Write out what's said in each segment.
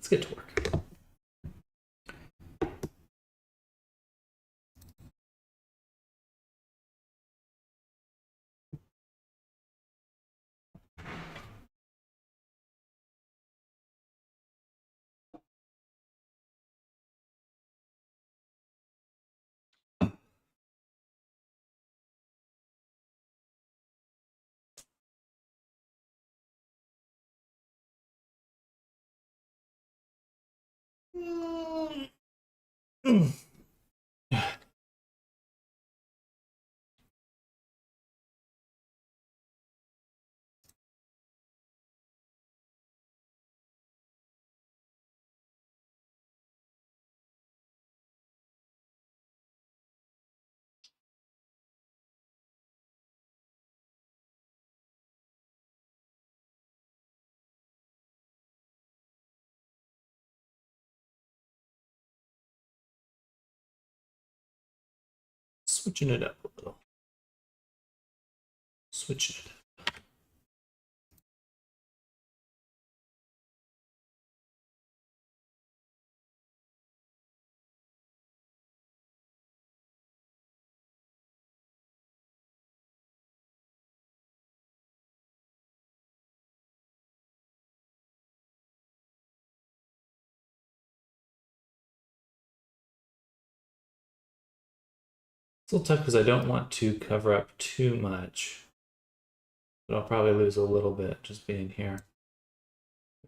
let's get to work. Switching it up a little. Switching it up. It's a little tough because I don't want to cover up too much, but I'll probably lose a little bit just being here.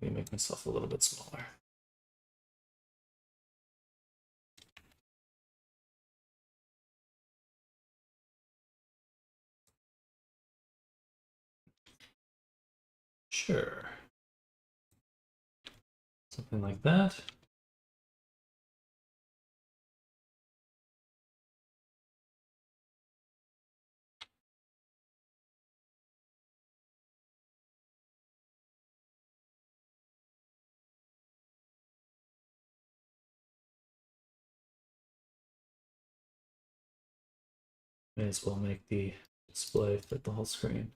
Maybe make myself a little bit smaller. Sure. Something like that. May as well make the display fit the whole screen.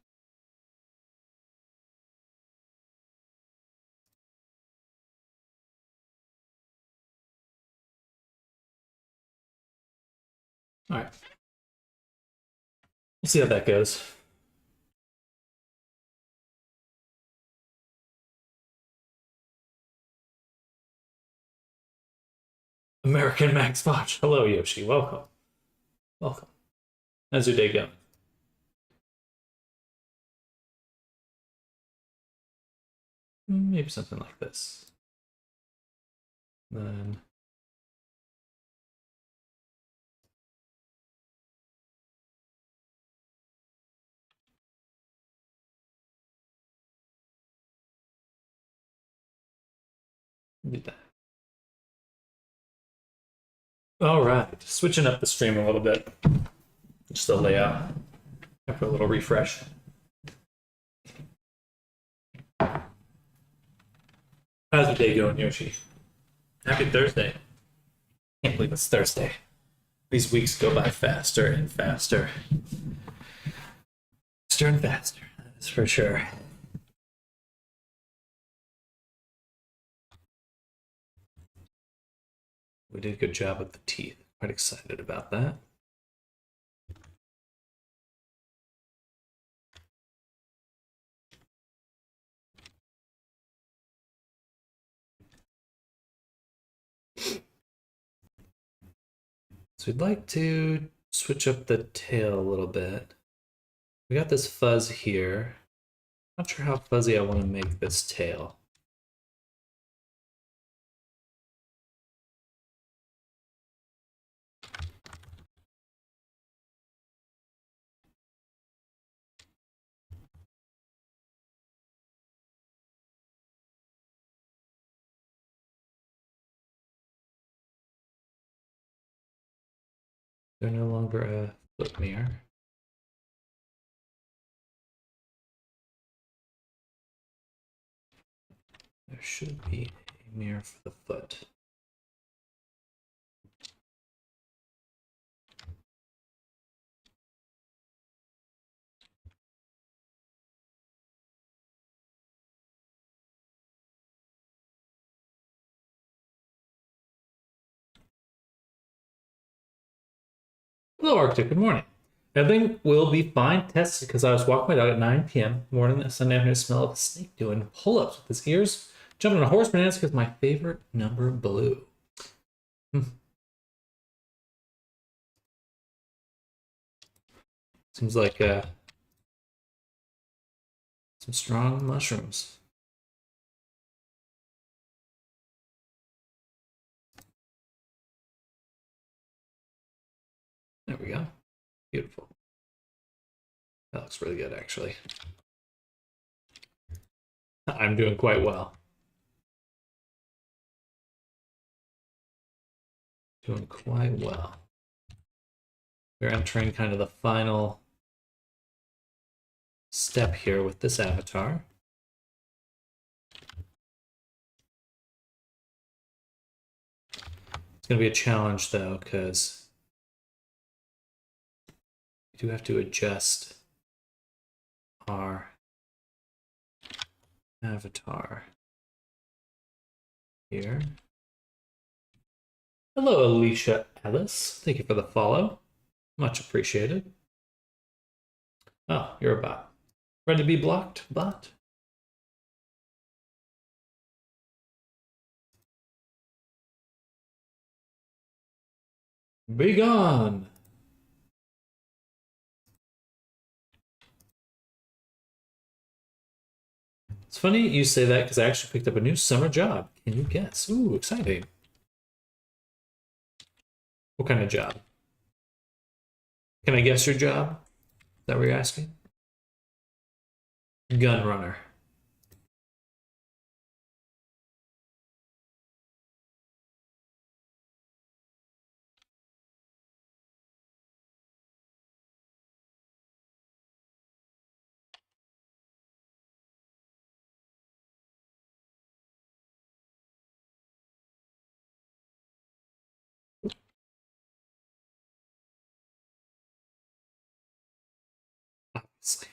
All right. We'll see how that goes. American Max Foch. Hello, Yoshi. Welcome. Welcome. How's your day going? Maybe something like this. Then do that. All right, switching up the stream a little bit. Just the layout. After a little refresh. How's your day going, Yoshi? Happy Thursday. Can't believe it's Thursday. These weeks go by faster and faster. Faster and faster, that's for sure. We did a good job with the teeth. Quite excited about that. So we'd like to switch up the tail a little bit. We got this fuzz here. Not sure how fuzzy I want to make this tail. They're no longer a flip mirror. There should be a mirror for the foot. Hello, Arctic. Good morning. Everything will be fine. Tested because I was walking my dog at 9 p.m. morning that Sunday afternoon. Smell of a snake doing pull-ups with his ears. Jumping on a horse bananas because my favorite number blue. Seems like some strong mushrooms. There we go. Beautiful. That looks really good, actually. I'm doing quite well. Doing quite well. We're entering kind of the final step here with this avatar. It's going to be a challenge, though, because we do have to adjust our avatar here. Hello, Alicia Ellis. Thank you for the follow. Much appreciated. Oh, you're a bot. Ready to be blocked, bot? Be gone! It's funny you say that because I actually picked up a new summer job. Can you guess? Ooh, exciting. What kind of job? Can I guess your job? Is that what you're asking? Gun runner. Obviously.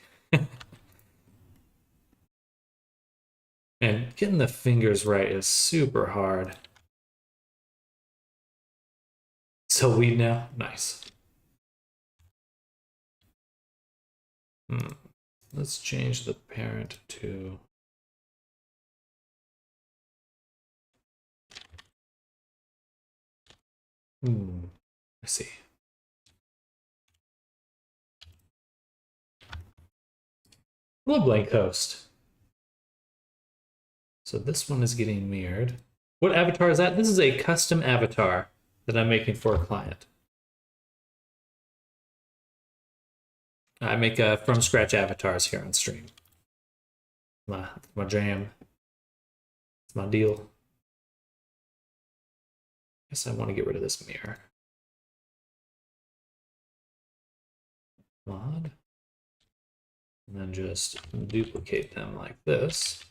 And getting the fingers right is super hard. So we now, nice. Let's change the parent to I see. Hello, Blank Host. So this one is getting mirrored. What avatar is that? This is a custom avatar that I'm making for a client. I make from scratch avatars here on stream. My jam. It's my deal. Guess I want to get rid of this mirror. Mod. And then just duplicate them like this.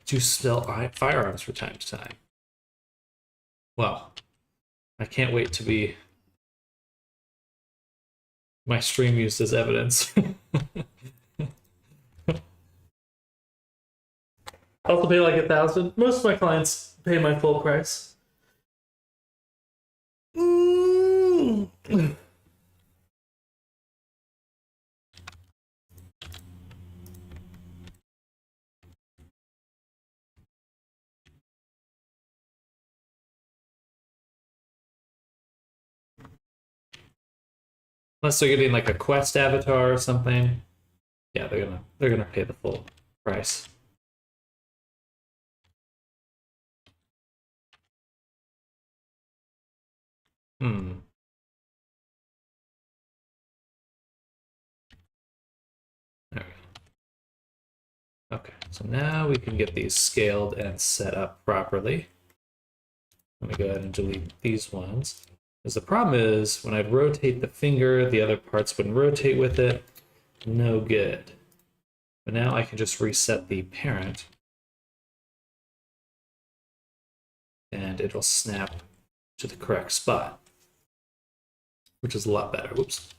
To sell firearms from time to time. Well, I can't wait to be my stream used as evidence. I also pay like $1,000. Most of my clients pay my full price. Unless they're getting like a quest avatar or something. Yeah, they're gonna pay the full price. There we go. Okay, so now we can get these scaled and set up properly. I'm gonna go ahead and delete these ones. Because the problem is when I'd rotate the finger, the other parts wouldn't rotate with it. No good. But now I can just reset the parent. And it'll snap to the correct spot. Which is a lot better. Whoops.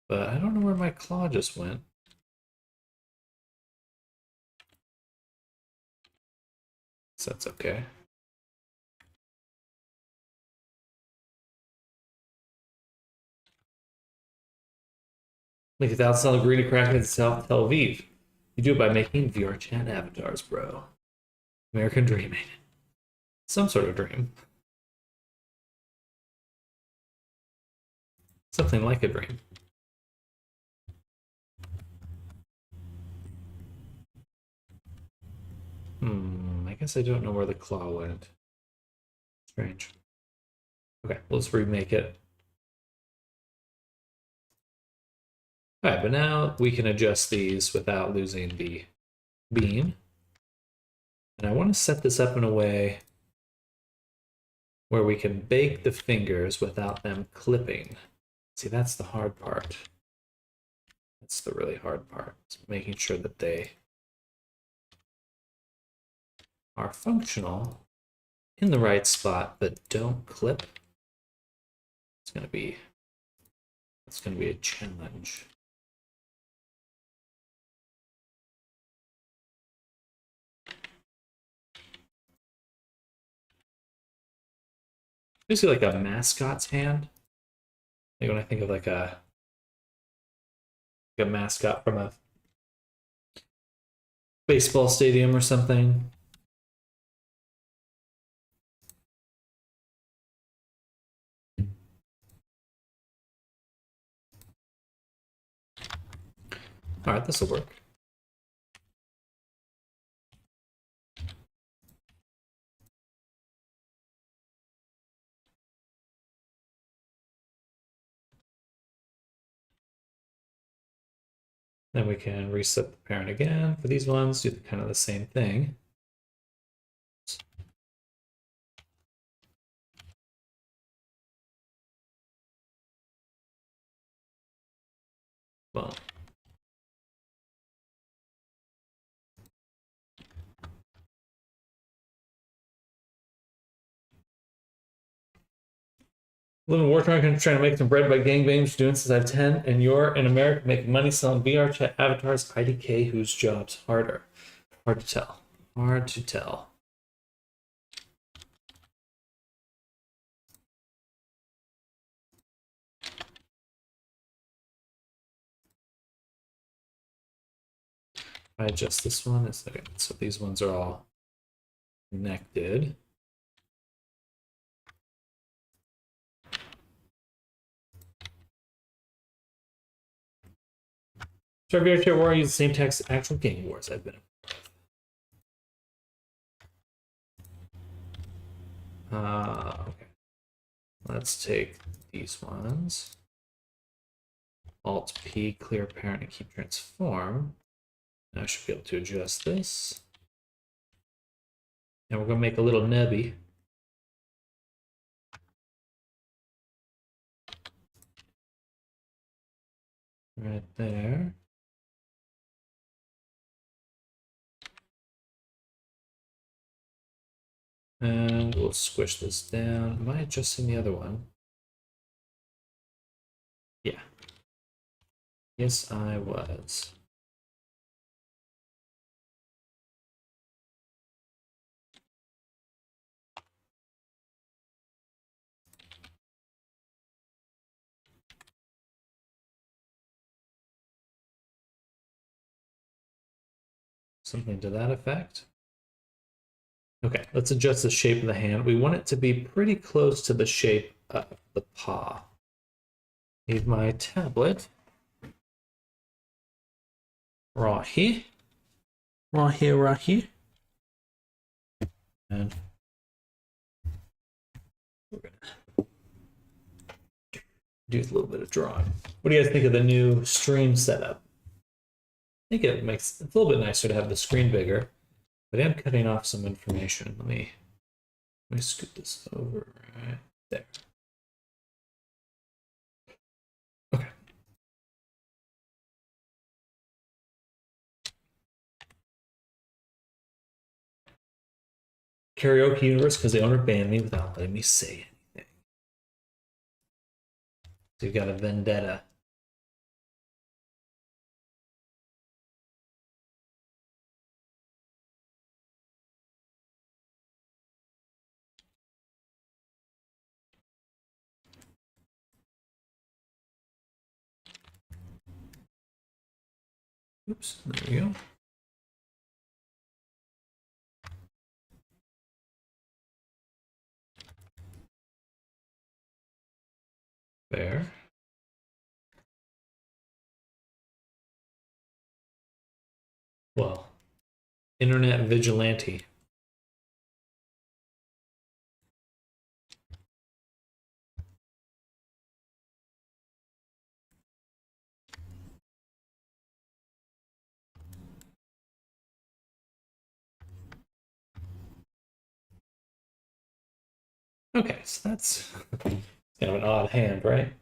But I don't know where my claw just went. So that's okay. Make $1,000 green to crack in South Tel Aviv. You do it by making VR chat avatars, bro. American dreaming. Some sort of dream. Something like a dream. I guess I don't know where the claw went. Strange. Okay, let's remake it. All right, but now we can adjust these without losing the beam. And I want to set this up in a way where we can bake the fingers without them clipping. See, that's the hard part. That's the really hard part, making sure that they are functional in the right spot, but don't clip. It's gonna be a challenge. Basically like a mascot's hand. Like when I think of like a mascot from a baseball stadium or something. All right, this will work. Then we can reset the parent again. For these ones, do kind of the same thing. Well, living in Wartime, trying to make some bread by gangbangs, doing since I have 10, and you're in America making money selling VR chat avatars. IDK, whose job's harder? Hard to tell. Hard to tell. I adjust this one a second. So these ones are all connected. So VR chat war use the same text as actual game wars I've been in. Okay. Let's take these ones. Alt P, clear parent, and keep transform. Now I should be able to adjust this. And we're going to make a little nubby. Right there. And we'll squish this down. Am I adjusting the other one? Yeah. Yes, I was. Something to that effect. Okay, let's adjust the shape of the hand. We want it to be pretty close to the shape of the paw. Need my tablet. Right here. Right here, right here. And we're gonna do a little bit of drawing. What do you guys think of the new stream setup? I think it's a little bit nicer to have the screen bigger, but I am cutting off some information. Let me scoot this over right there. Okay. Karaoke Universe, because the owner banned me without letting me say anything. So you've got a vendetta. Oops, there we go. There. Well, internet vigilante. Okay, so that's kind of an odd hand, right?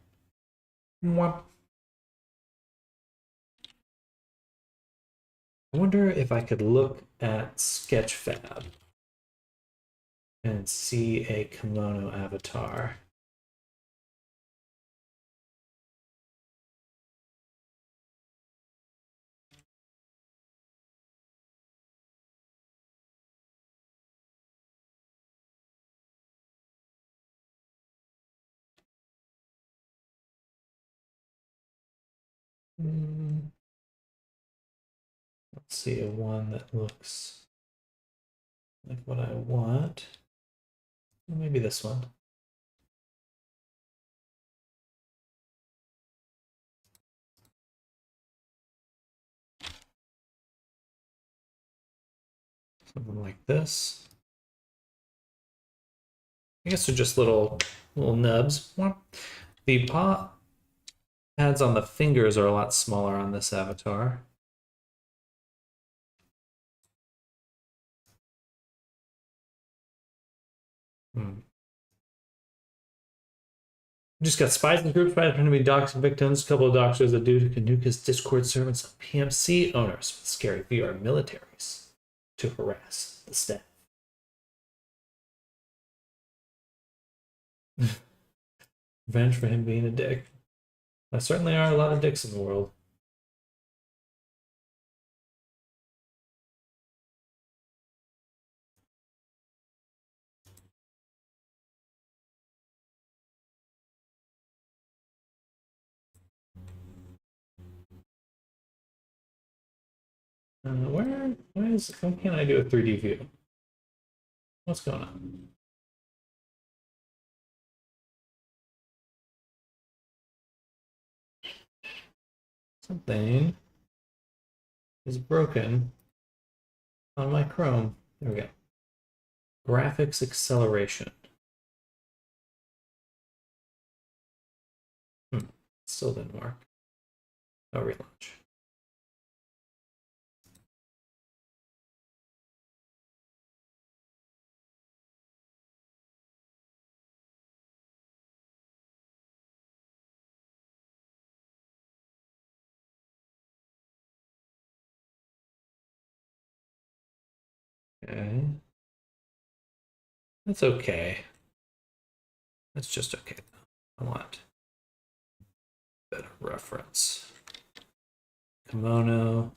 Mwah. I wonder if I could look at Sketchfab and see a kimono avatar. Let's see a one that looks like what I want. Maybe this one. Something like this. I guess they're just little nubs. The paw pads on the fingers are a lot smaller on this avatar. Just got spies and groups pretending to be doxing victims. A couple of doctors that do Kanuka's Discord servants on PMC owners with scary VR militaries to harass the staff. Revenge for him being a dick. There certainly are a lot of dicks in the world. Why can't I do a 3D view? What's going on? Something is broken on my Chrome. There we go. Graphics acceleration. Still didn't work. I'll relaunch. Okay. That's okay. That's just okay. I want better reference. Kimono.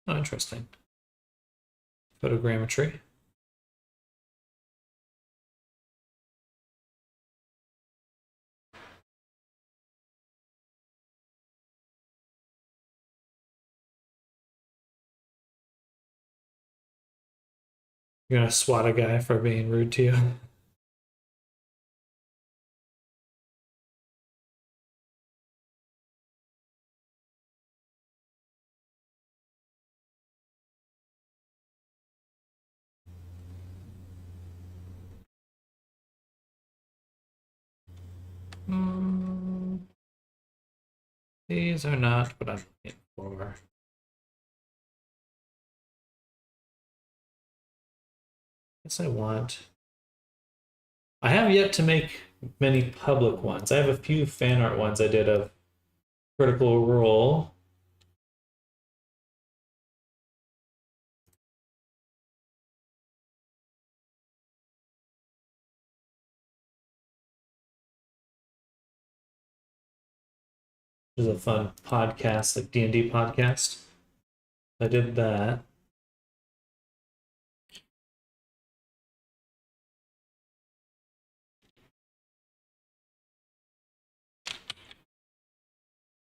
Oh, interesting. Photogrammetry. You're gonna swat a guy for being rude to you. These are not what I'm looking for. Guess I want. I have yet to make many public ones. I have a few fan art ones I did of Critical Role. which is a fun podcast, like D&D podcast. I did that.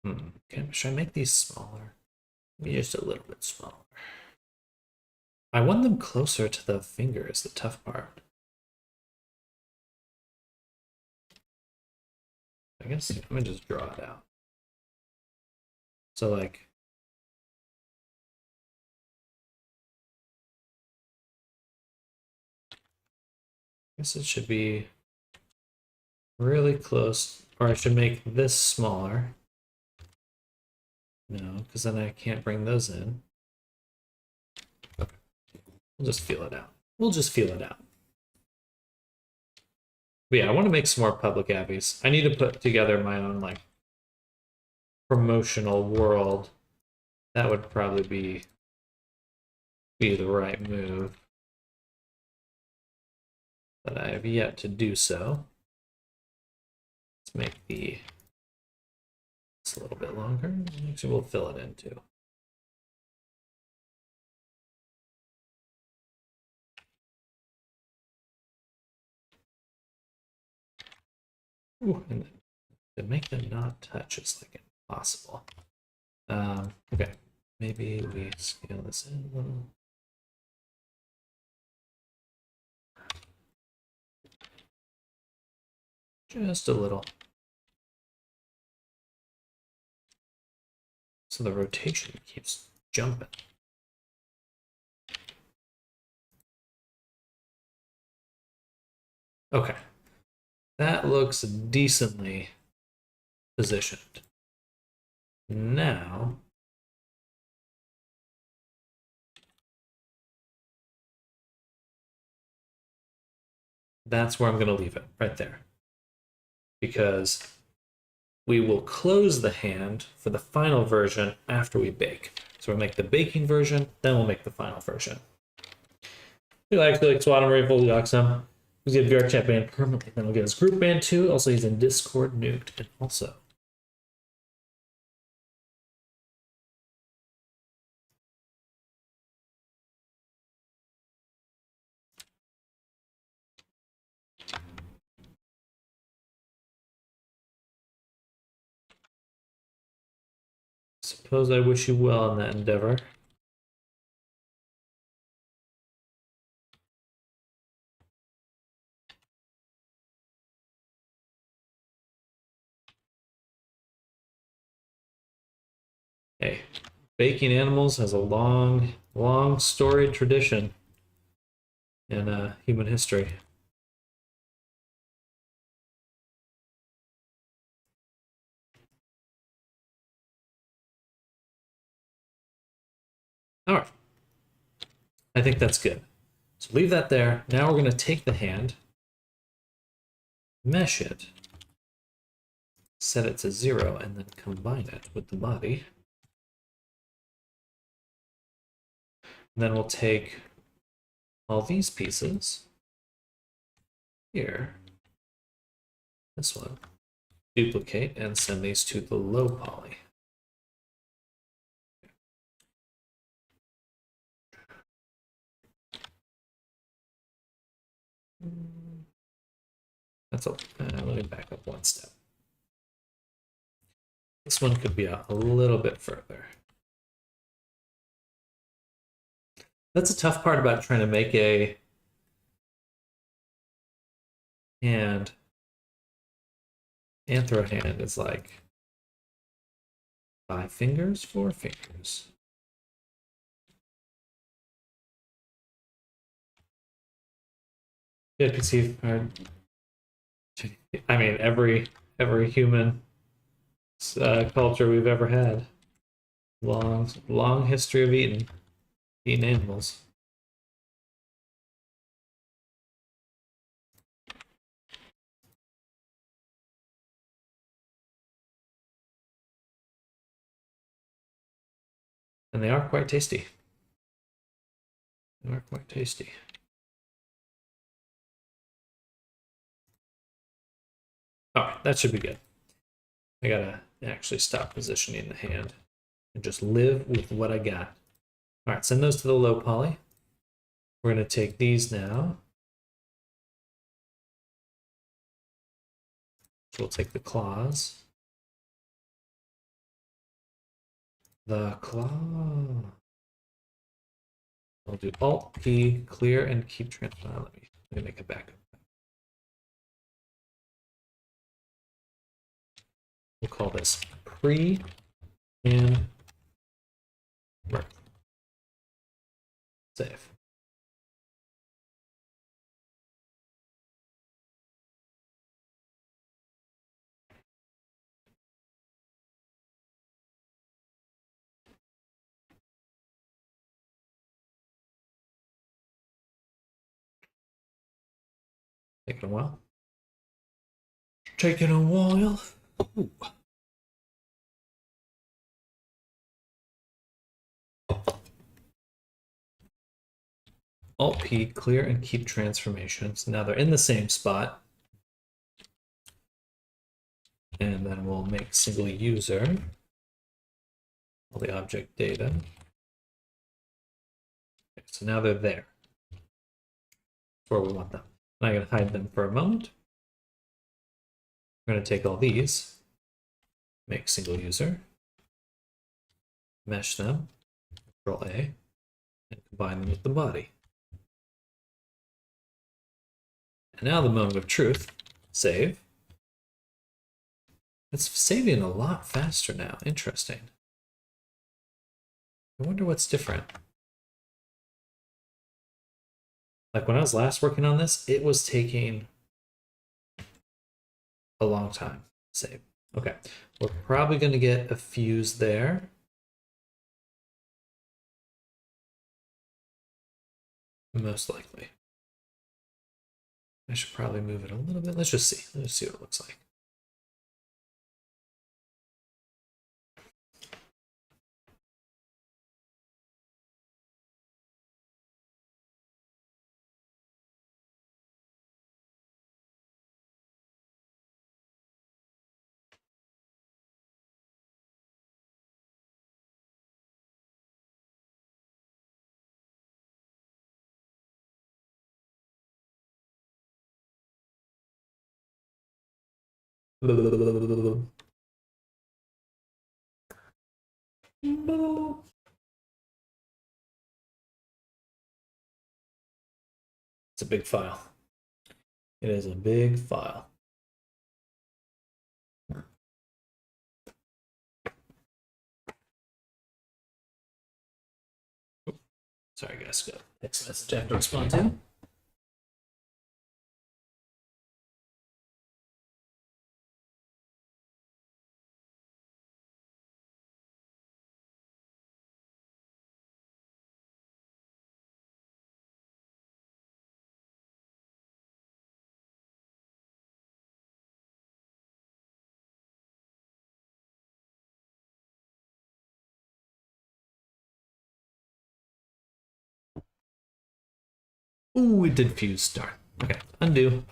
Okay, should I make these smaller? Maybe just a little bit smaller. I want them closer to the finger is the tough part. I guess I'm gonna just draw it out. So like, I guess it should be really close, or I should make this smaller. No, because then I can't bring those in. Okay, we'll just feel it out. We'll just feel it out. But yeah, I want to make some more public abbeys. I need to put together my own like promotional world. That would probably be the right move. But I have yet to do so. Let's make it's a little bit longer. Actually, we'll fill it in too. Ooh, and to make them not touch is like impossible. Okay, maybe we scale this in a little. Just a little. So the rotation keeps jumping. Okay. That looks decently positioned. Now, that's where I'm going to leave it, right there. Because we will close the hand for the final version after we bake. So we'll make the baking version, then we'll make the final version. We like Swadom Rifle, Yoxum. He's get VR chat banned permanently, then we'll get his group banned too. Also, he's in Discord nuked, and also. Suppose I wish you well in that endeavor. Hey, baking animals has a long, long storied tradition in human history. All right. I think that's good. So leave that there. Now we're going to take the hand, mesh it, set it to 0, and then combine it with the body. And then we'll take all these pieces here, this one, duplicate, and send these to the low poly. That's all. Let me back up one step. This one could be a little bit further. That's a tough part about trying to make a hand. Anthro hand is like 5 fingers, 4 fingers. Good PC. I mean, every human culture we've ever had. Long history of eating animals. And they are quite tasty. They are quite tasty. All right, that should be good. I gotta actually stop positioning the hand and just live with what I got. All right, send those to the low poly. We're going to take these now. So we'll take the claws. The claw. I'll do Alt P, clear, and keep transfer. Let me make a backup. We'll call this pre and birth. Save. Taking a while. Taking a while. Ooh. Alt P, clear and keep transformations. Now they're in the same spot. And then we'll make single user all the object data. Okay, so now they're there. Where we want them. I'm going to hide them for a moment. We're going to take all these, make single user, mesh them, Control A, and combine them with the body. And now the moment of truth, save. It's saving a lot faster now. Interesting. I wonder what's different. Like when I was last working on this, it was taking a long time. Save. Okay, we're probably going to get a fuse there. Most likely. I should probably move it a little bit. Let's just see. Let's see what it looks like. It's a big file. It is a big file. Sorry guys, got a text message I have to respond to. Ooh, it did fuse. Darn. Okay, undo.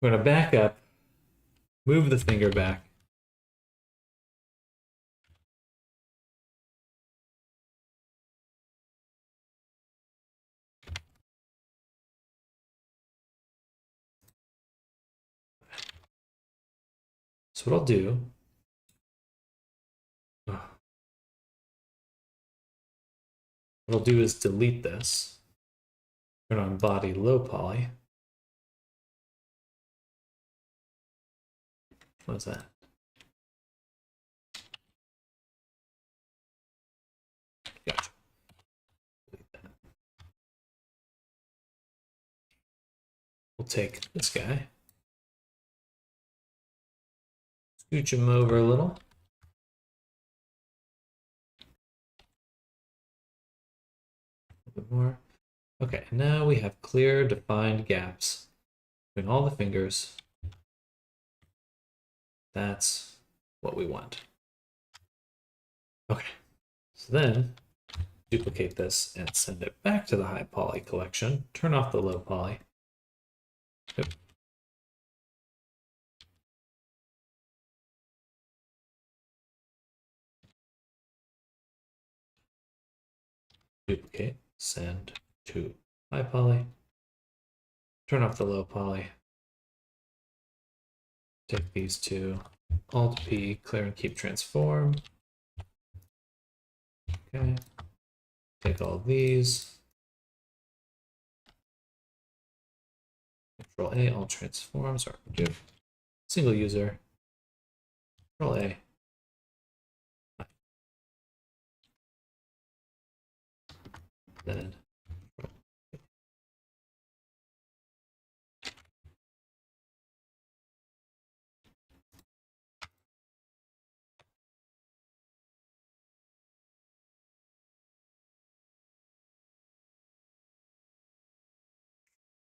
We're gonna back up, move the finger back. So what I'll do, is delete this. Turn on body low poly. What's that? Gotcha. Delete that. We'll take this guy, scooch him over a little. A bit more. Okay, now we have clear, defined gaps between all the fingers. That's what we want. Okay, so then duplicate this and send it back to the high poly collection. Turn off the low poly. Yep. duplicate, send to high poly, turn off the low poly, take these two, Alt P, clear and keep transform. Okay, take all these, Control A, Alt transform, sorry, single user, Control A. Then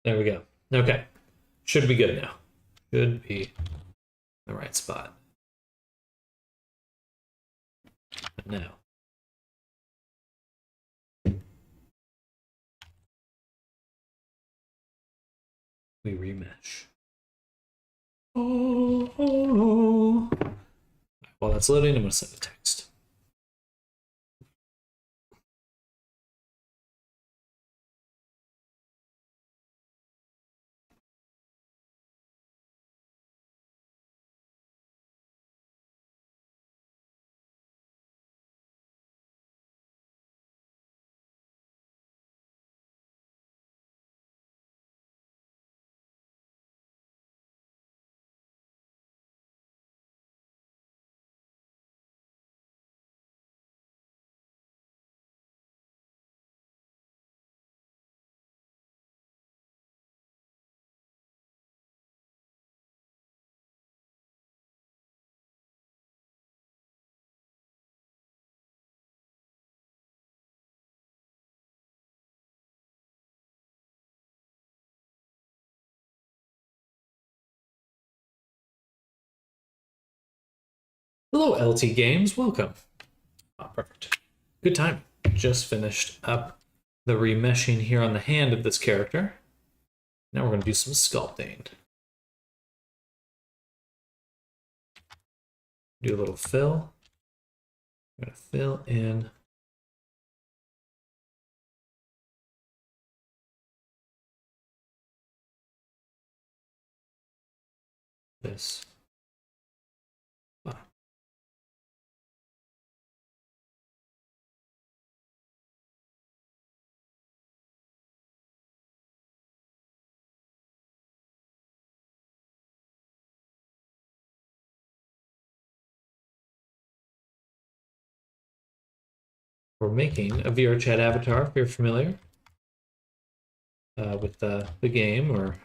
there we go. Okay, should be good now. Should be in the right spot. And now. We remesh. Oh. While that's loading, I'm going to send a text. Hello, LT Games. Welcome. Oh, perfect. Good time. Just finished up the remeshing here on the hand of this character. Now we're going to do some sculpting. Do a little fill. I'm going to fill in this. We're making a VRChat avatar, if you're familiar with the game or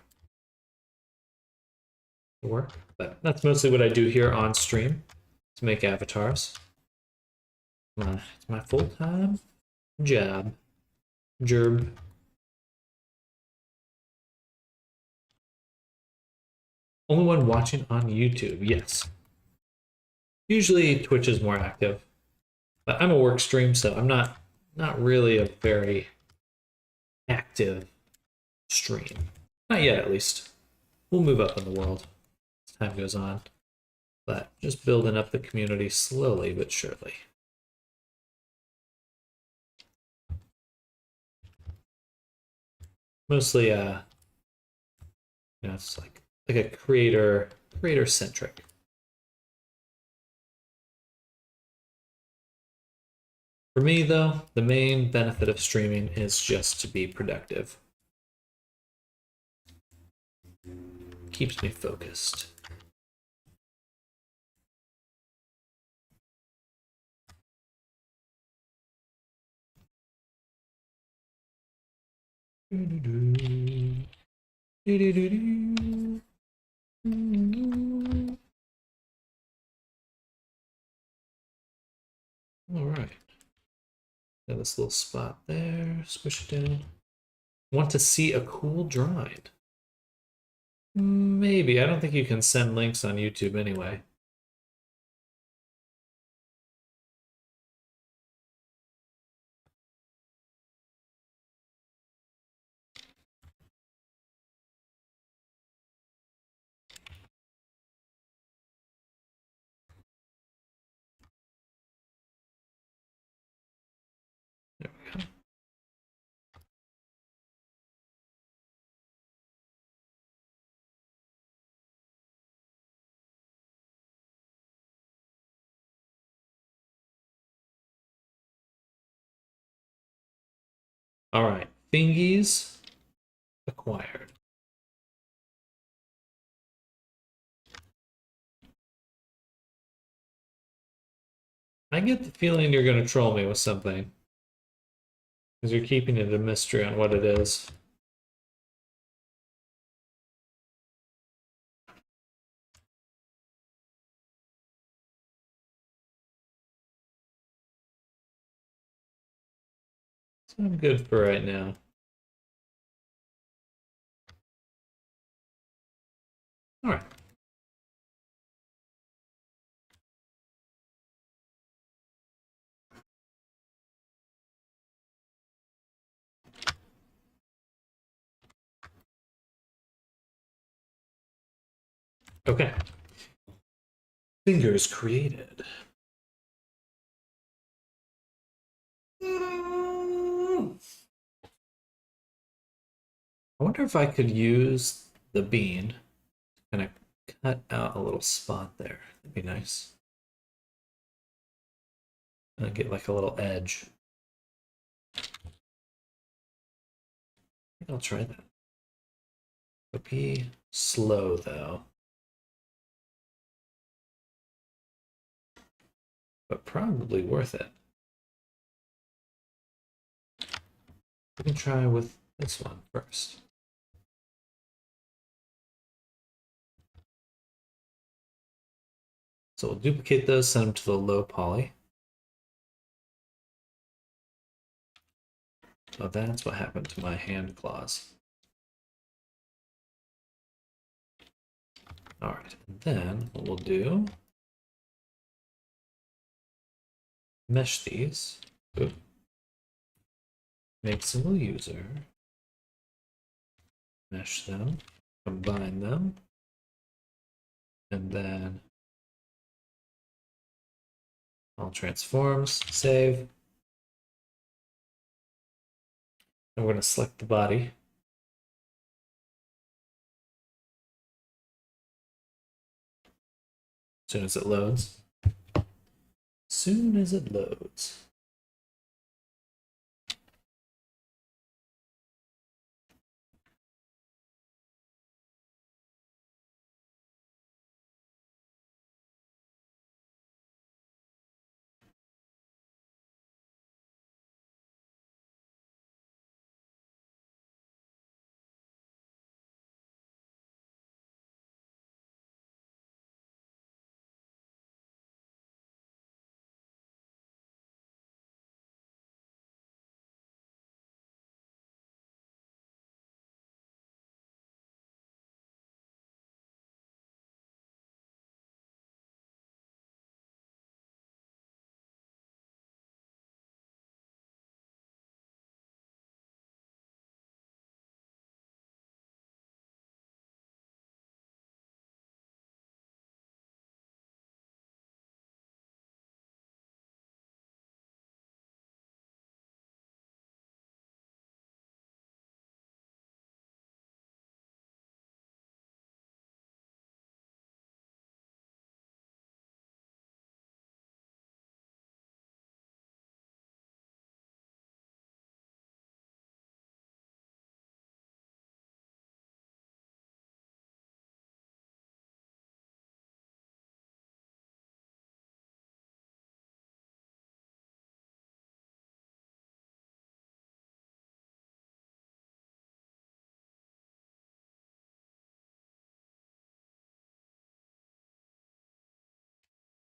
the work. But that's mostly what I do here on stream, to make avatars. It's my full-time job. Gerb. Only one watching on YouTube, yes. Usually Twitch is more active. But I'm a work stream, so I'm not really a very active stream. Not yet, at least. We'll move up in the world as time goes on. But just building up the community slowly but surely. Mostly, it's like a creator centric. For me, though, the main benefit of streaming is just to be productive. Keeps me focused. All right. Got this little spot there. Squish it down. Want to see a cool drawing? Maybe. I don't think you can send links on YouTube anyway. There we go. All right, thingies acquired. I get the feeling you're going to troll me with something. Because you're keeping it a mystery on what it is. So I'm good for right now. All right. Okay. Fingers created. I wonder if I could use the bean to kind of cut out a little spot there. That'd be nice. And get like a little edge. I think I'll try that. It'll be slow though. But probably worth it. We can try with this one first. So we'll duplicate those, send them to the low poly. Oh, that's what happened to my hand claws. All right, and then what we'll do, mesh these. Oop. Make single user. Mesh them, combine them, and then all transforms, save. And we're going to select the body. As soon as it loads. Soon as it loads.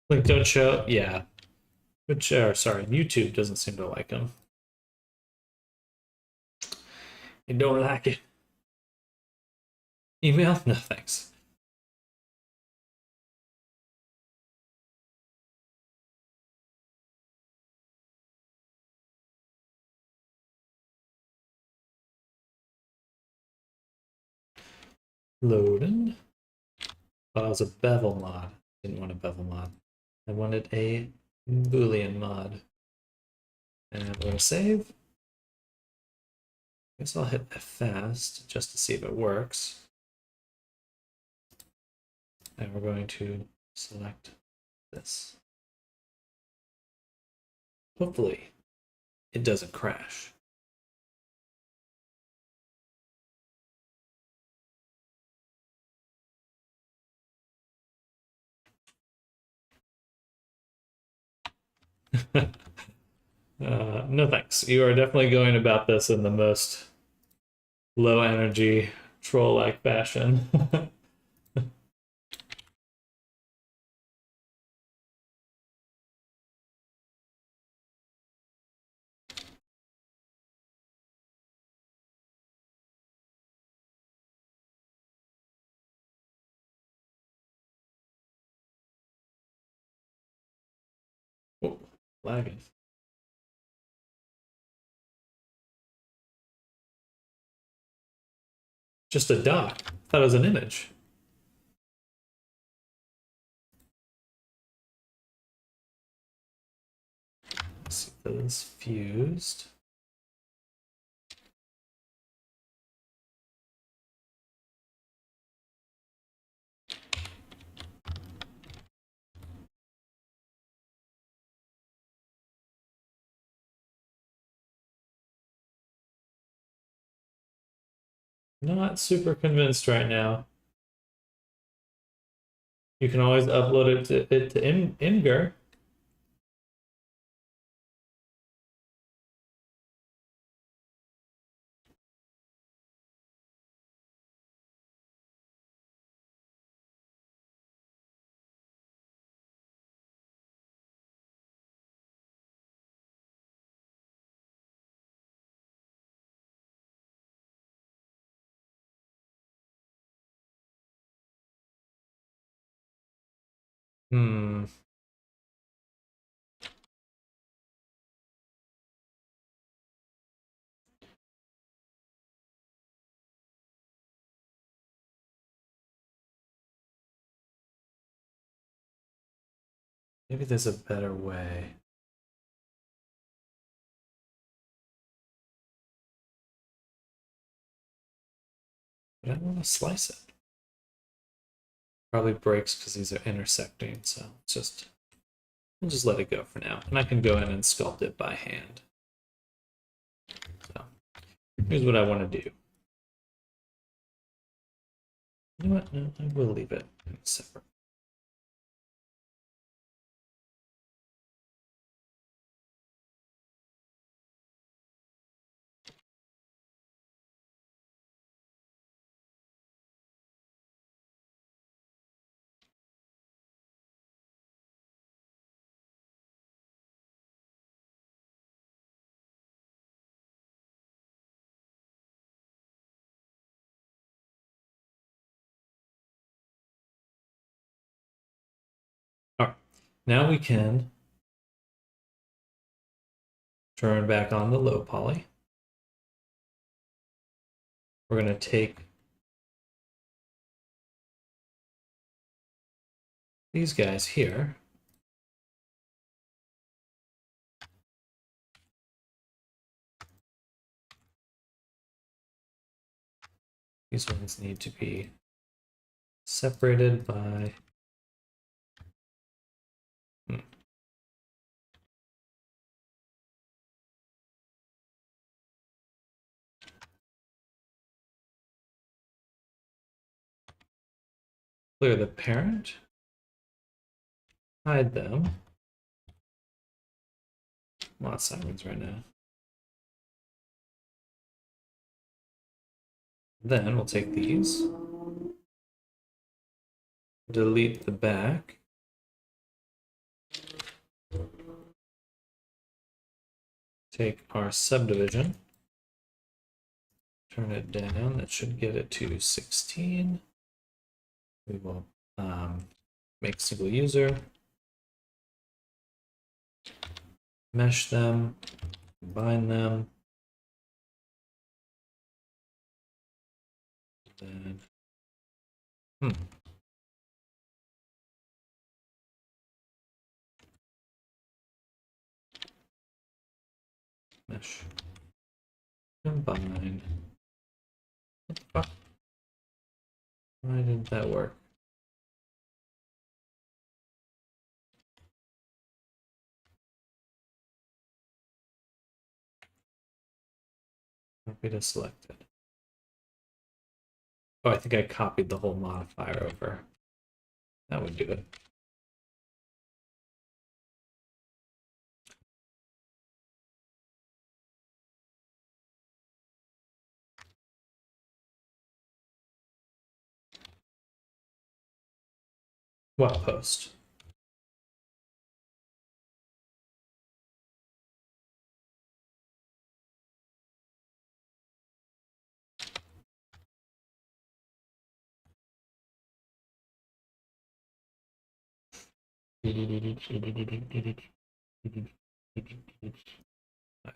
Link don't show, yeah. Which, sorry, YouTube doesn't seem to like them. You don't like it. Email? No, thanks. Loading. Oh, it was a bevel mod. Didn't want a bevel mod. I wanted a Boolean mod. And I'm going to save. I guess I'll hit F fast just to see if it works. And we're going to select this. Hopefully, it doesn't crash. No thanks. You are definitely going about this in the most low energy troll-like fashion. Whoa, lagging. Just a dot. I thought it was an image. Let's see if that is fused. Not super convinced right now. You can always upload it to Imgur. Hmm. Maybe there's a better way. But I don't want to slice it. Probably breaks because these are intersecting, so we'll just let it go for now. And I can go in and sculpt it by hand. So here's what I want to do. You know what? No, I will leave it separate. All right, now we can turn back on the low poly. We're going to take these guys here. These ones need to be separated by clear the parent, hide them. A lot of sirens right now. Then we'll take these, delete the back, take our subdivision, turn it down. That should get it to 16. We will make single user, mesh them, combine them, then mesh, combine. What the fuck? Why didn't that work? Copy to selected. Oh, I think I copied the whole modifier over. That would do it. What post?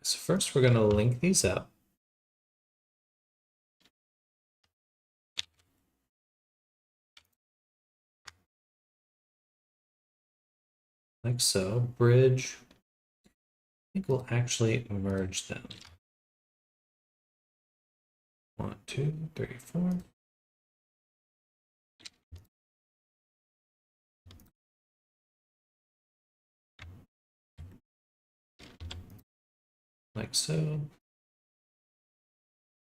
So first we're going to link these up. Like so. Bridge. I think we'll actually merge them. 1, 2, 3, 4. Like so.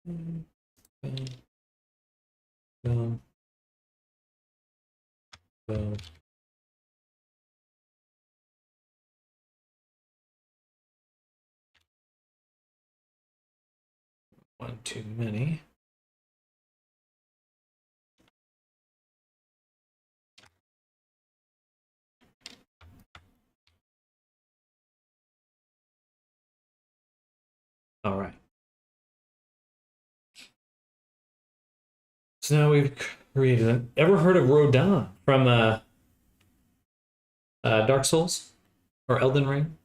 Boom, boom, boom, boom. One too many. All right. So now we've created an. Ever heard of Rodin from Dark Souls or Elden Ring?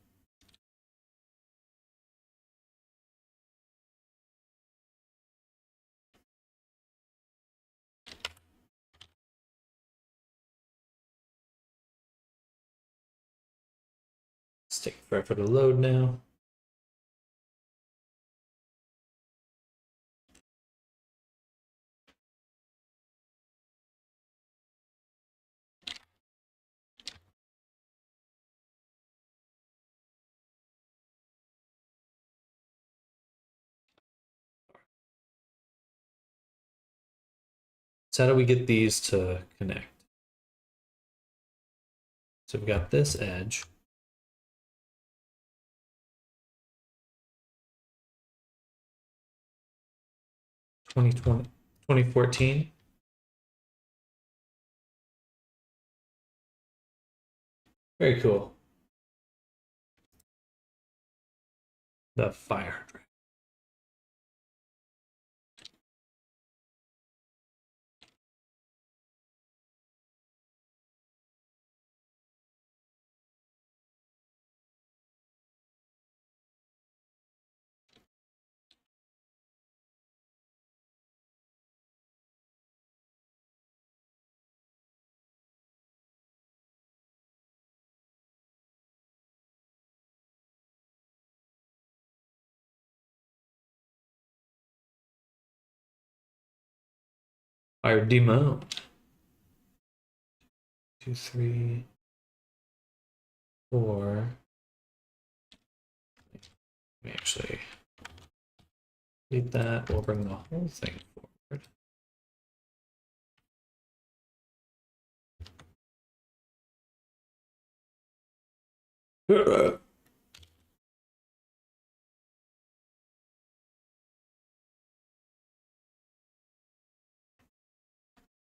It's taking forever to load now. So how do we get these to connect? So we've got this edge. Twenty 2014. Very cool. The fire hydrant. Fire demon. 2, 3, 4. Let me actually delete that. We'll bring the whole thing forward.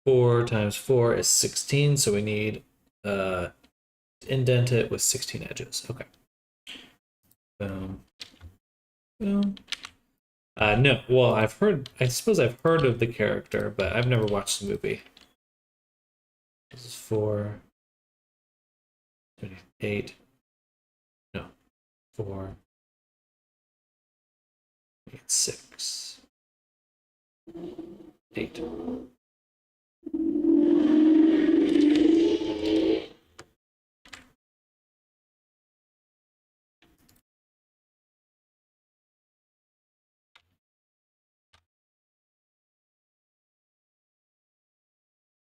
Four times 4 is 16, so we need indent it with 16 edges. Okay. Boom. Boom. No, well, I suppose I've heard of the character, but I've never watched the movie. This is 4, 8, no, 4, 8, 6, 8.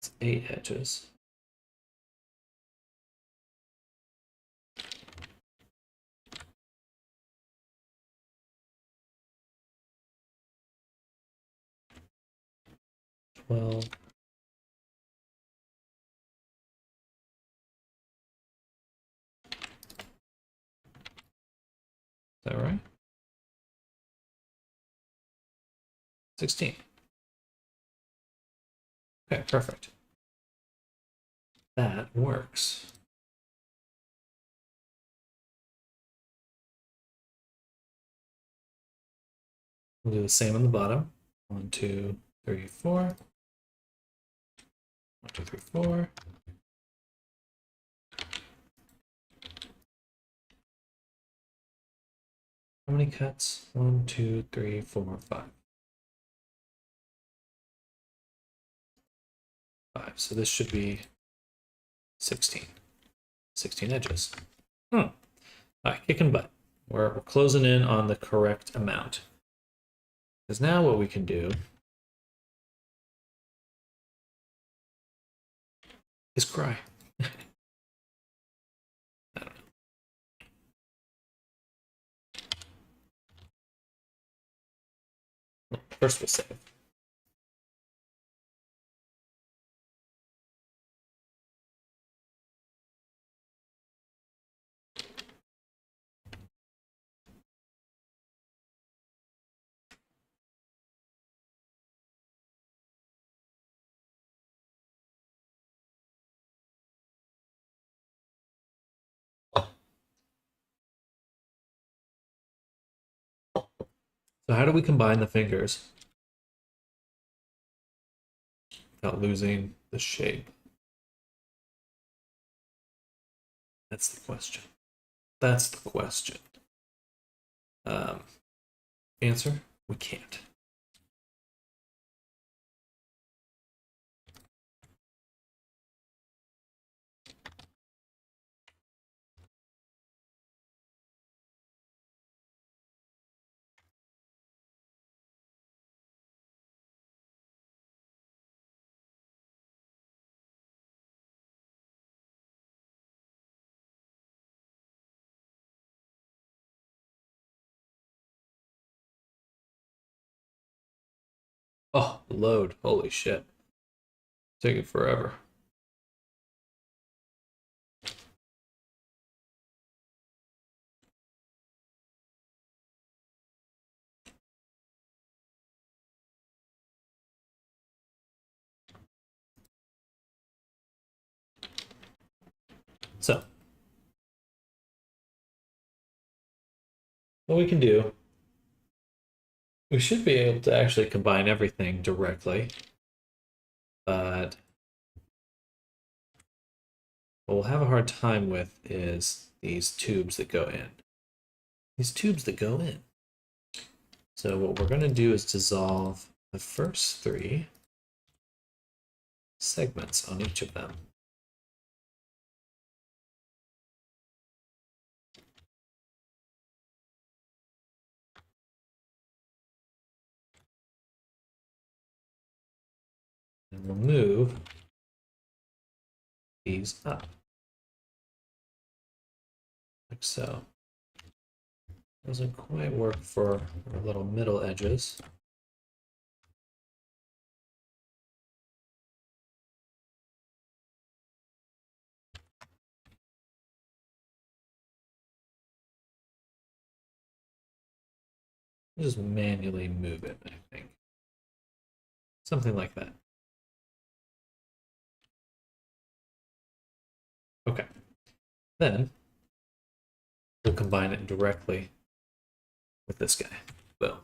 It's 8 edges. Well, is that right? 16. Okay, perfect. that works. We'll do the same on the bottom. 1, 2, 3, 4. 1, 2, 3, 4. How many cuts? 1, 2, 3, 4, 5. 5. So this should be 16. 16 edges. All right, kicking butt. We're closing in on the correct amount. Because now what we can do is cry. I don't know. Well, first we'll save. So how do we combine the fingers without losing the shape? That's the question. That's the question. Answer, we can't. Oh, load. Holy shit. Taking forever. So, what we can do, we should be able to actually combine everything directly, but what we'll have a hard time with is these tubes that go in. These tubes that go in. So what we're going to do is dissolve the first 3 segments on each of them. And we'll move these up, like so. Doesn't quite work for our little middle edges. Just manually move it, I think. Something like that. Okay. Then we'll combine it directly with this guy. Boom.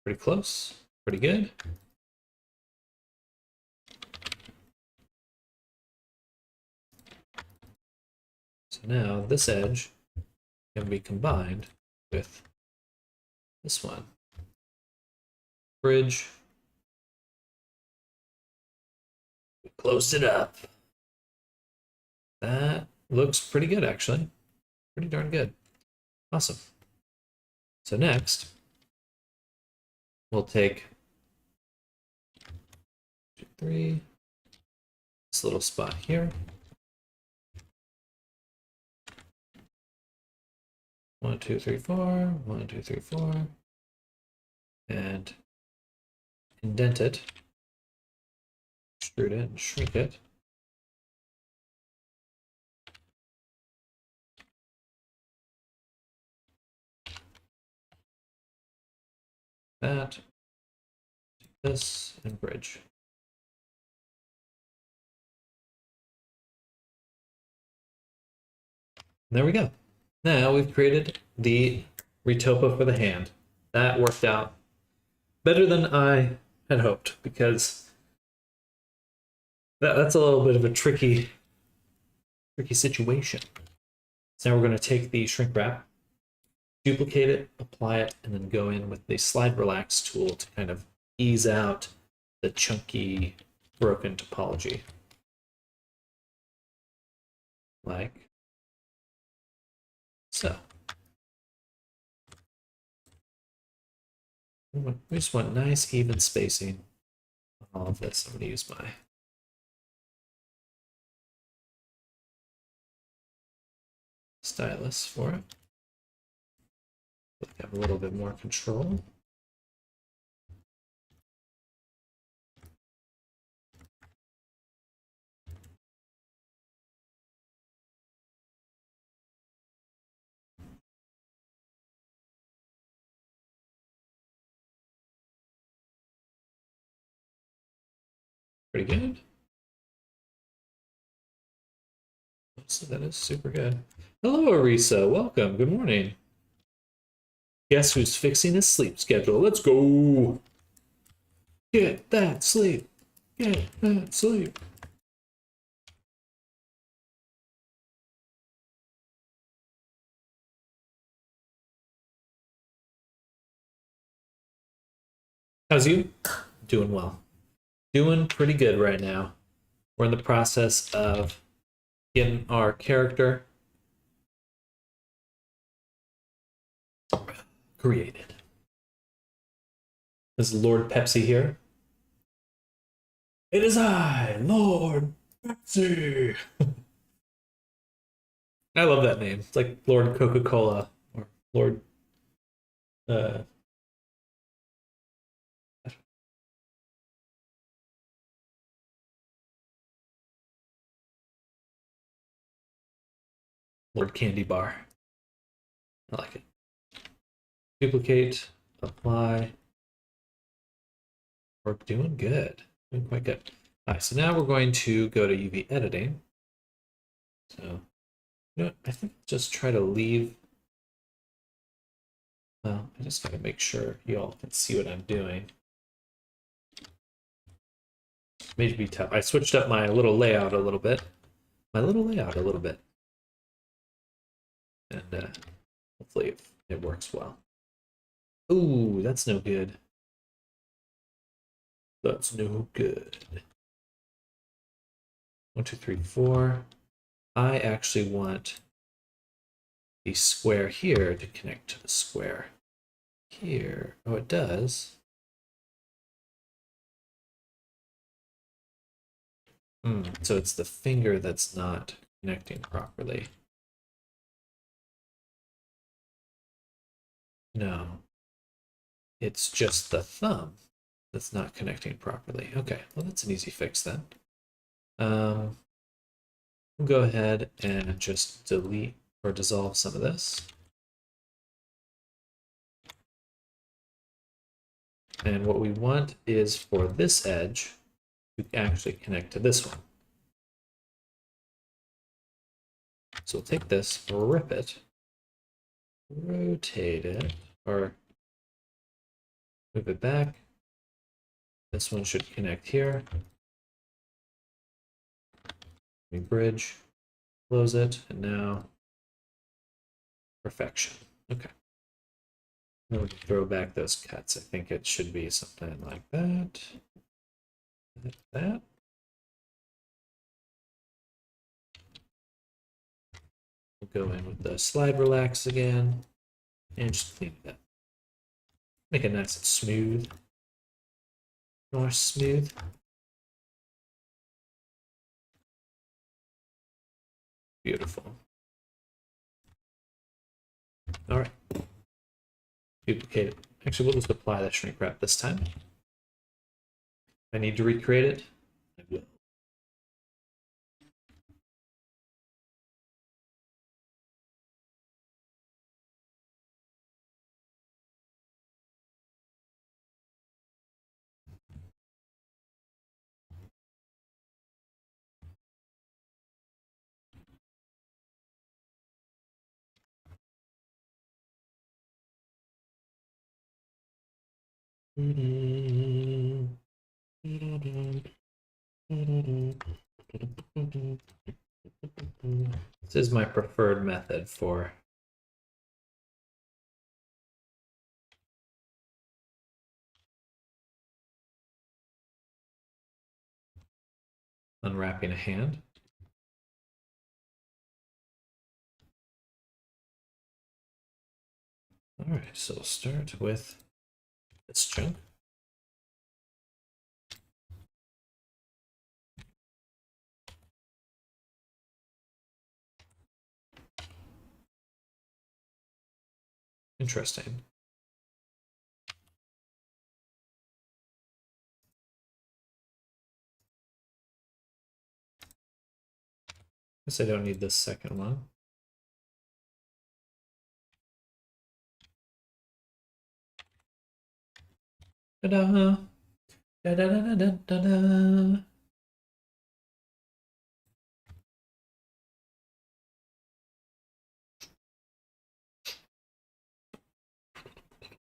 Pretty close. Pretty good. So now this edge can be combined with this one. Bridge. We closed it up. That looks pretty good, actually. Pretty darn good. Awesome. So next, we'll take 2, 3, this little spot here. 1, 2, 3, 4. 1, 2, 3, 4. And indent it. Extrude it and shrink it. That. this, and bridge. There we go. Now we've created the retopo for the hand. That worked out better than I had hoped, because that's a little bit of a tricky situation. So now we're going to take the shrink wrap, duplicate it, apply it, and then go in with the slide relax tool to kind of ease out the chunky broken topology. Like so. We just want nice even spacing on all of this. I'm going to use my stylus for it. Have a little bit more control. Pretty good. So that is super good. Hello, Arisa. Welcome. Good morning. Guess who's fixing his sleep schedule? Let's go. Get that sleep. Get that sleep. How's you? Doing well. Doing pretty good right now. We're in the process of getting our character created. This is Lord Pepsi here. It is I, Lord Pepsi. I love that name. It's like Lord Coca-Cola or Lord Lord Candy Bar. I like it. Duplicate, apply. We're doing good. Doing quite good. All right, so now we're going to go to UV editing. So, you know, I think just try to leave. Well, I just got to make sure you all can see what I'm doing. Maybe tough. I switched up my little layout a little bit. And hopefully it works well. Ooh, that's no good. That's no good. 1, 2, 3, 4. I actually want the square here to connect to the square here. Oh, it does. So it's the finger that's not connecting properly. No, it's just the thumb that's not connecting properly. Okay, well, that's an easy fix then. We'll go ahead and just delete or dissolve some of this. And what we want is for this edge to actually connect to this one. So we'll take this, rip it, rotate it, or move it back. This one should connect here. We bridge, close it, and now perfection. Okay. Now we can throw back those cuts. I think it should be something like that. Like that. We'll go in with the slide relax again and just clean it up. Make it nice and smooth. Nice smooth. Beautiful. All right. Duplicate it. Actually, we'll just apply the shrink wrap this time. If I need to recreate it, I will. This is my preferred method for unwrapping a hand. All right, so we'll start with this chunk. Interesting. Guess I don't need this second one. Ta-da! Da-da-da-da-da-da!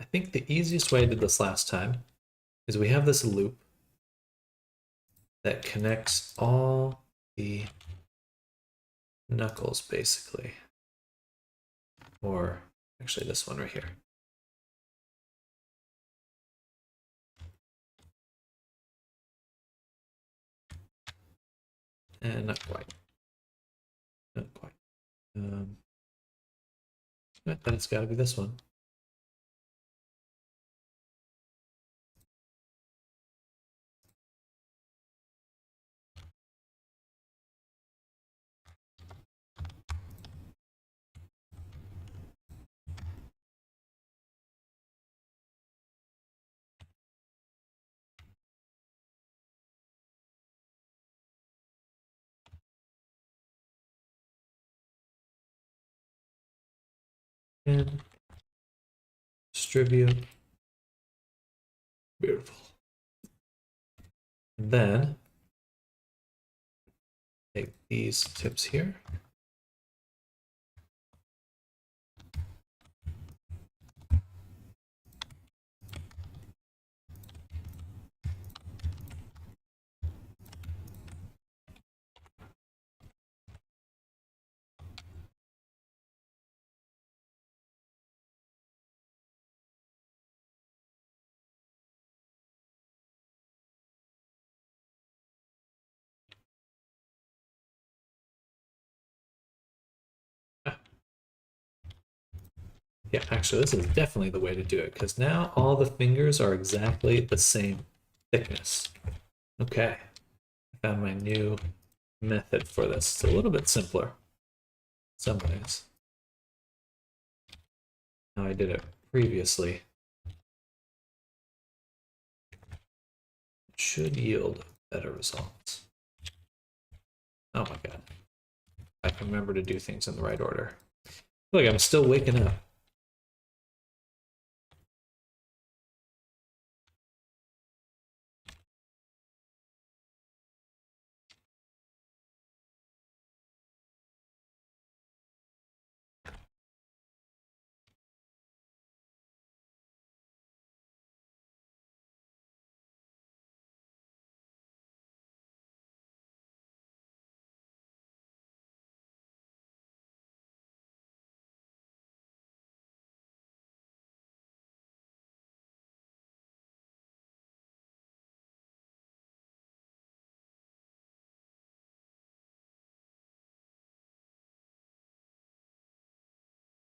I think the easiest way I did this last time is we have this loop that connects all the knuckles, basically. Or actually this one right here. And not quite. Not quite. Then it's got to be this one. And distribute. Beautiful. And then take these tips here. Yeah, actually, this is definitely the way to do it because now all the fingers are exactly the same thickness. Okay, I found my new method for this. It's a little bit simpler in some ways. How I did it previously. It should yield better results. Oh my god. I can remember to do things in the right order. Look, I'm still waking up.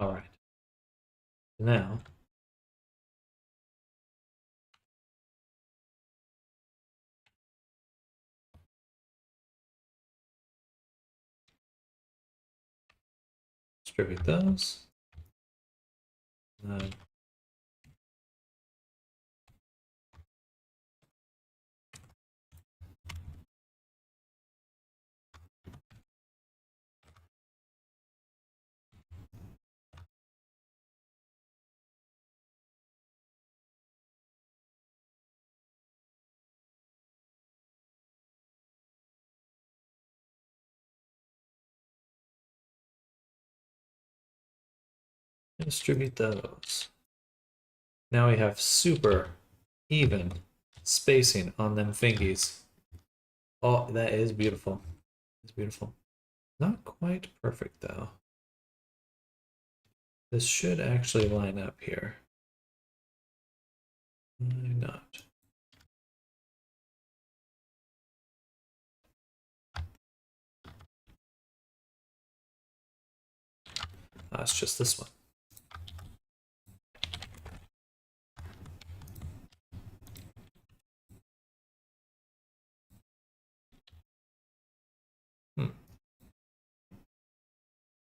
All right. Now, distribute those. Distribute those. Now we have super even spacing on them fingies. Oh, that is beautiful. It's beautiful. Not quite perfect though. This should actually line up here. Why not? It's just this one.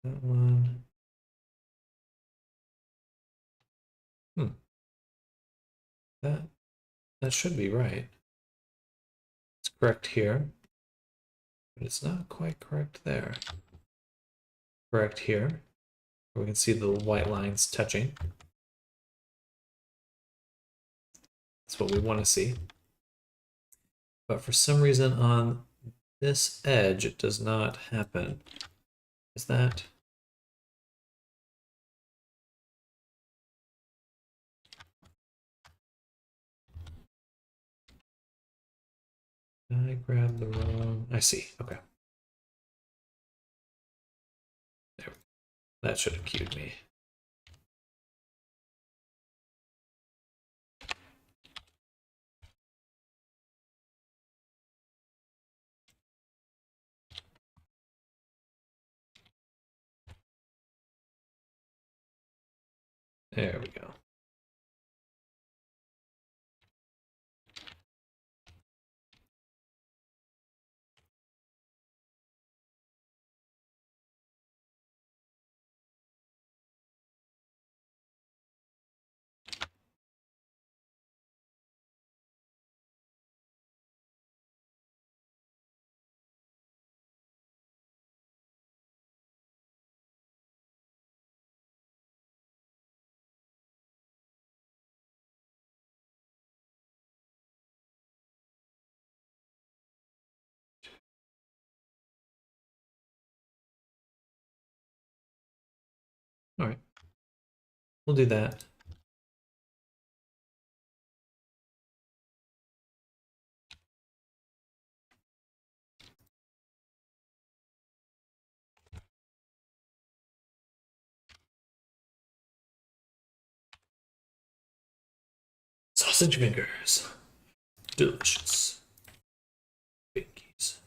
That one. That that should be right. It's correct here, but it's not quite correct there. Correct here. We can see the white lines touching. That's what we want to see. But for some reason on this edge, it does not happen. Is that? I grabbed the wrong. I see. Okay. There. That should have cued me. There we go. All right. We'll do that. Sausage fingers. Delicious. Pinkies.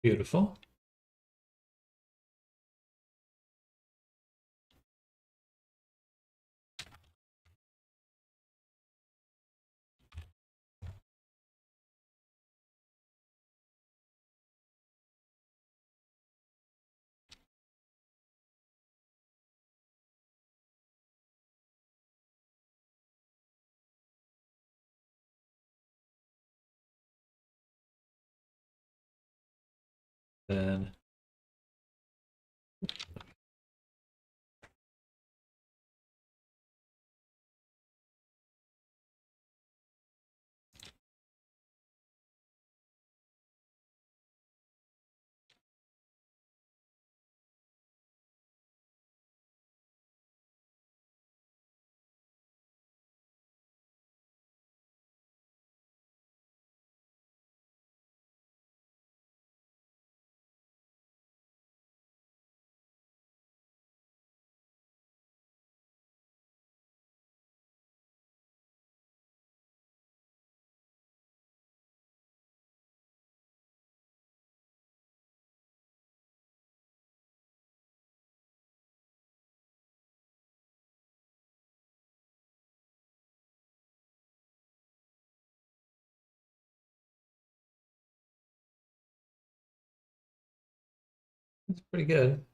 Beautiful. Then That's pretty good.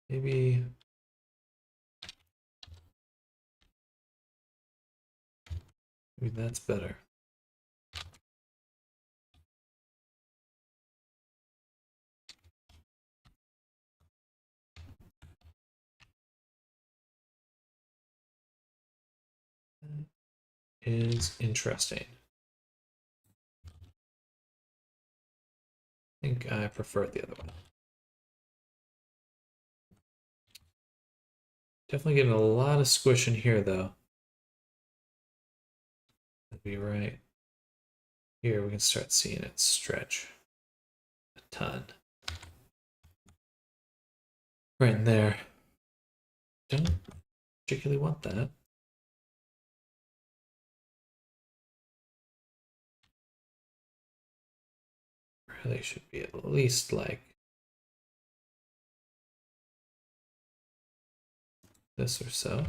Maybe that's better. Is interesting. I think I prefer it the other way. Definitely getting a lot of squish in here, though. That'd be right. Here we can start seeing it stretch a ton. Right in there. Don't particularly want that. Really should be at least like this or so.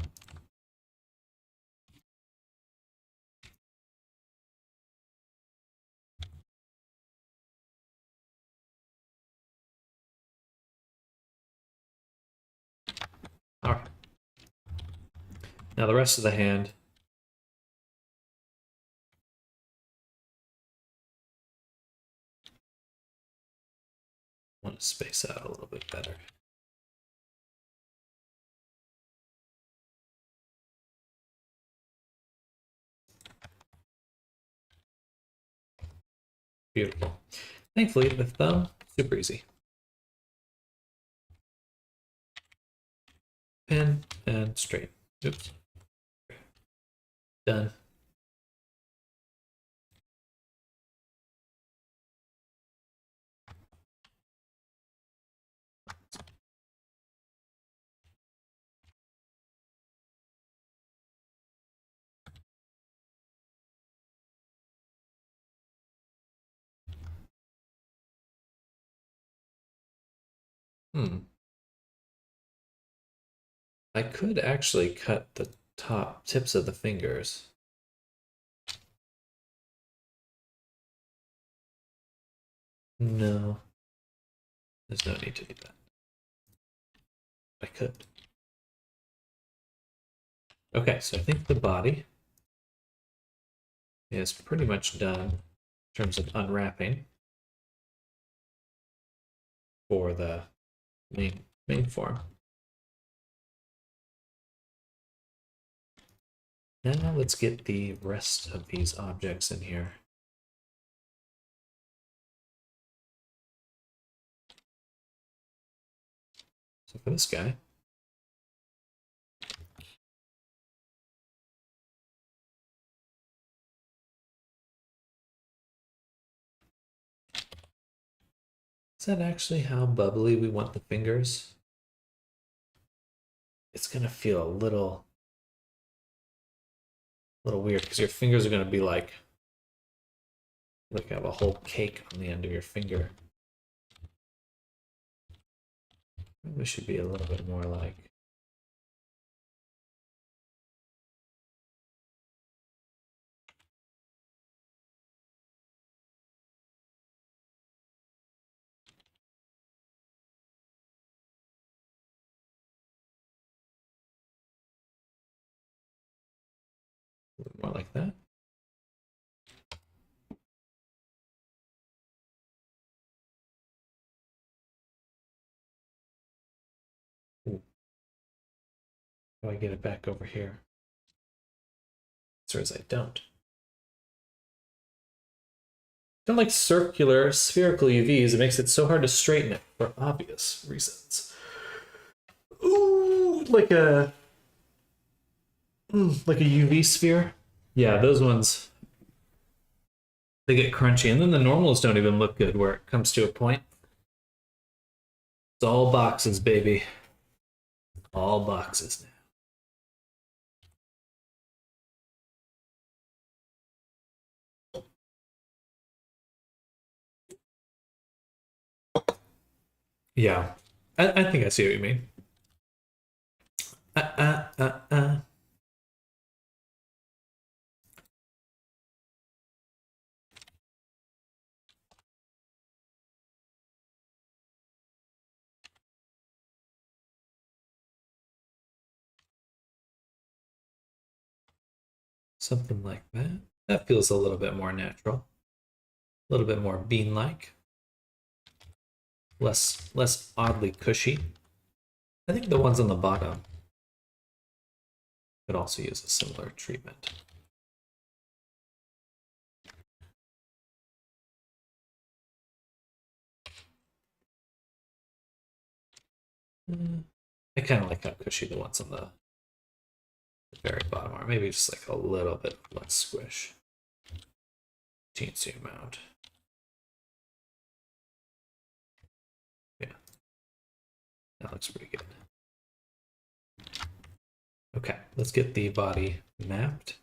All right. Now the rest of the hand. I want to space out a little bit better. Beautiful. Thankfully, the thumb, super easy. Pen and straight. Oops. Done. I could actually cut the top tips of the fingers. No, there's no need to do that. I could. Okay, so I think the body is pretty much done in terms of unwrapping for the main form. Now let's get the rest of these objects in here. So for this guy, is that actually how bubbly we want the fingers? It's gonna feel a little weird because your fingers are gonna be like you have a whole cake on the end of your finger. Maybe we should be a little bit more like that. Ooh. How do I get it back over here? As I don't. Don't like circular, spherical UVs. It makes it so hard to straighten it for obvious reasons. Ooh, like a UV sphere. Yeah, those ones, they get crunchy, and then the normals don't even look good where it comes to a point. It's all boxes, baby. All boxes now. Yeah, I think I see what you mean. Uh, uh, uh, uh. Something like that. That feels a little bit more natural. A little bit more bean-like. Less oddly cushy. I think the ones on the bottom could also use a similar treatment. I kind of like how cushy the ones on the very bottom are. Maybe just like a little bit less squish. Teensy amount. Yeah, that looks pretty good. Okay, let's get the body mapped.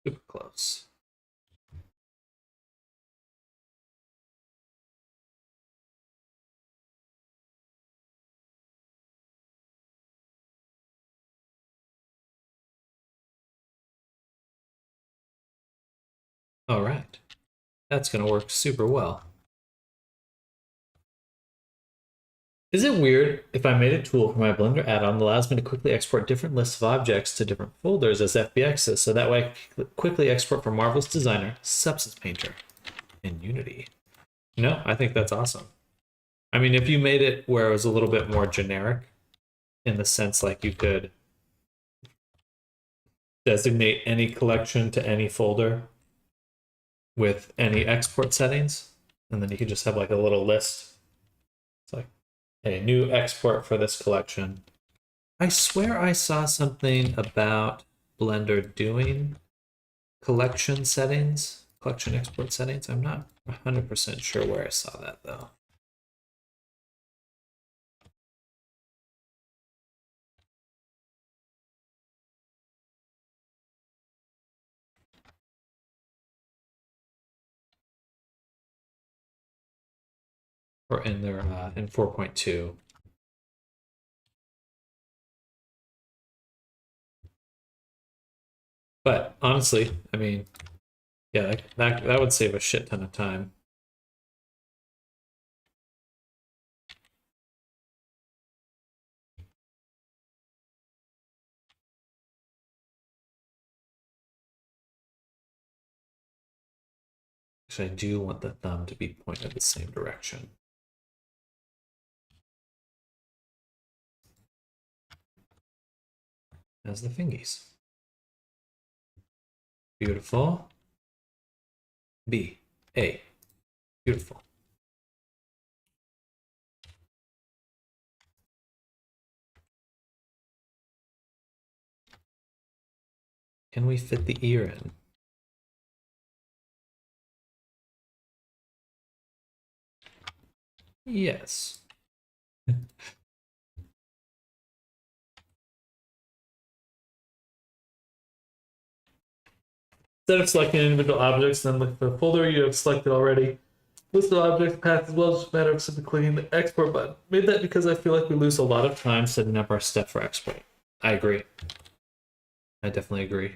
Super close. All right, that's gonna work super well. Is it weird if I made a tool for my Blender add-on that allows me to quickly export different lists of objects to different folders as FBXs, so that way I can quickly export from Marvelous Designer, Substance Painter, and Unity? No, I think that's awesome. I mean, if you made it where it was a little bit more generic, in the sense like you could designate any collection to any folder with any export settings, and then you could just have like a little list. It's like a new export for this collection. I swear I saw something about Blender doing collection settings, collection export settings. I'm not 100% sure where I saw that though. Or in their in 4.2. But honestly, I mean, yeah, that would save a shit ton of time. Actually, I do want the thumb to be pointed the same direction. As the fingies. Beautiful. B, A. Beautiful. Can we fit the ear in? Yes. Instead of selecting individual objects, then look for the folder you have selected already. List of objects path as well, just a matter of simply clicking the export button. Made that because I feel like we lose a lot of time setting up our step for export. I agree. I definitely agree.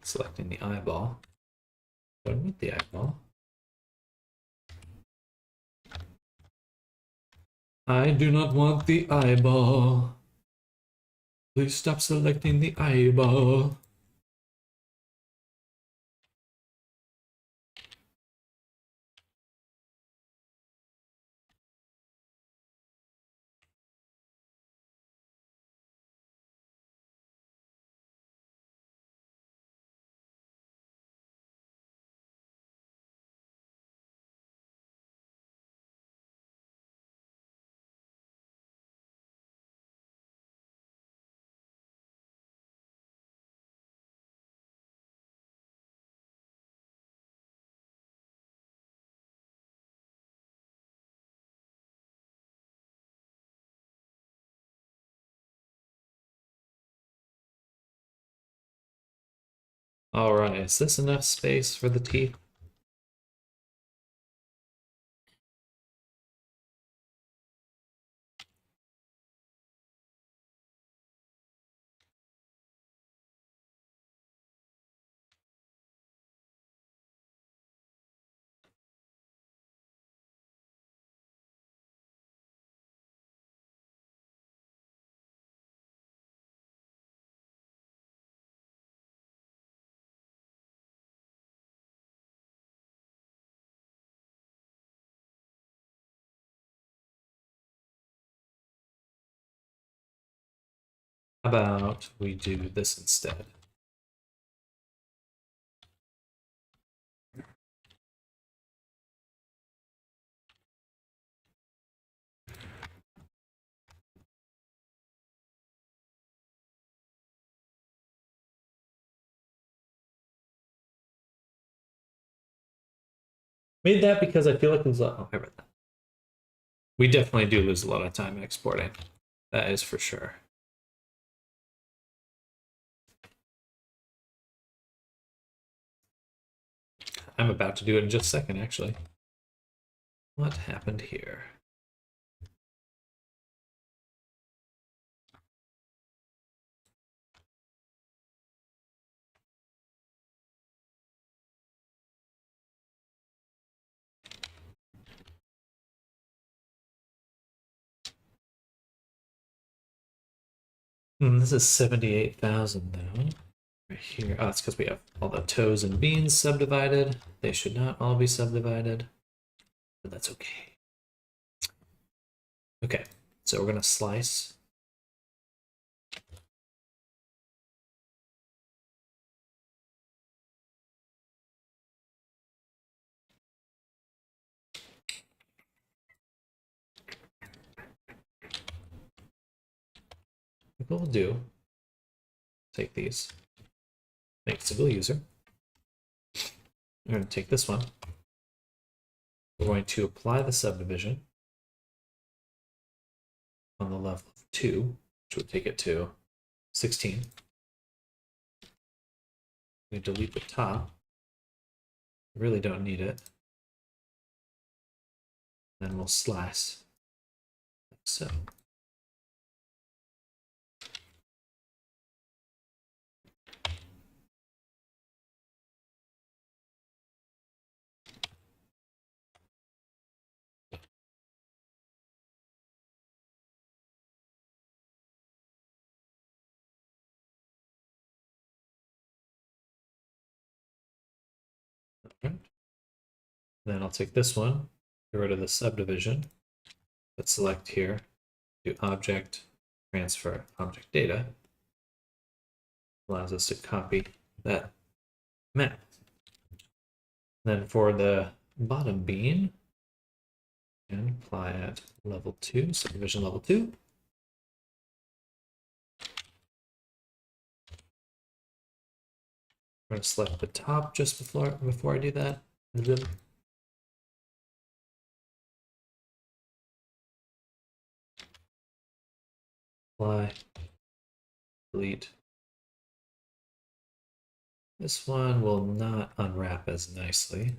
Selecting the eyeball. Don't need the eyeball. I do not want the eyeball. Please stop selecting the eyeball. All right, is this enough space for the teeth? How about we do this instead? Made that because I feel like there's oh, I read that. We definitely do lose a lot of time exporting. That is for sure. I'm about to do it in just a second, actually. What happened here? This is 78,000 though. Right here. Oh, it's because we have all the toes and beans subdivided. They should not all be subdivided, but that's okay. Okay, so we're gonna slice. What we'll do, take these, make single user. We're going to take this one. We're going to apply the subdivision on the level of 2, which would take it to 16. We delete the top. Really don't need it. Then we'll slice like so. Okay. Then I'll take this one, get rid of the subdivision, but select here, do object, transfer object data. Allows us to copy that map. Then for the bottom bean, and apply at level 2, subdivision level 2. I'm going to select the top just before I do that. Apply, delete. This one will not unwrap as nicely.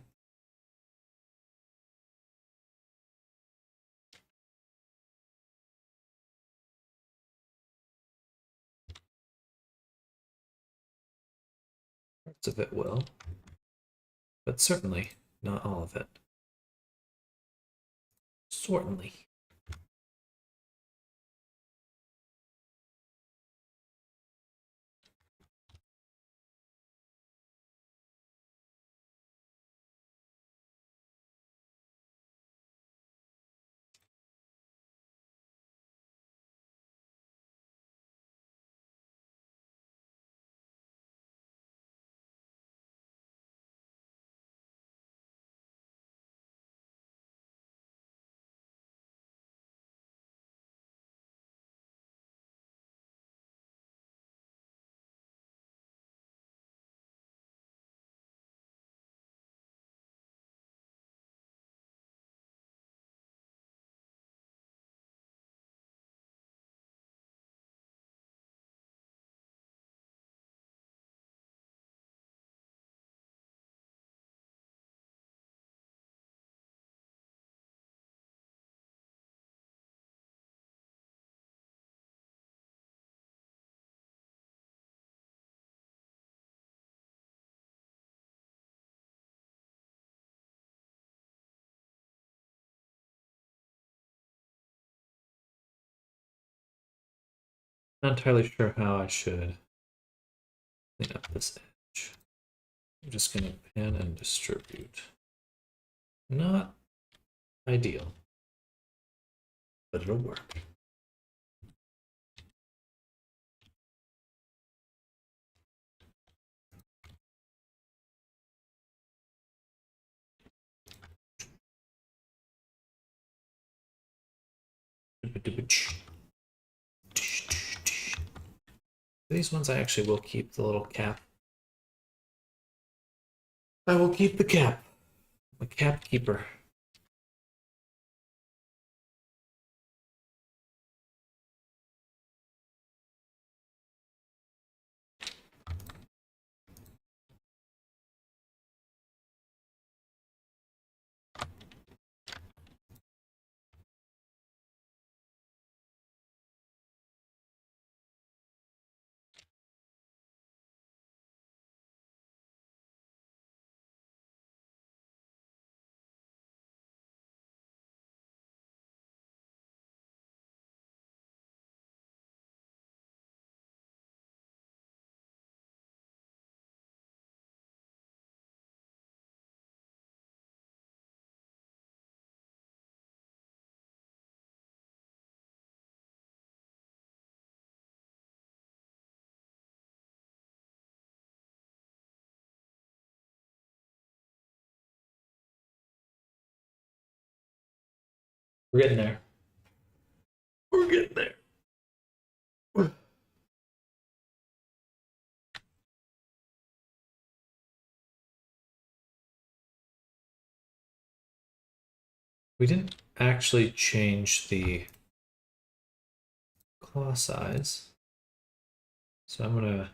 Parts of it will, but certainly not all of it. Certainly. Not entirely sure how I should clean up this edge. I'm just going to pan and distribute. Not ideal, but it'll work. These ones I actually will keep the little cap. I will keep the cap. I'm a cap keeper. We're getting there. We're getting there. We didn't actually change the claw size. So I'm gonna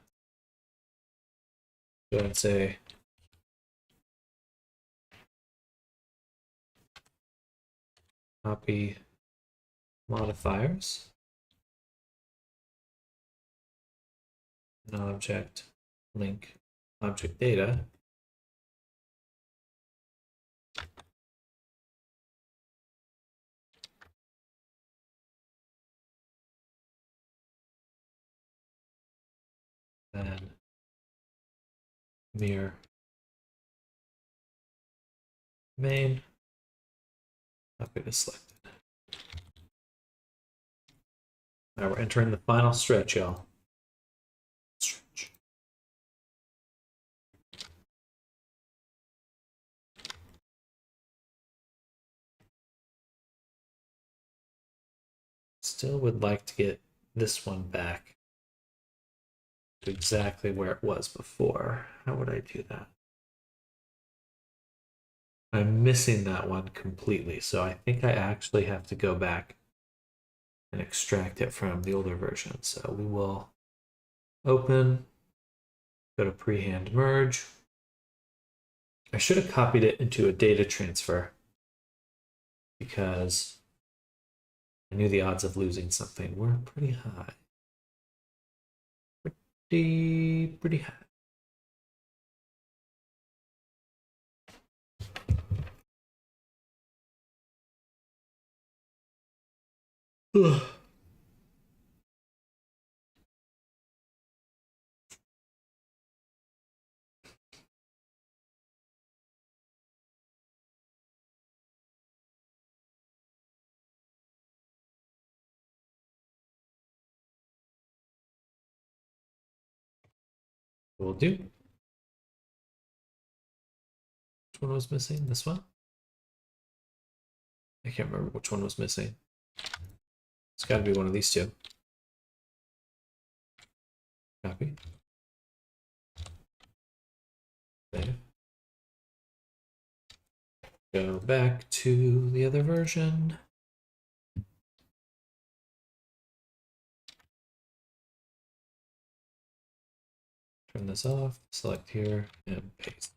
go ahead and say copy modifiers, an object link object data. Then mirror main, copy to selected. Now we're entering the final stretch, y'all. Stretch. Still would like to get this one back to exactly where it was before. How would I do that? I'm missing that one completely, so I think I actually have to go back and extract it from the older version. So we will open, go to pre-hand merge. I should have copied it into a data transfer because I knew the odds of losing something were pretty high. Pretty high. Ugh. Will do. Which one was missing? This one? I can't remember which one was missing. It's got to be one of these two. Copy. Save. Go back to the other version. Turn this off, select here, and paste.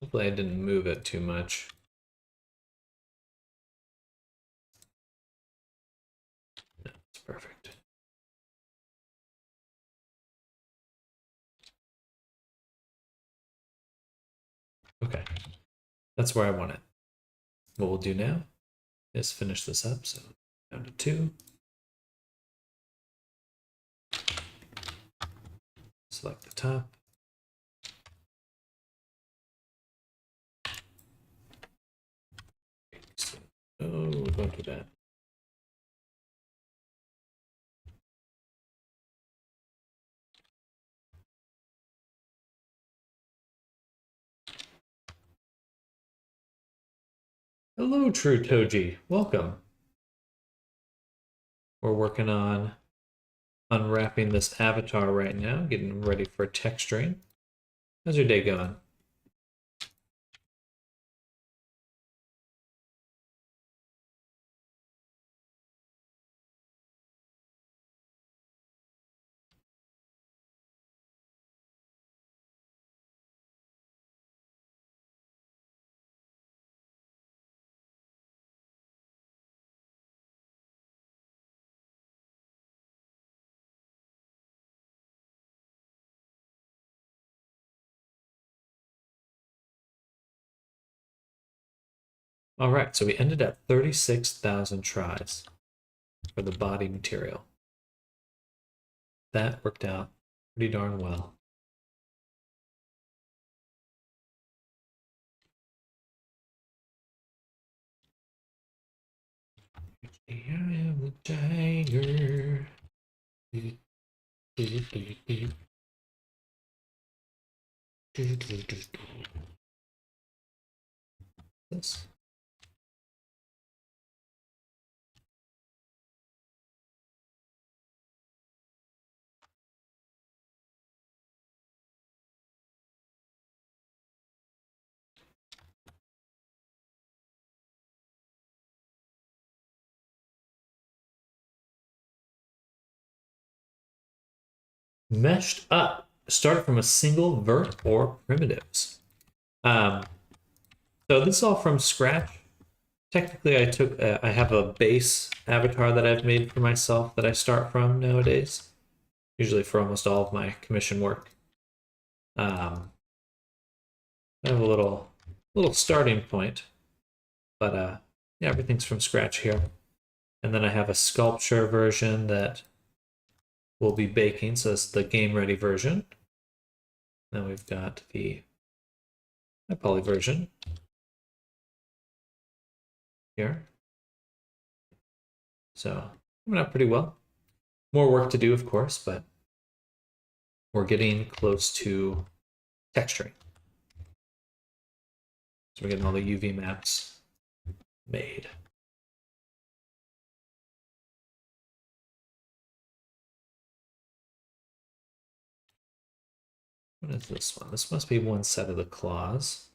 Hopefully I didn't move it too much. No, it's perfect. Okay, that's where I want it. What we'll do now is finish this up. So down to 2. Select the top. Oh, don't do that. Hello, True Toji. Welcome. We're working on unwrapping this avatar right now, getting ready for texturing. How's your day going? All right, so we ended at 36,000 tries for the body material. That worked out pretty darn well. I am the tiger. This. Meshed up. Start from a single vert or primitives. So this is all from scratch. Technically, I have a base avatar that I've made for myself that I start from nowadays. Usually for almost all of my commission work. I have a little starting point, but yeah, everything's from scratch here. And then I have a sculpture version that we'll be baking, so it's the game ready version. Then we've got the poly version here. So coming out pretty well. More work to do, of course, but we're getting close to texturing. So we're getting all the UV maps made. What is this one? This must be one set of the claws.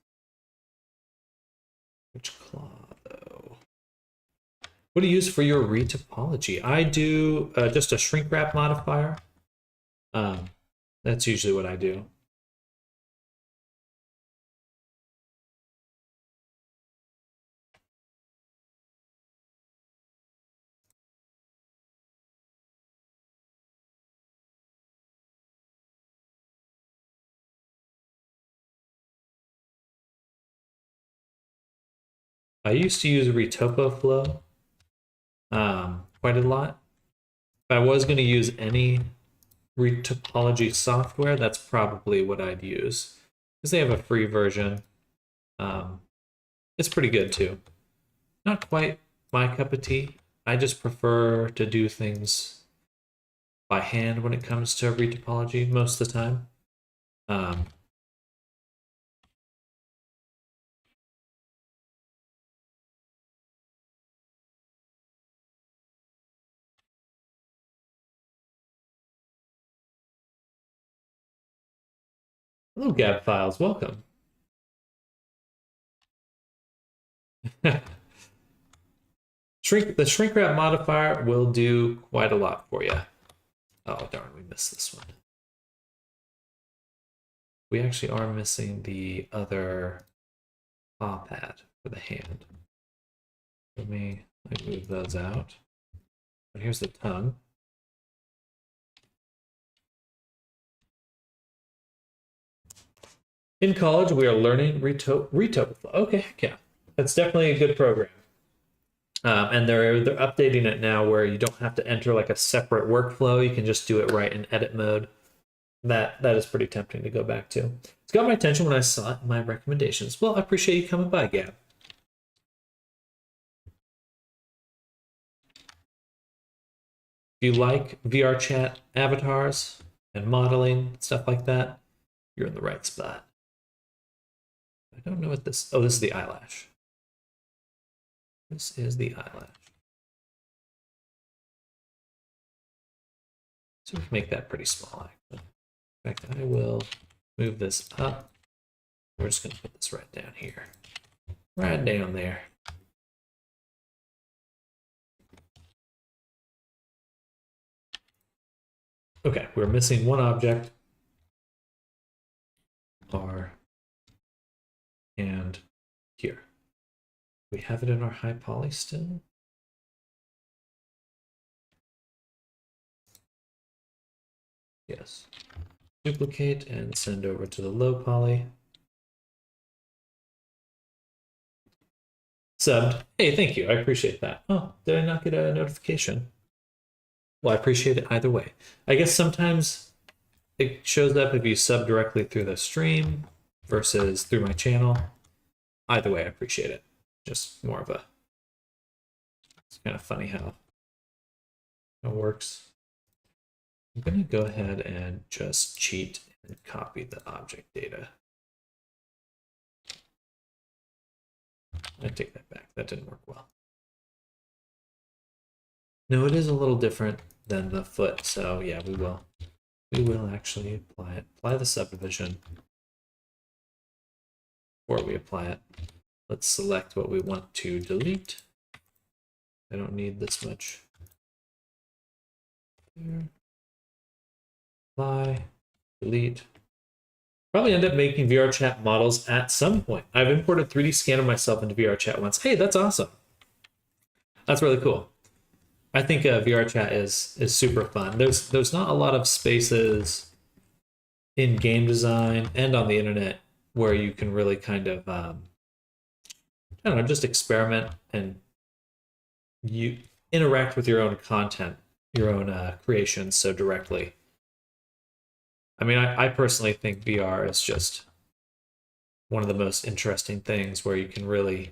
Which claw, though? What do you use for your retopology? I do just a shrink wrap modifier. That's usually what I do. I used to use ReTopoFlow quite a lot. If I was going to use any retopology software, that's probably what I'd use because they have a free version. It's pretty good too. Not quite my cup of tea. I just prefer to do things by hand when it comes to retopology most of the time. Hello, Gab Files. Welcome. The shrink wrap modifier will do quite a lot for you. Oh, darn, we missed this one. We actually are missing the other paw pad for the hand. Let me move those out. But here's the tongue. In college, we are learning ReTopoFlow. Okay, yeah, that's definitely a good program. And they're updating it now where you don't have to enter like a separate workflow. You can just do it right in edit mode. That is pretty tempting to go back to. It's got my attention when I saw it in my recommendations. Well, I appreciate you coming by, Gab. If you like VR chat avatars and modeling, stuff like that, you're in the right spot. I don't know what this... Oh, this is the eyelash. This is the eyelash. So we can make that pretty small, actually. In fact, I will move this up. We're just going to put this right down here. Right down there. Okay, we're missing one object. R. And here. We have it in our high poly still. Yes. Duplicate and send over to the low poly. Subbed. Hey, thank you. I appreciate that. Oh, did I not get a notification? Well, I appreciate it either way. I guess sometimes it shows up if you sub directly through the stream versus through my channel. Either way, I appreciate it. Just more of a... It's kind of funny how it works. I'm going to go ahead and just cheat and copy the object data. I take that back. That didn't work well. No, it is a little different than the foot. So yeah, we will actually apply the subdivision before we apply it. Let's select what we want to delete. I don't need this much. Here. Apply, delete. Probably end up making VRChat models at some point. I've imported 3D Scanner myself into VRChat once. Hey, that's awesome. That's really cool. I think VRChat is super fun. There's not a lot of spaces in game design and on the internet where you can really kind of I don't know, just experiment and you interact with your own content, your own creations so directly. I mean, I personally think VR is just one of the most interesting things where you can really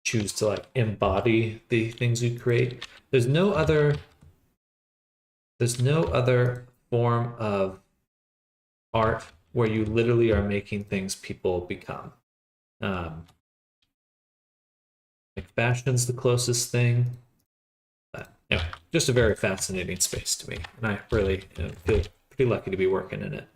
choose to like embody the things you create. There's no other form of art where you literally are making things people become. Like fashion's the closest thing. But yeah, just a very fascinating space to me. And I really feel pretty lucky to be working in it.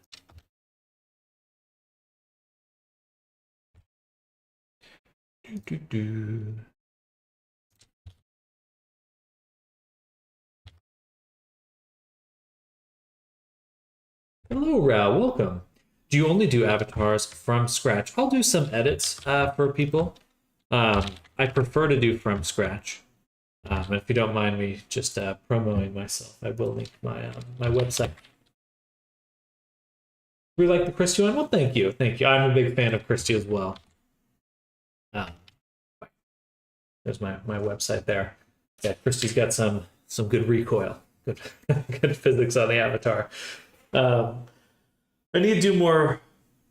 Hello, Rao. Welcome. Do you only do avatars from scratch? I'll do some edits for people. I prefer to do from scratch. If you don't mind me just promoting myself, I will link my my website. We like the Christie one? Well, thank you. Thank you. I'm a big fan of Christie as well. Um, there's my website there. Yeah, Christy's got some good recoil, good good physics on the avatar. I need to do more.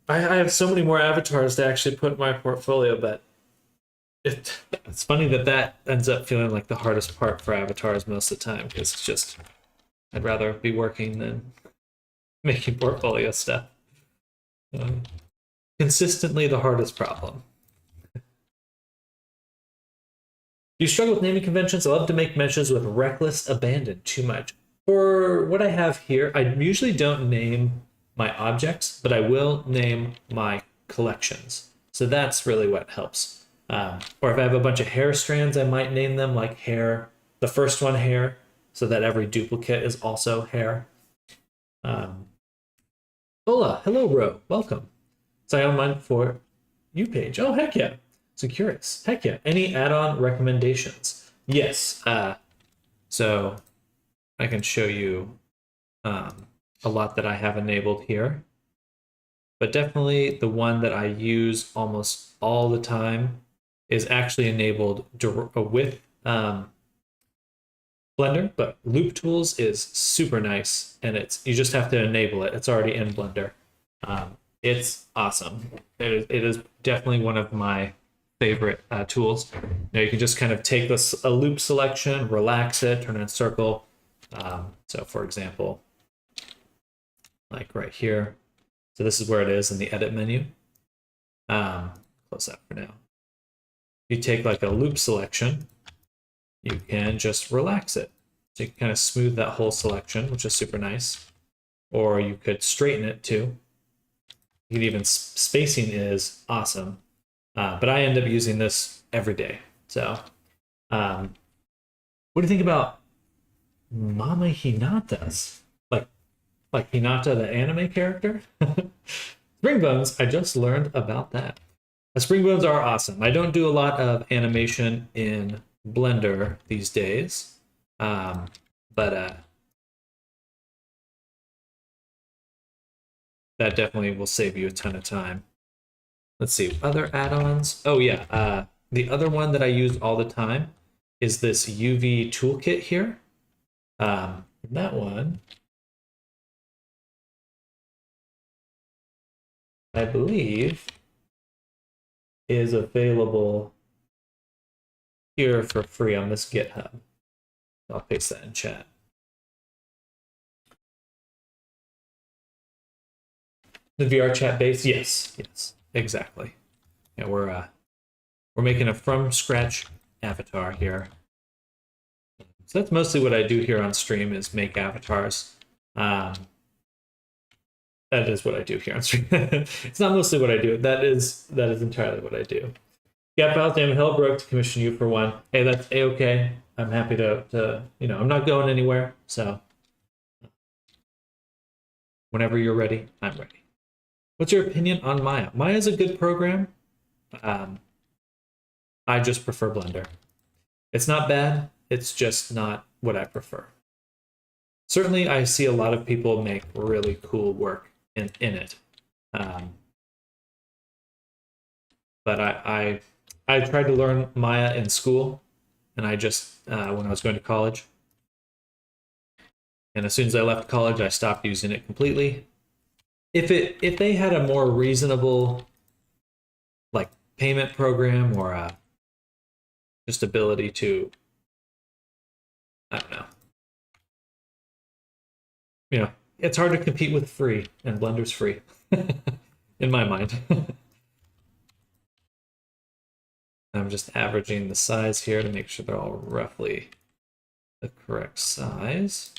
I have so many more avatars to actually put in my portfolio, but it's funny that ends up feeling like the hardest part for avatars most of the time, because it's just I'd rather be working than making portfolio stuff. Consistently the hardest problem. Do you struggle with naming conventions? I love to make mentions with reckless abandon too much. For what I have here, I usually don't name my objects, but I will name my collections. So that's really what helps. Or if I have a bunch of hair strands, I might name them like hair, the first one hair, so that every duplicate is also hair. Hola, hello, Ro, welcome. So I have mine for you page. Oh, heck yeah. So curious. Heck yeah. Any add-on recommendations? Yes. So I can show you a lot that I have enabled here. But definitely the one that I use almost all the time is actually enabled with Blender, but Loop Tools is super nice, and you just have to enable it. It's already in Blender. It's awesome. It is definitely one of my favorite tools. Now you can just kind of take a loop selection, relax it, turn it in a circle. So for example, like right here. So this is where it is in the edit menu. Close that for now. You take like a loop selection, you can just relax it. So you can kind of smooth that whole selection, which is super nice. Or you could straighten it too. You can even, spacing is awesome. But I end up using this every day. So what do you think about Mama Hinata's? Like Hinata, the anime character? Spring bones, I just learned about that. Spring bones are awesome. I don't do a lot of animation in Blender these days, but that definitely will save you a ton of time. Let's see, other add-ons. Oh yeah, the other one that I use all the time is this UV toolkit here. That one, I believe, is available here for free on this GitHub. I'll paste that in chat. The VR chat base, yes, exactly. Yeah, we're making a from scratch avatar here. So that's mostly what I do here on stream, is make avatars. That is what I do here on stream. It's not mostly what I do. That is entirely what I do. Yeah, Pals, damn hell broke to commission you for one. Hey, that's a-okay. I'm happy to I'm not going anywhere. So whenever you're ready, I'm ready. What's your opinion on Maya? Maya's a good program. I just prefer Blender. It's not bad. It's just not what I prefer. Certainly, I see a lot of people make really cool work in it. But I tried to learn Maya in school, and I just when I was going to college. And as soon as I left college, I stopped using it completely. If they had a more reasonable like payment program, or just ability to, I don't know. It's hard to compete with free, and Blender's free in my mind. I'm just averaging the size here to make sure they're all roughly the correct size.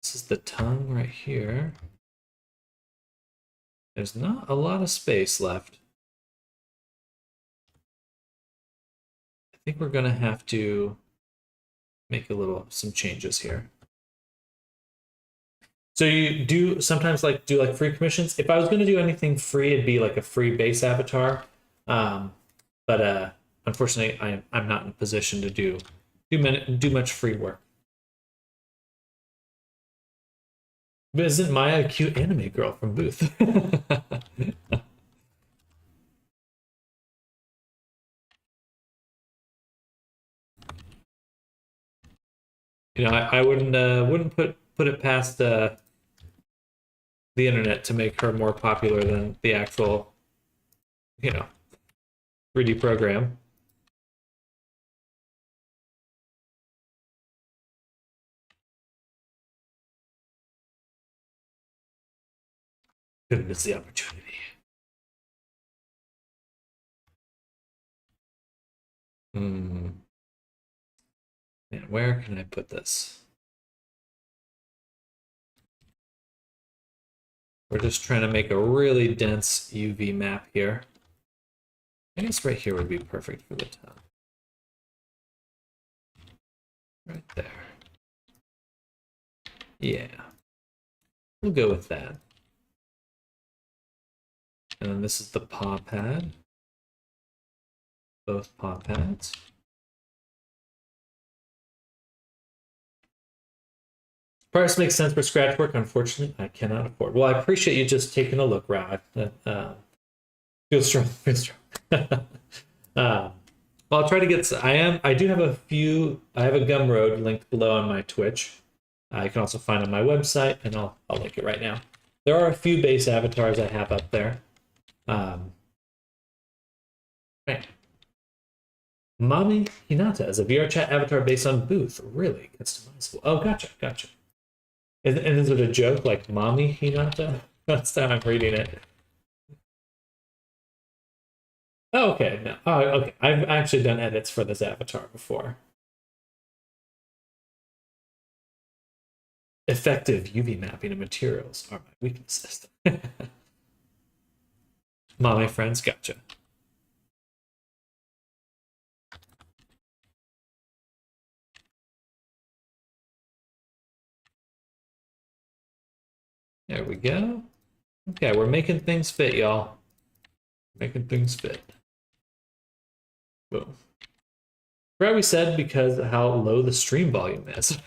This is the tongue right here. There's not a lot of space left. I think we're gonna have to make some changes here. So you do sometimes do free commissions. If I was gonna do anything free, it'd be like a free base avatar. But unfortunately, I'm not in a position to do much free work. But isn't Maya a cute anime girl from Booth? You know, I wouldn't put it past the internet to make her more popular than the actual, you know, 3D program. Couldn't miss the opportunity. Hmm. Man, where can I put this? We're just trying to make a really dense UV map here. I guess right here would be perfect for the top. Right there. Yeah. We'll go with that. And then this is the paw pad. Both paw pads. Price makes sense for scratch work. Unfortunately, I cannot afford. Well, I appreciate you just taking a look, Rod. Feel strong. Feel strong. well, I'll try to get. I do have a few. I have a Gumroad linked below on my Twitch. You can also find on my website, and I'll link it right now. There are a few base avatars I have up there. Right. Mami Hinata is a VR chat avatar based on Booth. Really customizable. Oh, gotcha. And is it a joke like Mami Hinata? That's how I'm reading it. Oh, okay. No. Oh, okay. I've actually done edits for this avatar before. Effective UV mapping of materials are my weaknesses. Mommy friends, gotcha. There we go. Okay, we're making things fit, y'all. Making things fit. Boom. Right, we said because of how low the stream volume is.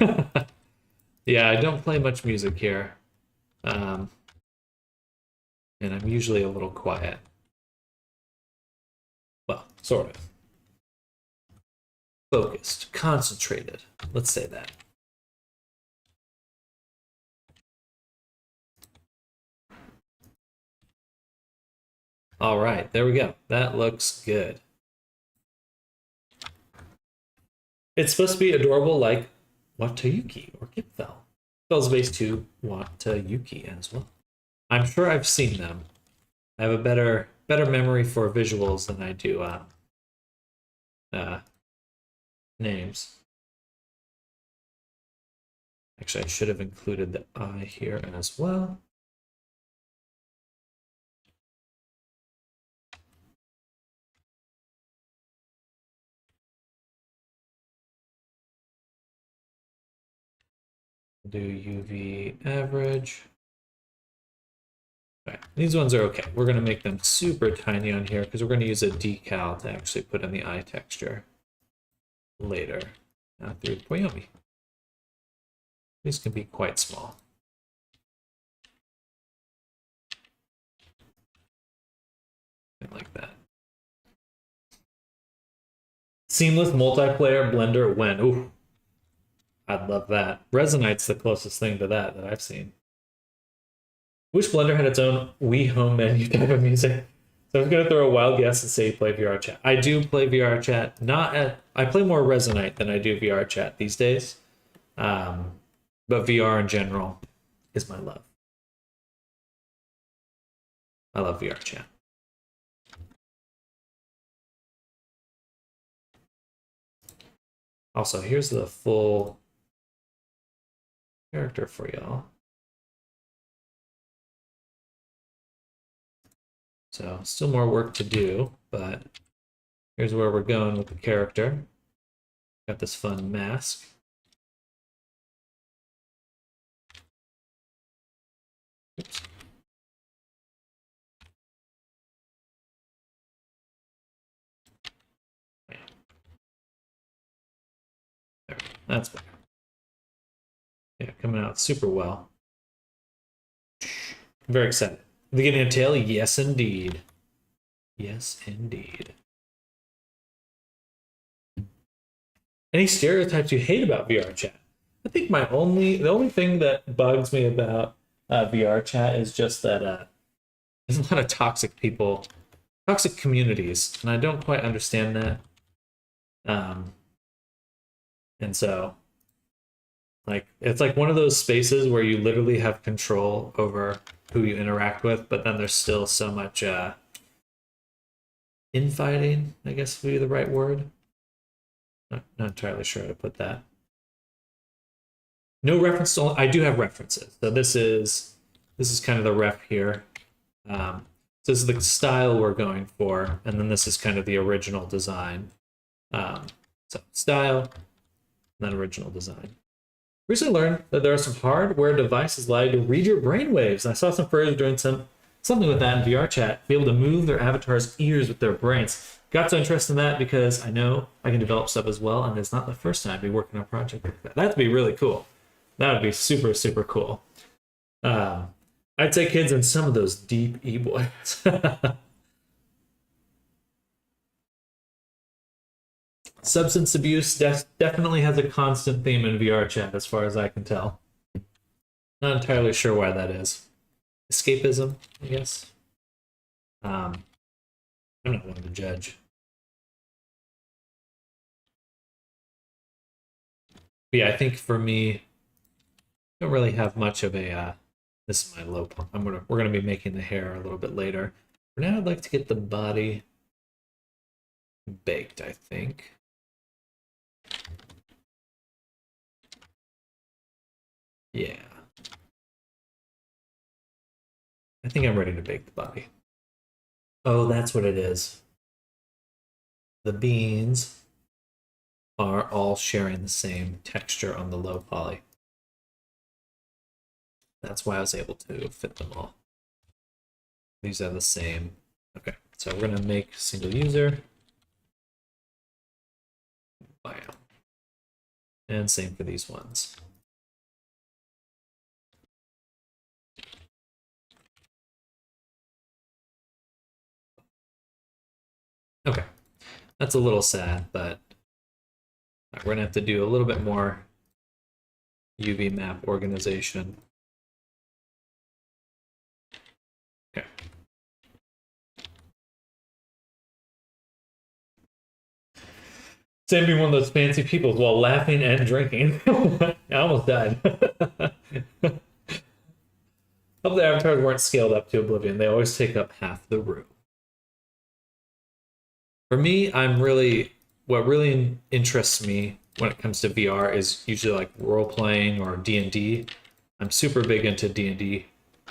Yeah, I don't play much music here. And I'm usually a little quiet. Well, sort of. Focused, concentrated. Let's say that. All right, there we go. That looks good. It's supposed to be adorable like Watayuki or Gipfel. Spells base 2 Watayuki as well. I'm sure I've seen them. I have a better memory for visuals than I do names. Actually, I should have included the I here as well. Do UV average. Okay, these ones are okay. We're going to make them super tiny on here because we're going to use a decal to actually put in the eye texture later through Poyomi. These can be quite small. Like that. Seamless multiplayer Blender when? Ooh, I'd love that. Resonite's the closest thing to that I've seen. Wish Blender had its own Wii Home menu type of music. So I'm gonna throw a wild guess and say you play VR chat. I do play VR chat. I play more Resonite than I do VR chat these days. But VR in general is my love. I love VR chat. Also, here's the full character for y'all. So still more work to do, but here's where we're going with the character. Got this fun mask. Oops. There, that's better. Yeah, coming out super well. I'm very excited. Are they getting a tail? Yes, indeed. Yes, indeed. Any stereotypes you hate about VR chat? I think the only thing that bugs me about VR chat is just that there's a lot of toxic people, toxic communities, and I don't quite understand that. Um, and so, like, it's like one of those spaces where you literally have control over who you interact with, but then there's still so much infighting, I guess would be the right word. Not entirely sure how to put that. No reference to, I do have references. So this is kind of the ref here. So this is the style we're going for, and then this is kind of the original design. So style, and then original design. Recently learned that there are some hardware devices allowed to read your brainwaves. I saw some furries doing something with that in VR chat, be able to move their avatar's ears with their brains. Got so interested in that because I know I can develop stuff as well, and it's not the first time I'd be working on a project like that. That'd be really cool. That would be super, super cool. I'd say kids in some of those deep e-boys. Substance abuse definitely has a constant theme in VR chat, as far as I can tell. Not entirely sure why that is. Escapism, I guess. I'm not one to judge. But yeah, I think for me, I don't really have much of a. This is my low point. We're gonna be making the hair a little bit later. For now, I'd like to get the body baked, I think. Yeah. I think I'm ready to bake the body. Oh, that's what it is. The beans are all sharing the same texture on the low poly. That's why I was able to fit them all. These are the same. Okay, so we're gonna make single user. Bam. And same for these ones. Okay, that's a little sad, but we're gonna have to do a little bit more UV map organization. Okay. Sam being one of those fancy people while laughing and drinking. I almost died. Hope the avatars weren't scaled up to oblivion. They always take up half the room. For me, what really interests me when it comes to VR is usually like role playing or D&D. I'm super big into D&D,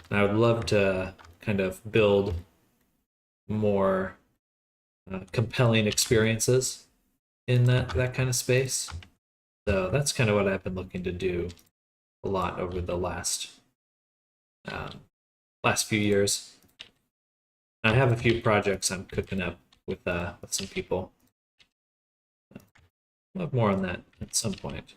and I would love to kind of build more compelling experiences in that kind of space. So that's kind of what I've been looking to do a lot over the last few years. I have a few projects I'm cooking up with some people. We'll have more on that at some point.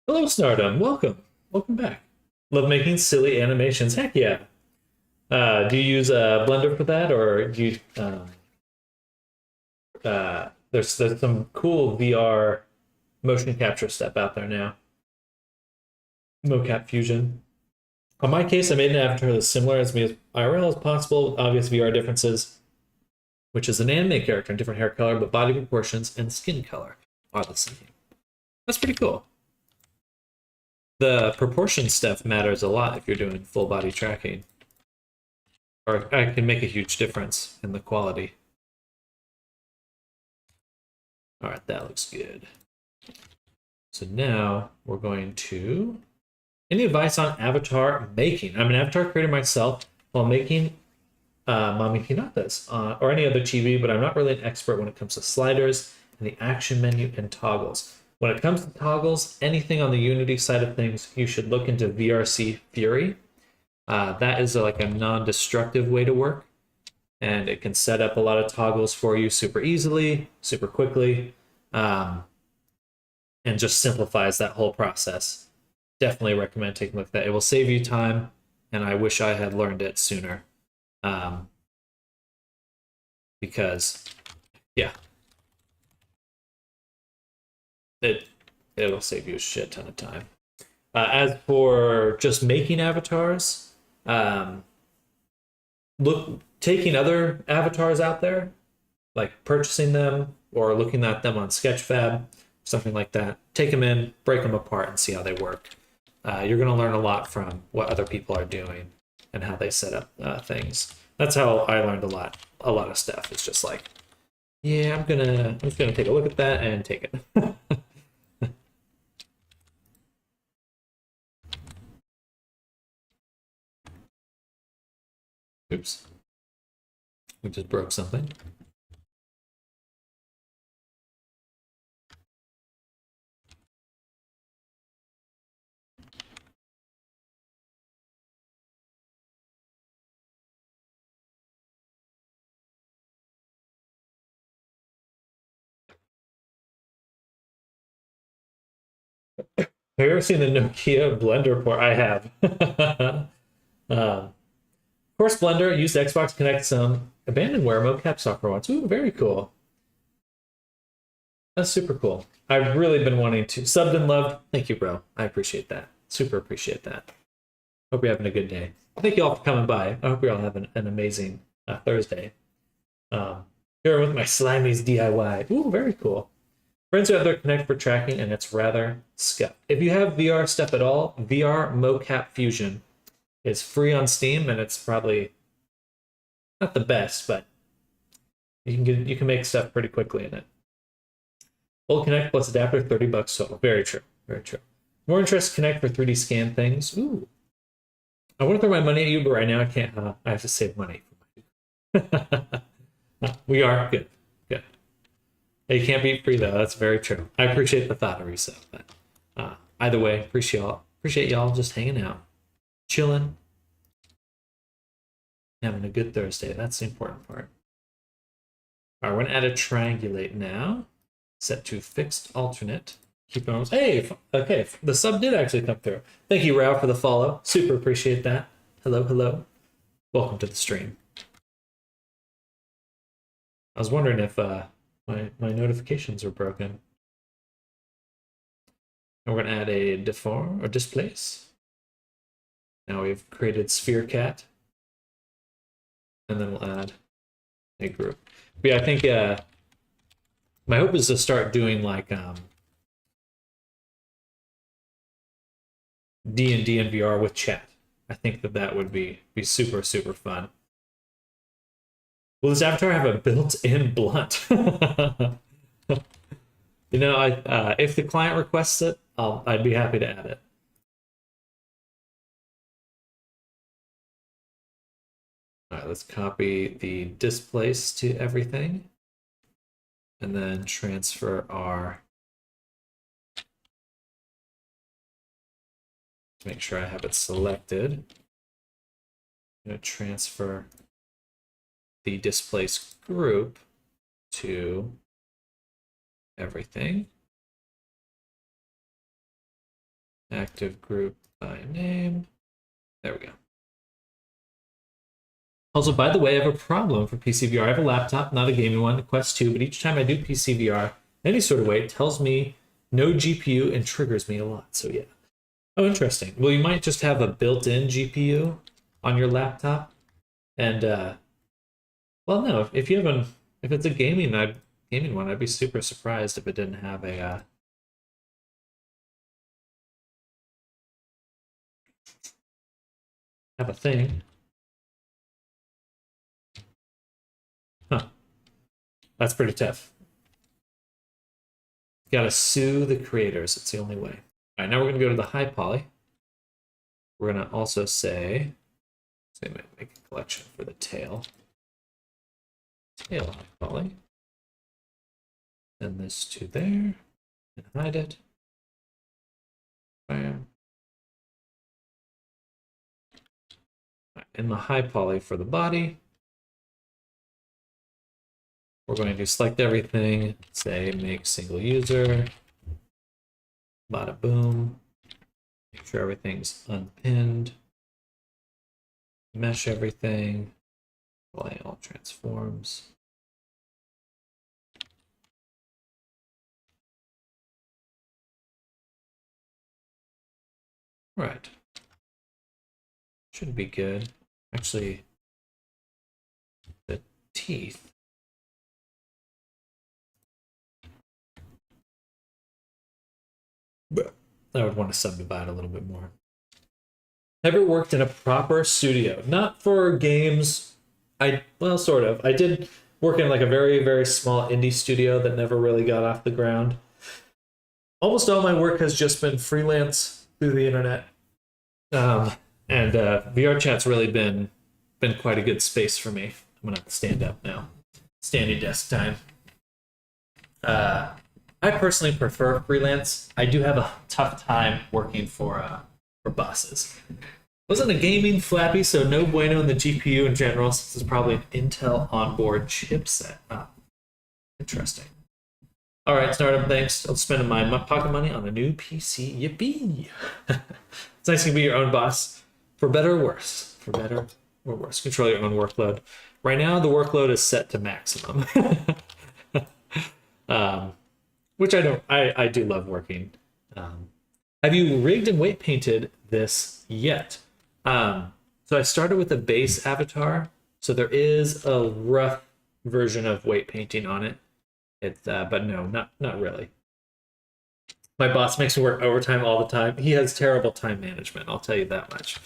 Hello, Snardom. Welcome back. Love making silly animations. Heck yeah. Do you use a Blender for that, or do you? There's some cool VR motion capture stuff out there now. Mocap Fusion. On my case, I made an avatar that's similar as me as IRL as possible, with obvious VR differences, which is an anime character in different hair color, but body proportions and skin color are the same. That's pretty cool. The proportion stuff matters a lot if you're doing full body tracking, or it can make a huge difference in the quality. All right, that looks good. So now we're going to Any advice on avatar making? I'm an avatar creator myself while making Mami Hinata's or any other chibi, but I'm not really an expert when it comes to sliders and the action menu and toggles. When it comes to toggles, anything on the Unity side of things, you should look into VRC Fury. That is like a non-destructive way to work, and it can set up a lot of toggles for you super easily, super quickly, and just simplifies that whole process. Definitely recommend taking a look at that. It will save you time, and I wish I had learned it sooner. Because, yeah, it'll save you a shit ton of time. As for just making avatars, taking other avatars out there, like purchasing them or looking at them on Sketchfab, something like that. Take them in, break them apart, and see how they work. You're going to learn a lot from what other people are doing and how they set up things. That's how I learned a lot of stuff. It's just like, yeah, I'm just gonna take a look at that and take it. Oops, we just broke something. Have you ever seen the Nokia Blender port? I have. Of course, Blender used Xbox to connect some abandonware mocap software once. Ooh, very cool. That's super cool. I've really been wanting to. Subbed and loved. Thank you, bro. I appreciate that. Super appreciate that. Hope you're having a good day. Thank you all for coming by. I hope you're all having an amazing Thursday. Here with my Slimies DIY. Ooh, very cool. Friends who have their Kinect for tracking, and it's rather scuffed. If you have VR stuff at all, VR Mocap Fusion is free on Steam, and it's probably not the best, but you can make stuff pretty quickly in it. Full Kinect plus adapter, $30 total. Very true. Very true. More interest Kinect for 3D scan things. Ooh. I want to throw my money at you, but right now I can't. I have to save money. We are good. Good. You can't beat free though. That's very true. I appreciate the thought, Arisa. But either way, appreciate y'all just hanging out, chilling, having a good Thursday. That's the important part. All right, we're gonna add a triangulate now. Set to fixed alternate. Keep on. Hey, okay. The sub did actually come through. Thank you, Rao, for the follow. Super appreciate that. Hello, hello. Welcome to the stream. I was wondering if my notifications are broken. And we're gonna add a deform or displace. Now we've created sphere cat, and then we'll add a group. But yeah, I think my hope is to start doing like D&D and VR with chat. I think that would be super fun. Will this avatar have a built-in blunt? You know, if the client requests it, I'd be happy to add it. All right, let's copy the displace to everything, and then transfer our. To make sure I have it selected, I'm going to transfer the displace group to everything. Active group by name. There we go. Also, by the way, I have a problem for PCVR. I have a laptop, not a gaming one, a Quest 2, but each time I do PCVR, any sort of way, it tells me no GPU and triggers me a lot. So yeah. Oh, interesting. Well, you might just have a built-in GPU on your laptop, and well, no. If it's a gaming one, I'd be super surprised if it didn't have a thing. Huh. That's pretty tough. You gotta sue the creators. It's the only way. All right, now we're gonna go to the high poly. we're going to also say, so I'm going to make a collection for the tail. Tail high poly. Send this to there and hide it. Bam. In the high poly for the body, we're going to select everything, say make single user, bada boom, make sure everything's unpinned, mesh everything, apply all transforms. Right. Should be good. Actually, the teeth. But I would want to subdivide a little bit more. Never worked in a proper studio. Not for games. Well, sort of. I did work in like a very, very small indie studio that never really got off the ground. Almost all my work has just been freelance through the internet. And VR chat's really been quite a good space for me. I'm gonna have to stand up now. Standing desk time. I personally prefer freelance. I do have a tough time working for bosses. Wasn't a gaming flappy, so no bueno in the GPU in general. This is probably an Intel onboard chipset. Oh, interesting. All right, startup. Thanks. I'll spend my pocket money on a new PC. Yippee! It's nice to be your own boss, for better or worse. For better or worse, control your own workload. Right now, the workload is set to maximum. Which I don't. I do love working. Have you rigged and weight painted this yet? So I started with a base avatar. So there is a rough version of weight painting on it. But no, not really. My boss makes me work overtime all the time. He has terrible time management, I'll tell you that much.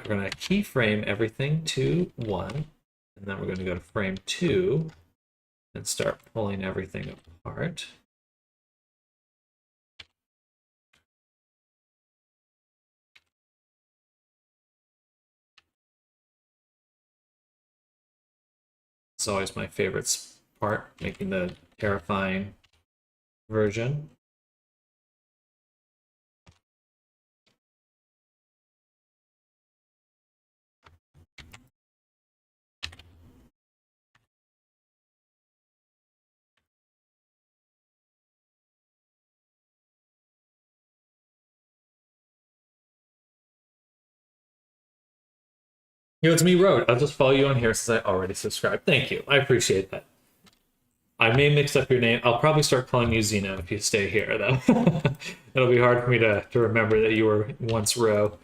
We're going to keyframe everything to 1, and then we're going to go to frame 2 and start pulling everything apart. It's always my favorite part, making the terrifying version. It's me, Road. I'll just follow you on here since I already subscribed. Thank you. I appreciate that. I may mix up your name. I'll probably start calling you Zeno if you stay here, though. It'll be hard for me to remember that you were once Ro.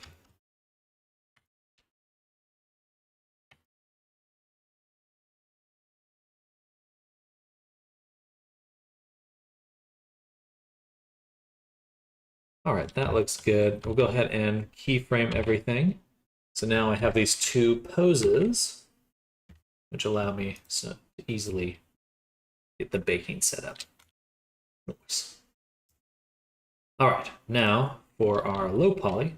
All right, that looks good. We'll go ahead and keyframe everything. So now I have these 2 poses, which allow me to easily get the baking set up. Oops. All right, now for our low poly,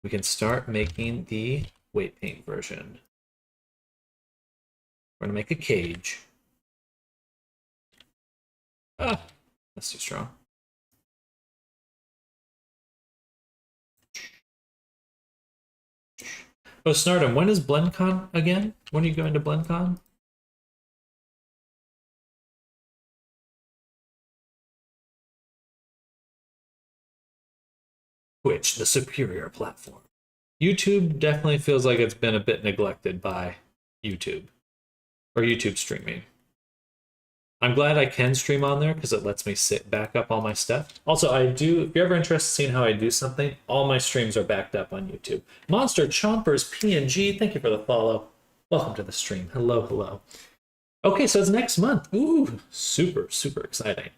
we can start making the weight paint version. We're gonna make a cage. Ah, that's too strong. Oh, Snardom, when is BlendCon again? When are you going to BlendCon? Twitch, the superior platform. YouTube definitely feels like it's been a bit neglected by YouTube, or YouTube streaming. I'm glad I can stream on there because it lets me back up all my stuff. Also, if you're ever interested in seeing how I do something, all my streams are backed up on YouTube. Monster Chompers PNG, thank you for the follow. Welcome to the stream. Hello, hello. Okay, so it's next month. Ooh, super, super exciting.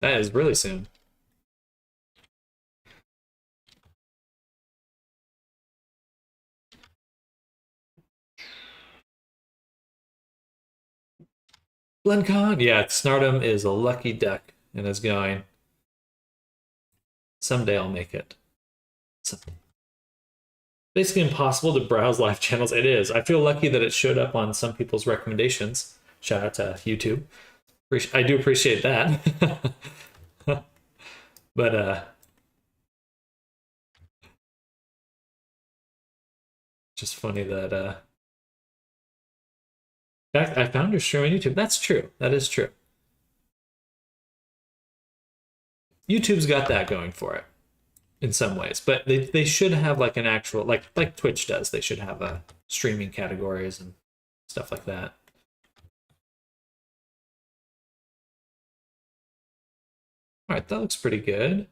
That is really soon. BlendCon, yeah, Snardom is a lucky duck and is going. Someday I'll make it. Someday. Basically impossible to browse live channels. It is. I feel lucky that it showed up on some people's recommendations. Shout out to YouTube. I do appreciate that. But just funny that in fact I found your stream on YouTube. That's true. That is true. YouTube's got that going for it in some ways, but they should have like an actual like Twitch does. They should have streaming categories and stuff like that. All right, that looks pretty good.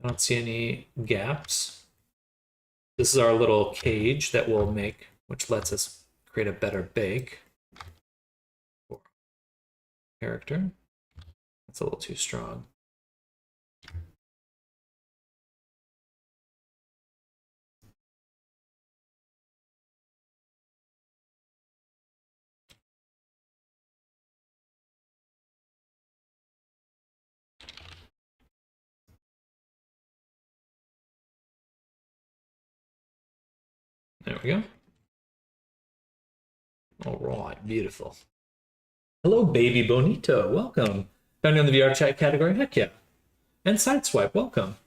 I don't see any gaps. This is our little cage that we'll make, which lets us create a better bake for character. That's a little too strong. There we go. All right, beautiful. Hello, baby bonito. Welcome. Found you on the VR chat category. Heck yeah. And Sideswipe, welcome.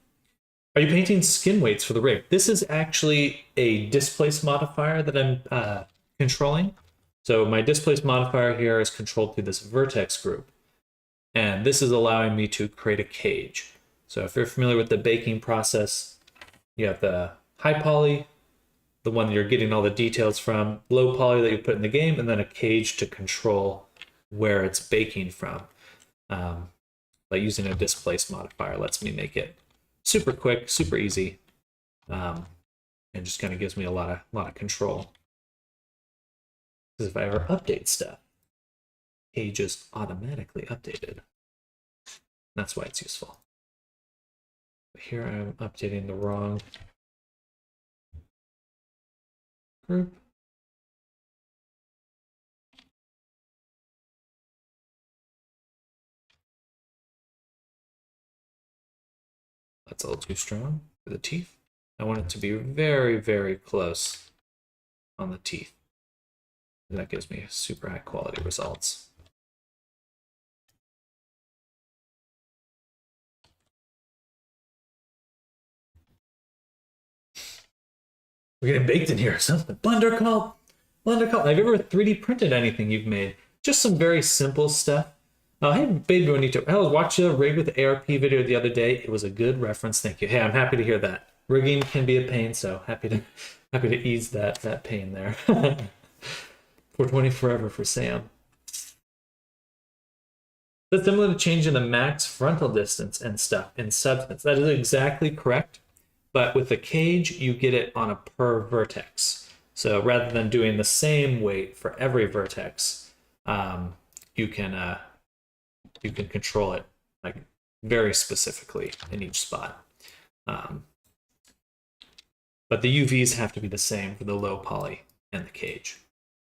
Are you painting skin weights for the rig? This is actually a displace modifier that I'm controlling. So my displace modifier here is controlled through this vertex group. And this is allowing me to create a cage. So if you're familiar with the baking process, you have the high poly, the one you're getting all the details from, low poly that you put in the game, and then a cage to control where it's baking from. By using a displace modifier lets me make it super quick, super easy, and just kind of gives me a lot of control. Because if I ever update stuff, cage is automatically updated. That's why it's useful. But here I'm updating the wrong group. That's a little too strong for the teeth. I want it to be very, very close on the teeth. And that gives me super high quality results. We're getting baked in here or something. Blender call. Blender call. Have you ever 3D printed anything you've made? Just some very simple stuff. Oh, hey, baby bonito. I was watching a rig with the ARP video the other day. It was a good reference. Thank you. Hey, I'm happy to hear that. Rigging can be a pain, so happy to ease that pain there. 420 forever for Sam. That's similar to changing the max frontal distance and stuff in Substance. That is exactly correct. But with the cage, you get it on a per vertex. So rather than doing the same weight for every vertex, you can control it like very specifically in each spot. But the UVs have to be the same for the low poly and the cage.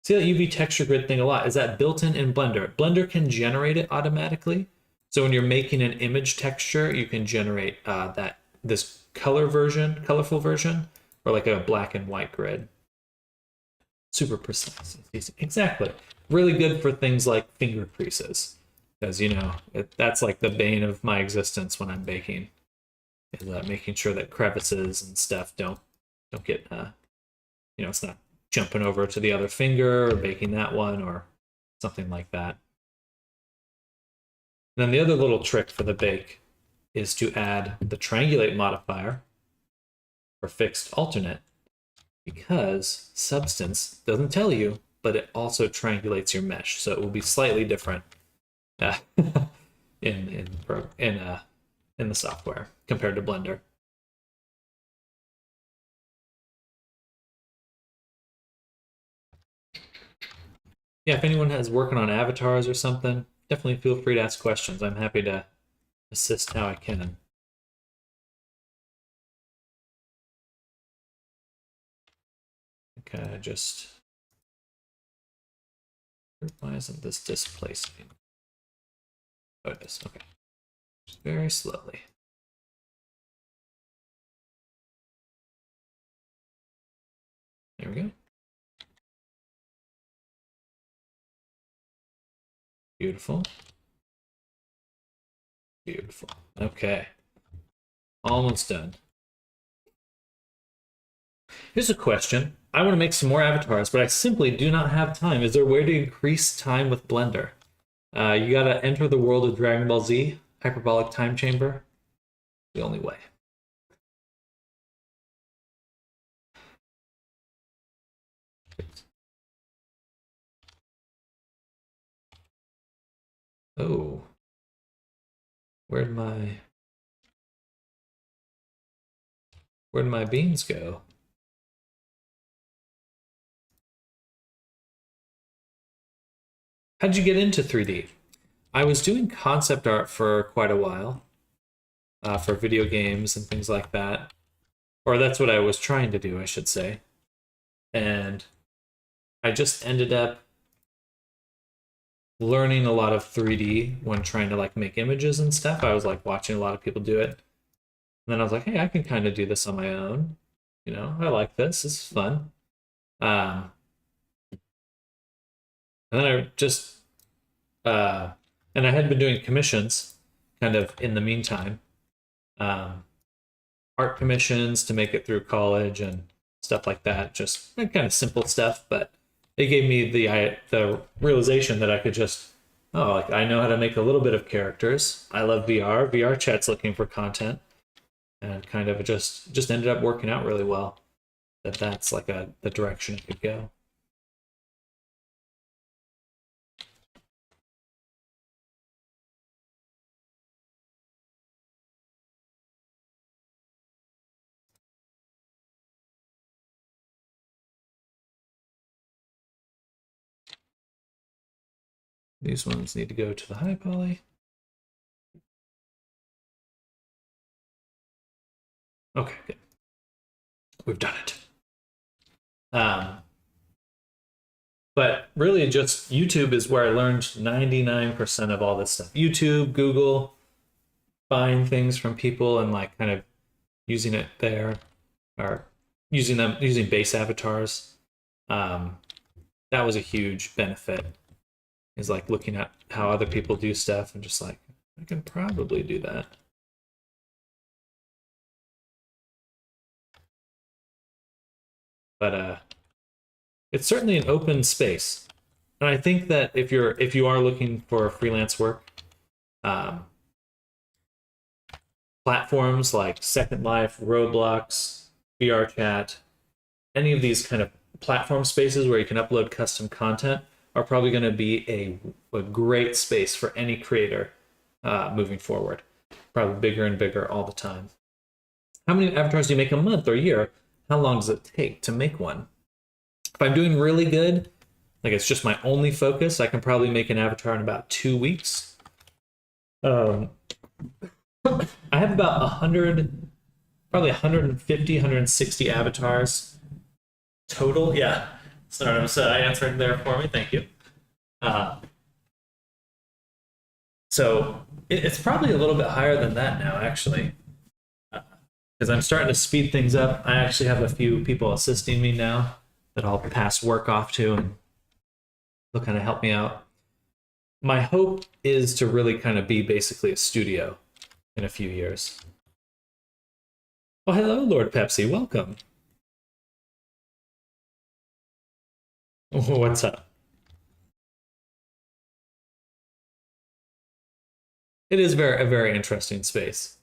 See that UV texture grid thing a lot. Is that built in Blender? Blender can generate it automatically. So when you're making an image texture, you can generate this colorful version, or like a black and white grid. Super precise. Exactly. Really good for things like finger creases. Because, that's like the bane of my existence when I'm baking. Is making sure that crevices and stuff don't get, it's not jumping over to the other finger or baking that one or something like that. And then the other little trick for the bake is to add the triangulate modifier for fixed alternate, because Substance doesn't tell you, but it also triangulates your mesh, so it will be slightly different in the software compared to Blender. Yeah, if anyone has working on avatars or something, definitely feel free to ask questions. I'm happy to assist how I can. Okay, just Why isn't this displacing? Oh, it is. Okay. Just very slowly. There we go. Beautiful. Beautiful. Okay. Almost done. Here's a question. I want to make some more avatars, but I simply do not have time. Is there a way to increase time with Blender? You gotta enter the world of Dragon Ball Z, Hyperbolic Time Chamber. The only way. Oh. Where'd my beans go? How'd you get into 3D? I was doing concept art for quite a while, for video games and things like that. Or that's what I was trying to do, I should say. And I just ended up learning a lot of 3D when trying to like make images and stuff. I was like watching a lot of people do it. And then I was like, hey, I can kind of do this on my own. You know, I like this. This is fun. And then I just and I had been doing commissions kind of in the meantime. Art commissions to make it through college and stuff like that. Just kind of simple stuff, but it gave me the realization that I could just, oh, like I know how to make a little bit of characters. I love VR. VR chat's looking for content, and kind of just ended up working out really well. That's like the direction it could go. These ones need to go to the high poly. Okay, good. We've done it. But really just YouTube is where I learned 99% of all this stuff. YouTube, Google, buying things from people and like kind of using it there, or using base avatars. That was a huge benefit, is like looking at how other people do stuff and just like, I can probably do that. But it's certainly an open space. And I think that if you are looking for freelance work, platforms like Second Life, Roblox, VRChat, any of these kind of platform spaces where you can upload custom content are probably going to be a great space for any creator moving forward. Probably bigger and bigger all the time. How many avatars do you make a month or a year? How long does it take to make one? If I'm doing really good, like it's just my only focus, I can probably make an avatar in about 2 weeks. I have about 100, probably 150, 160 avatars total. Yeah. Sorry, I answered there for me. Thank you. So it's probably a little bit higher than that now, actually, because I'm starting to speed things up. I actually have a few people assisting me now that I'll pass work off to, and they'll kind of help me out. My hope is to really kind of be basically a studio in a few years. Oh, hello, Lord Pepsi. Welcome. What's up? It is a very interesting space.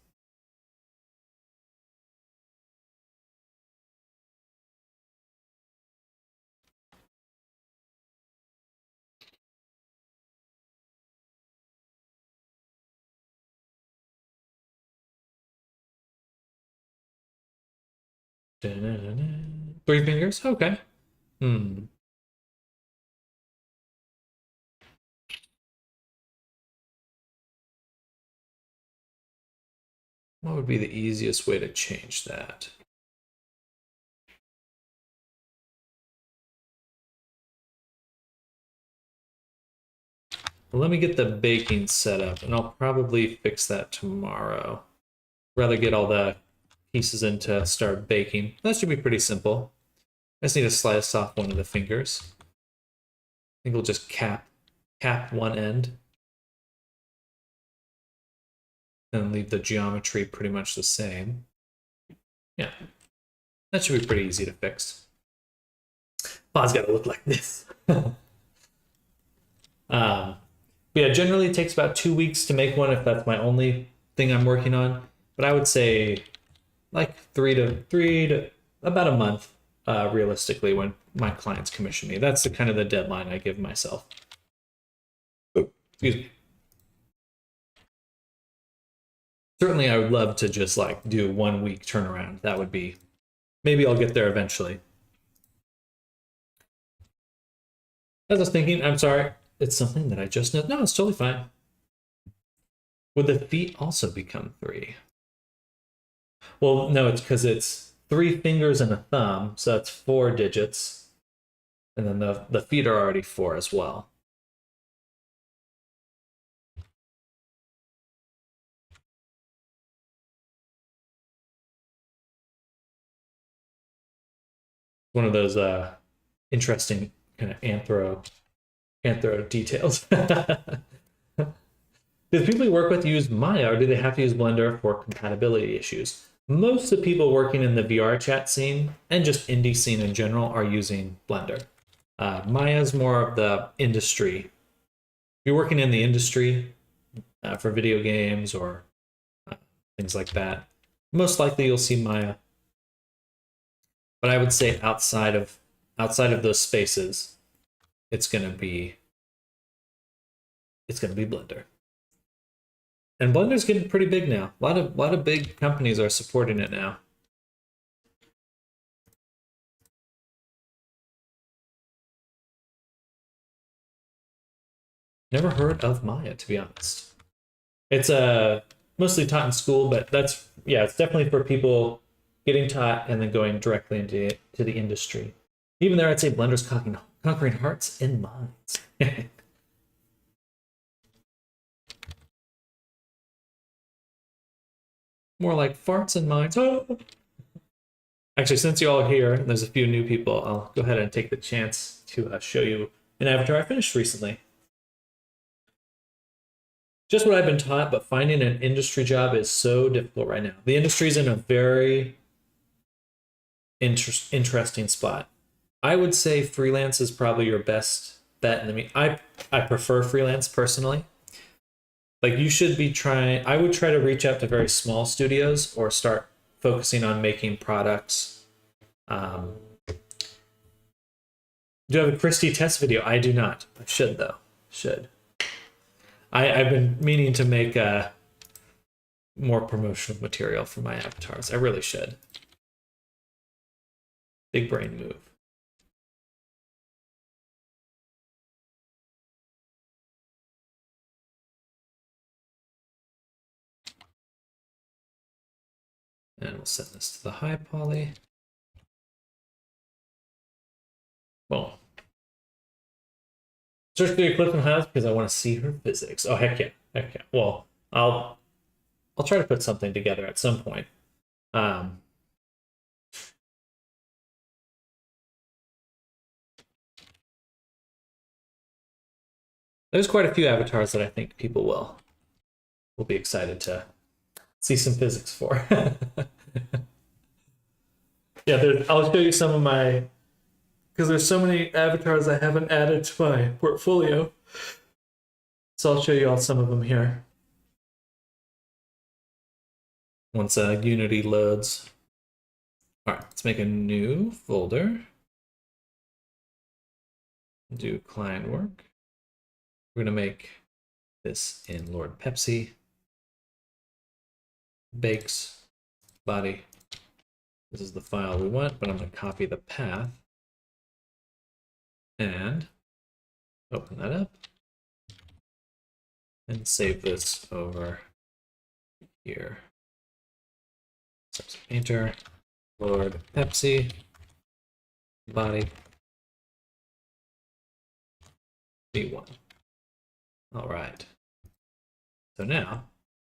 Three fingers? Okay. Hmm. What would be the easiest way to change that? Well, let me get the baking set up, and I'll probably fix that tomorrow. Rather get all the pieces in to start baking. That should be pretty simple. I just need to slice off one of the fingers. I think we'll just cap one end. And leave the geometry pretty much the same. Yeah. That should be pretty easy to fix. Pod's gotta look like this. Yeah, generally it takes about 2 weeks to make one if that's my only thing I'm working on. But I would say like three to about a month, realistically, when my clients commission me. That's the kind of the deadline I give myself. Oh, excuse me. Certainly, I would love to just like do 1 week turnaround. That would be, maybe I'll get there eventually. As I was thinking, I'm sorry, it's something that I just know. No, it's totally fine. Would the feet also become 3? Well, no, it's because it's 3 fingers and a thumb, so that's 4 digits. And then the feet are already 4 as well. One of those interesting kind of anthro details. Do the people you work with use Maya, or do they have to use Blender for compatibility issues? Most of the people working in the VR chat scene and just indie scene in general are using Blender. Maya is more of the industry. If you're working in the industry for video games or things like that, most likely you'll see Maya. But I would say outside of those spaces, it's gonna be Blender. And Blender's getting pretty big now. A lot of big companies are supporting it now. Never heard of Maya, to be honest. It's mostly taught in school, but it's definitely for people getting taught and then going directly into the industry. Even there, I'd say Blender's conquering hearts and minds. More like farts and minds. Oh. Actually, since you're all here, and there's a few new people, I'll go ahead and take the chance to show you an avatar I finished recently. Just what I've been taught, but finding an industry job is so difficult right now. The industry's in a very interesting spot. I would say freelance is probably your best bet. I prefer freelance personally. Like you should be trying, I would try to reach out to very small studios or start focusing on making products. Do you have a Christie test video? I do not. I should though. Should. I've been meaning to make more promotional material for my avatars. I really should. Big brain move. And we'll set this to the high poly. Well, search through your Clifton House because I want to see her physics. Oh heck yeah, heck yeah. Well, I'll try to put something together at some point. There's quite a few avatars that I think people will be excited to see some physics for. Yeah, I'll show you some of my, because there's so many avatars I haven't added to my portfolio. So I'll show you all some of them here. Once Unity loads. All right, let's make a new folder. Do client work. We're gonna make this in Lord Pepsi. Bakes, body. This is the file we want, but I'm gonna copy the path and open that up and save this over here. Subset painter, Lord Pepsi, body, B1. All right. So now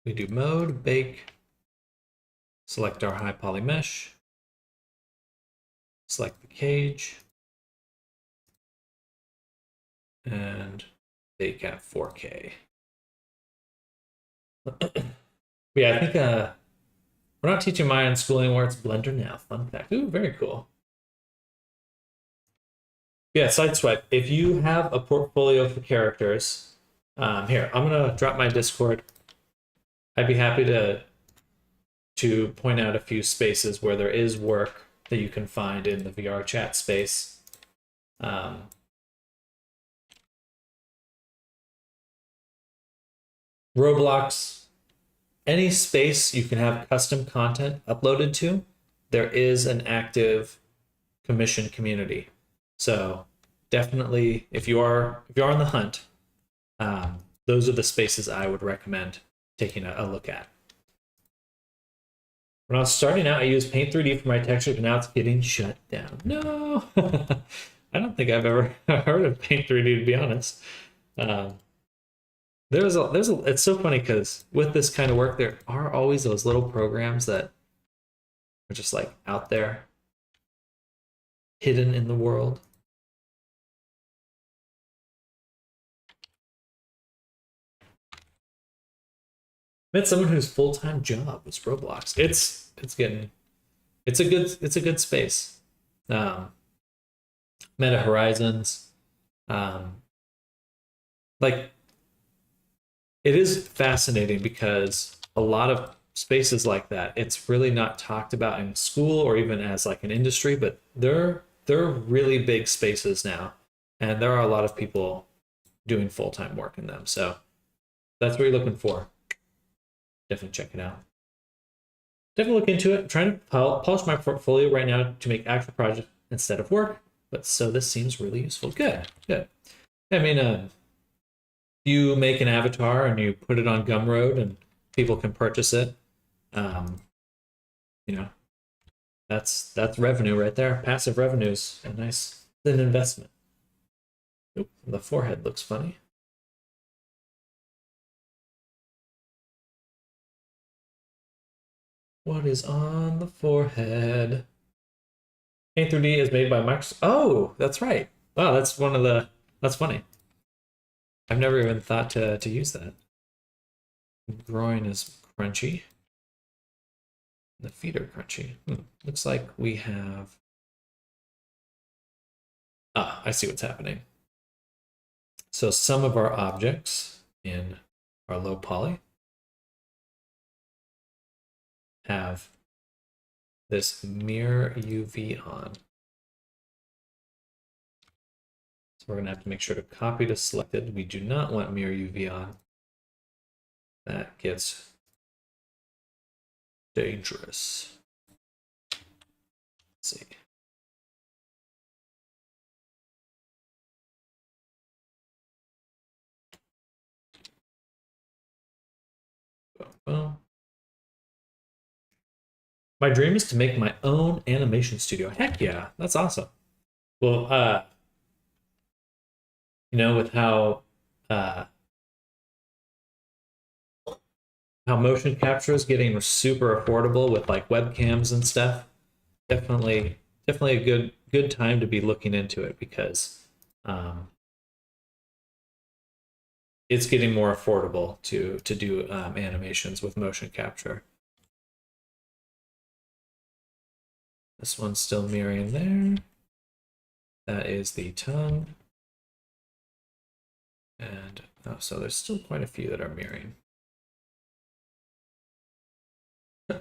we do mode, bake, select our high poly mesh, select the cage, and bake at 4K. Yeah, I think we're not teaching Maya in school anymore. It's Blender now. Fun fact. Ooh, very cool. Yeah, Sideswipe. If you have a portfolio for characters, here, I'm gonna drop my Discord. I'd be happy to point out a few spaces where there is work that you can find in the VR chat space. Roblox, any space you can have custom content uploaded to, there is an active commission community. So definitely, if you are on the hunt, those are the spaces I would recommend taking a look at. When I was starting out, I used Paint 3D for my textures, but now it's getting shut down. No, I don't think I've ever heard of Paint 3D, to be honest. It's so funny because with this kind of work, there are always those little programs that are just like out there, hidden in the world. Met someone whose full-time job was Roblox. It's a good space. Meta Horizons, like it is fascinating because a lot of spaces like that, it's really not talked about in school or even as like an industry, but they're really big spaces now, and there are a lot of people doing full-time work in them. So that's what you're looking for. Definitely check it out. Definitely look into it. I'm trying to polish my portfolio right now to make actual projects instead of work, but so this seems really useful. Good. I mean, you make an avatar and you put it on Gumroad and people can purchase it. You know, that's revenue right there. Passive revenue is a nice thin investment. Oop, the forehead looks funny. What is on the forehead? Paint 3D is made by Microsoft. Oh, that's right. Wow, that's that's funny. I've never even thought to use that. Groin is crunchy. The feet are crunchy. Looks like we have... Ah, I see what's happening. So some of our objects in our low poly have this mirror UV on. So we're going to have to make sure to copy to selected. We do not want mirror UV on. That gets dangerous. Let's see. Well, my dream is to make my own animation studio. Heck yeah, that's awesome. Well, you know, with how motion capture is getting super affordable with like webcams and stuff, definitely a good time to be looking into it because it's getting more affordable to do animations with motion capture. This one's still mirroring there. That is the tongue. And oh, so there's still quite a few that are mirroring. What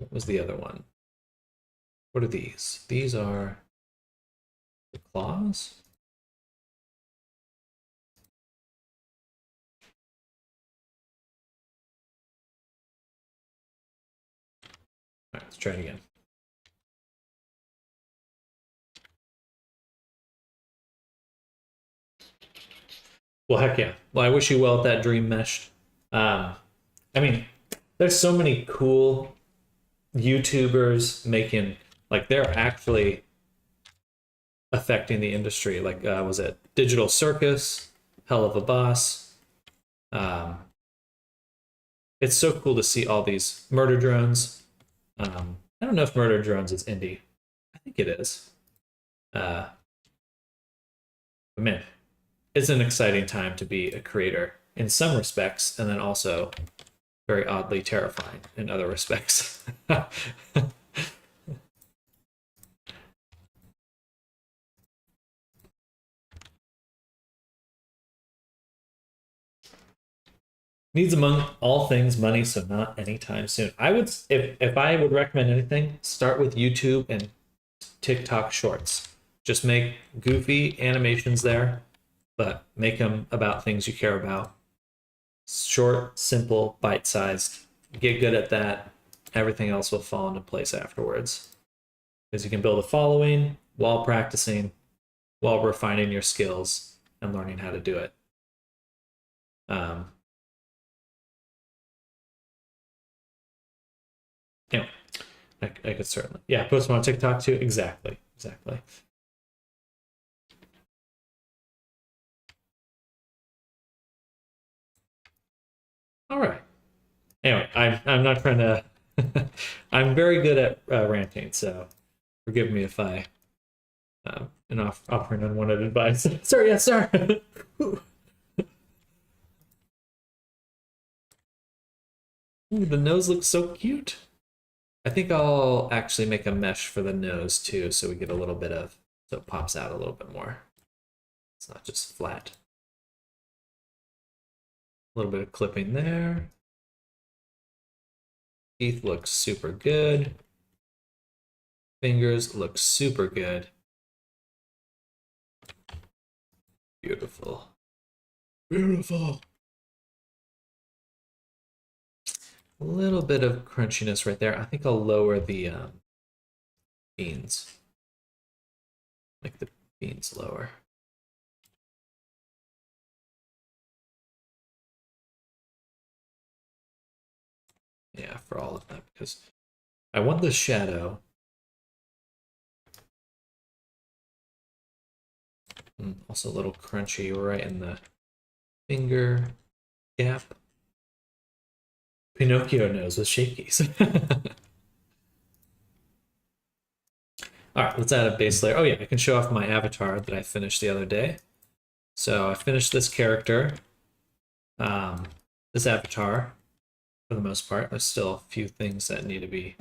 was the other one? What are these? These are the claws? All right, let's try it again. Well, heck yeah. Well, I wish you well at that dream mesh. I mean, there's so many cool YouTubers making, like, they're actually affecting the industry. Like, was it Digital Circus, Hell of a Boss? It's so cool to see all these Murder Drones. I don't know if Murder Drones is indie. I think it is. But man, it's an exciting time to be a creator in some respects, and then also very oddly terrifying in other respects. Needs among all things money, so not anytime soon. I would, if I would recommend anything, start with YouTube and TikTok Shorts. Just make goofy animations there, but make them about things you care about. Short, simple, bite-sized. Get good at that. Everything else will fall into place afterwards. Because you can build a following while practicing, while refining your skills and learning how to do it. Anyway, I could certainly, yeah, post them on TikTok too. Exactly. All right. Anyway, I'm not trying to. I'm very good at ranting, so forgive me if I offering unwanted advice. Sir, yes, sir. Ooh, the nose looks so cute. I think I'll actually make a mesh for the nose too, so we get a little bit of, so it pops out a little bit more. It's not just flat. A little bit of clipping there. Teeth look super good. Fingers look super good. Beautiful. Beautiful. A little bit of crunchiness right there. I think I'll lower the beans. Make the beans lower. Yeah, for all of them, because I want the shadow. And also a little crunchy right in the finger gap. Pinocchio nose with shakies. All right, let's add a base layer. Oh yeah, I can show off my avatar that I finished the other day. So I finished this character, this avatar, for the most part. There's still a few things that need to be,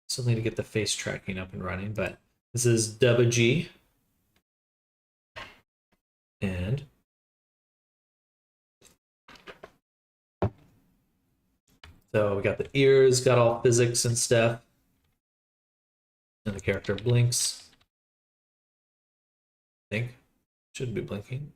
still need to get the face tracking up and running, but this is Dubba G. And so we got the ears, got all physics and stuff. And the character blinks. I think should be blinking.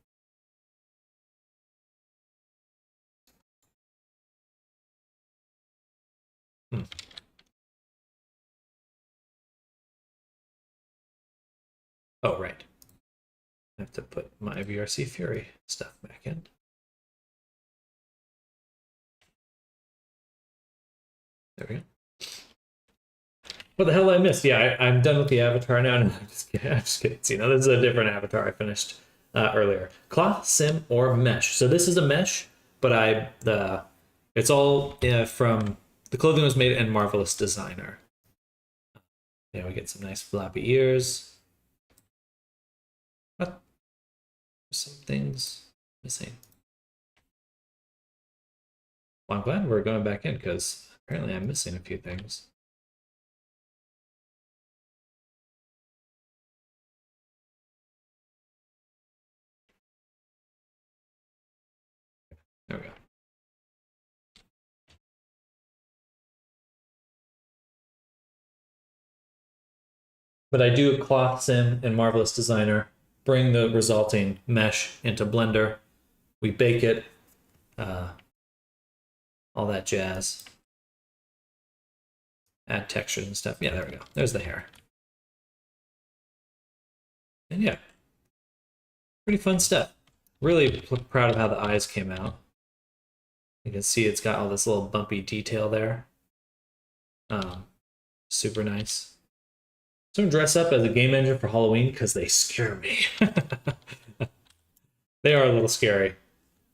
Oh, right. I have to put my VRC Fury stuff back in. There we go. What the hell did I miss? Yeah, I'm done with the avatar now. No, I'm just kidding. See, now this is a different avatar I finished earlier. Cloth, sim, or mesh. So this is a mesh, but it's all from, the clothing was made in Marvelous Designer. Yeah, we get some nice floppy ears. What? Some things missing. Well, I'm glad we're going back in because apparently I'm missing a few things. There we go. But I do a cloth sim in Marvelous Designer, bring the resulting mesh into Blender. We bake it, all that jazz. Add textures and stuff. Yeah, there we go. There's the hair. And yeah, pretty fun stuff. Really proud of how the eyes came out. You can see it's got all this little bumpy detail there. Super nice. Someone dress up as a game engine for Halloween because they scare me. They are a little scary.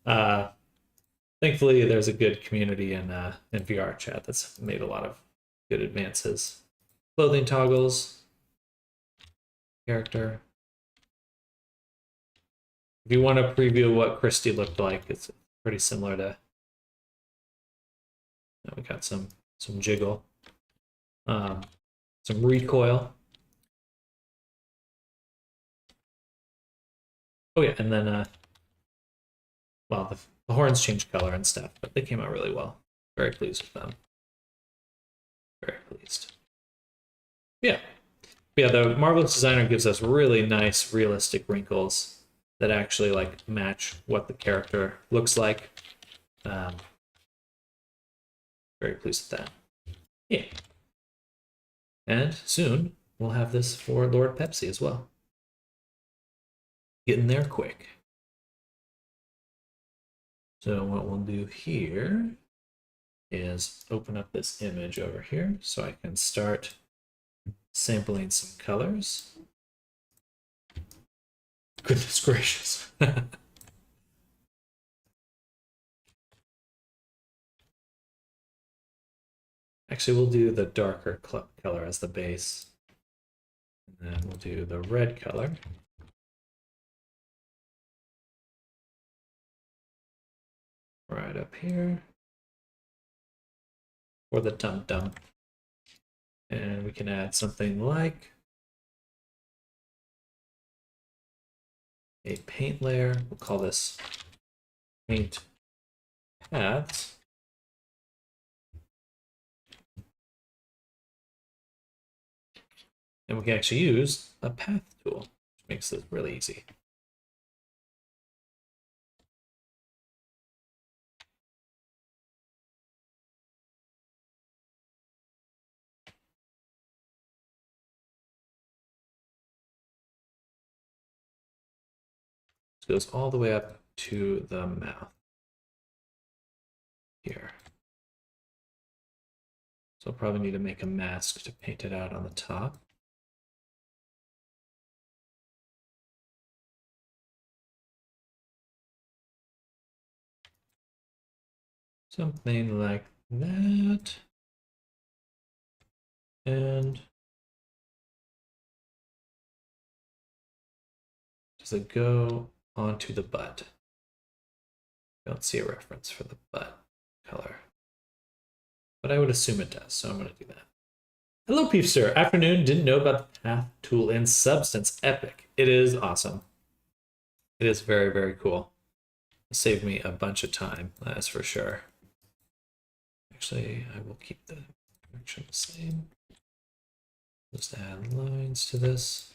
Thankfully, there's a good community in VR chat that's made a lot of good advances. Clothing toggles, character. If you want to preview what Christy looked like, it's pretty similar to. We got some jiggle, some recoil. Oh yeah, and then well, the horns changed color and stuff, but they came out really well. Very pleased with them. Very pleased. Yeah. Yeah, the Marvelous Designer gives us really nice, realistic wrinkles that actually like match what the character looks like. Very pleased with that. Yeah. And soon we'll have this for Lord Pepsi as well. Getting there quick. So what we'll do here is open up this image over here so I can start sampling some colors. Goodness gracious. Actually, we'll do the darker color as the base. And then we'll do the red color. Right up here. For the dum-dum. And we can add something like a paint layer. We'll call this paint paths. And we can actually use a path tool, which makes this really easy. This goes all the way up to the mouth here. So I'll probably need to make a mask to paint it out on the top. Something like that. And does it go onto the butt? Don't see a reference for the butt color, but I would assume it does, so I'm going to do that. Hello, Peepster. Afternoon. Didn't know about the path tool in Substance. Epic. It is awesome. It is very, very cool. It saved me a bunch of time, that's for sure. Actually, I will keep the direction the same. Just add lines to this.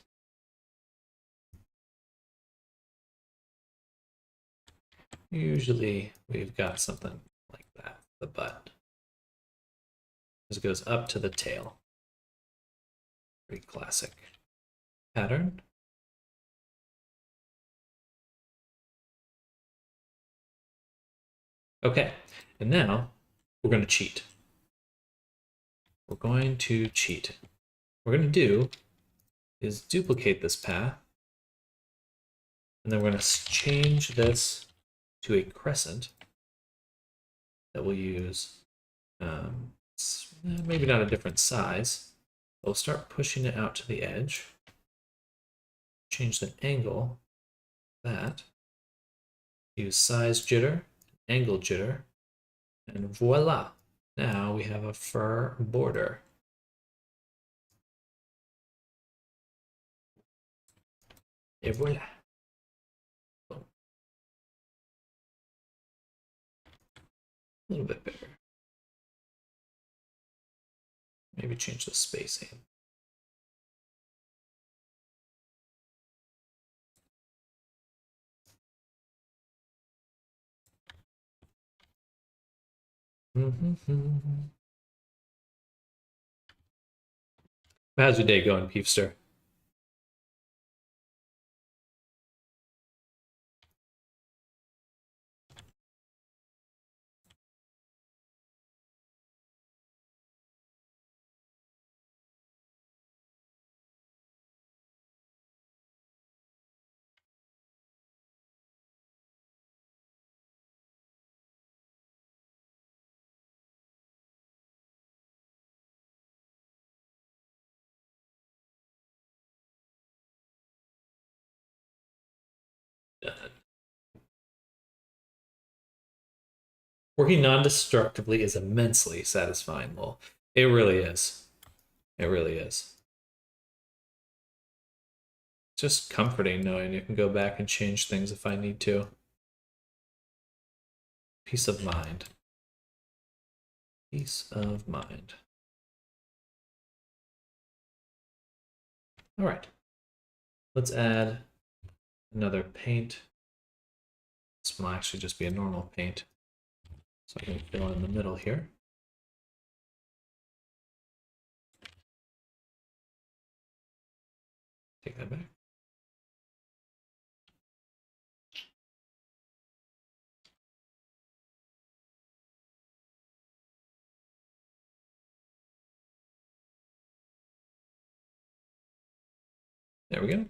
Usually we've got something like that, the butt. This goes up to the tail. Pretty classic pattern. Okay, and now we're going to cheat. We're going to cheat. What we're going to do is duplicate this path, and then we're going to change this to a crescent that we'll use. Maybe not a different size. We'll start pushing it out to the edge. Change the angle. That. Use size jitter, angle jitter, and voila! Now we have a fur border. Et voila! Boom. A little bit bigger. Maybe change the spacing. How's your day going, Peepster? Working non-destructively is immensely satisfying, Lol. It really is. It really is. Just comforting knowing you can go back and change things if I need to. Peace of mind. Peace of mind. All right. Let's add another paint. This will actually just be a normal paint. So I can fill in the middle here. Take that back. There we go.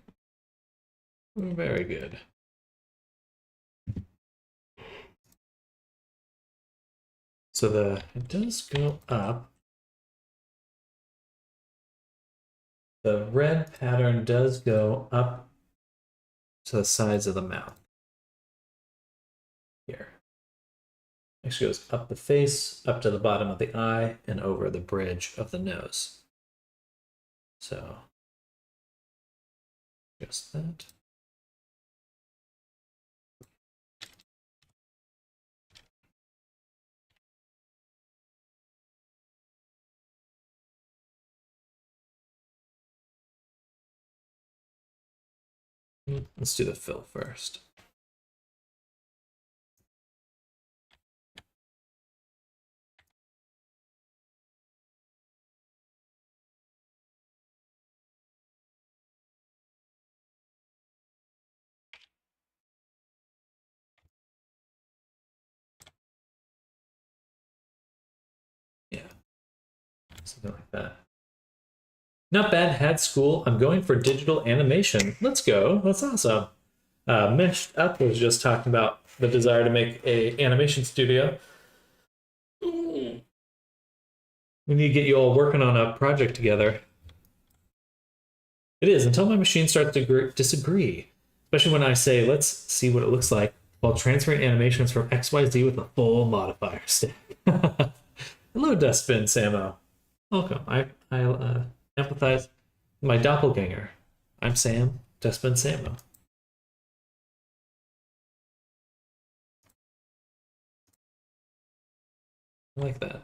Very good. So it does go up. The red pattern does go up to the sides of the mouth. Here. Actually goes up the face, up to the bottom of the eye, and over the bridge of the nose. So, just that. Let's do the fill first. Yeah, something like that. Not bad. Had school. I'm going for digital animation. Let's go. That's awesome. Meshed Up was just talking about the desire to make a animation studio. We need to get you all working on a project together. It is, until my machine starts to disagree. Especially when I say, let's see what it looks like while transferring animations from XYZ with a full modifier stack. Hello, Dustbin Samo. Welcome. I empathize. My doppelganger. I'm Sam, Dustbin Samo. I like that.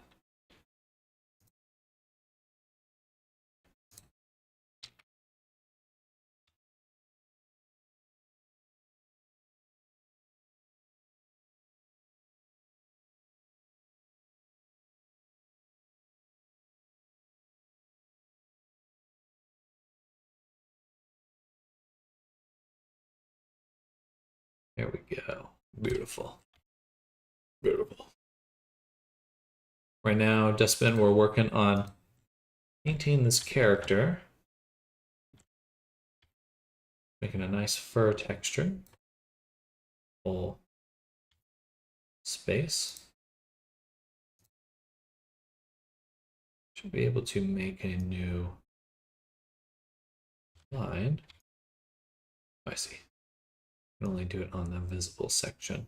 There we go. Beautiful. Beautiful. Right now, Dustbin, we're working on painting this character. Making a nice fur texture. Full space. Should be able to make a new line. I see. I can only do it on the visible section.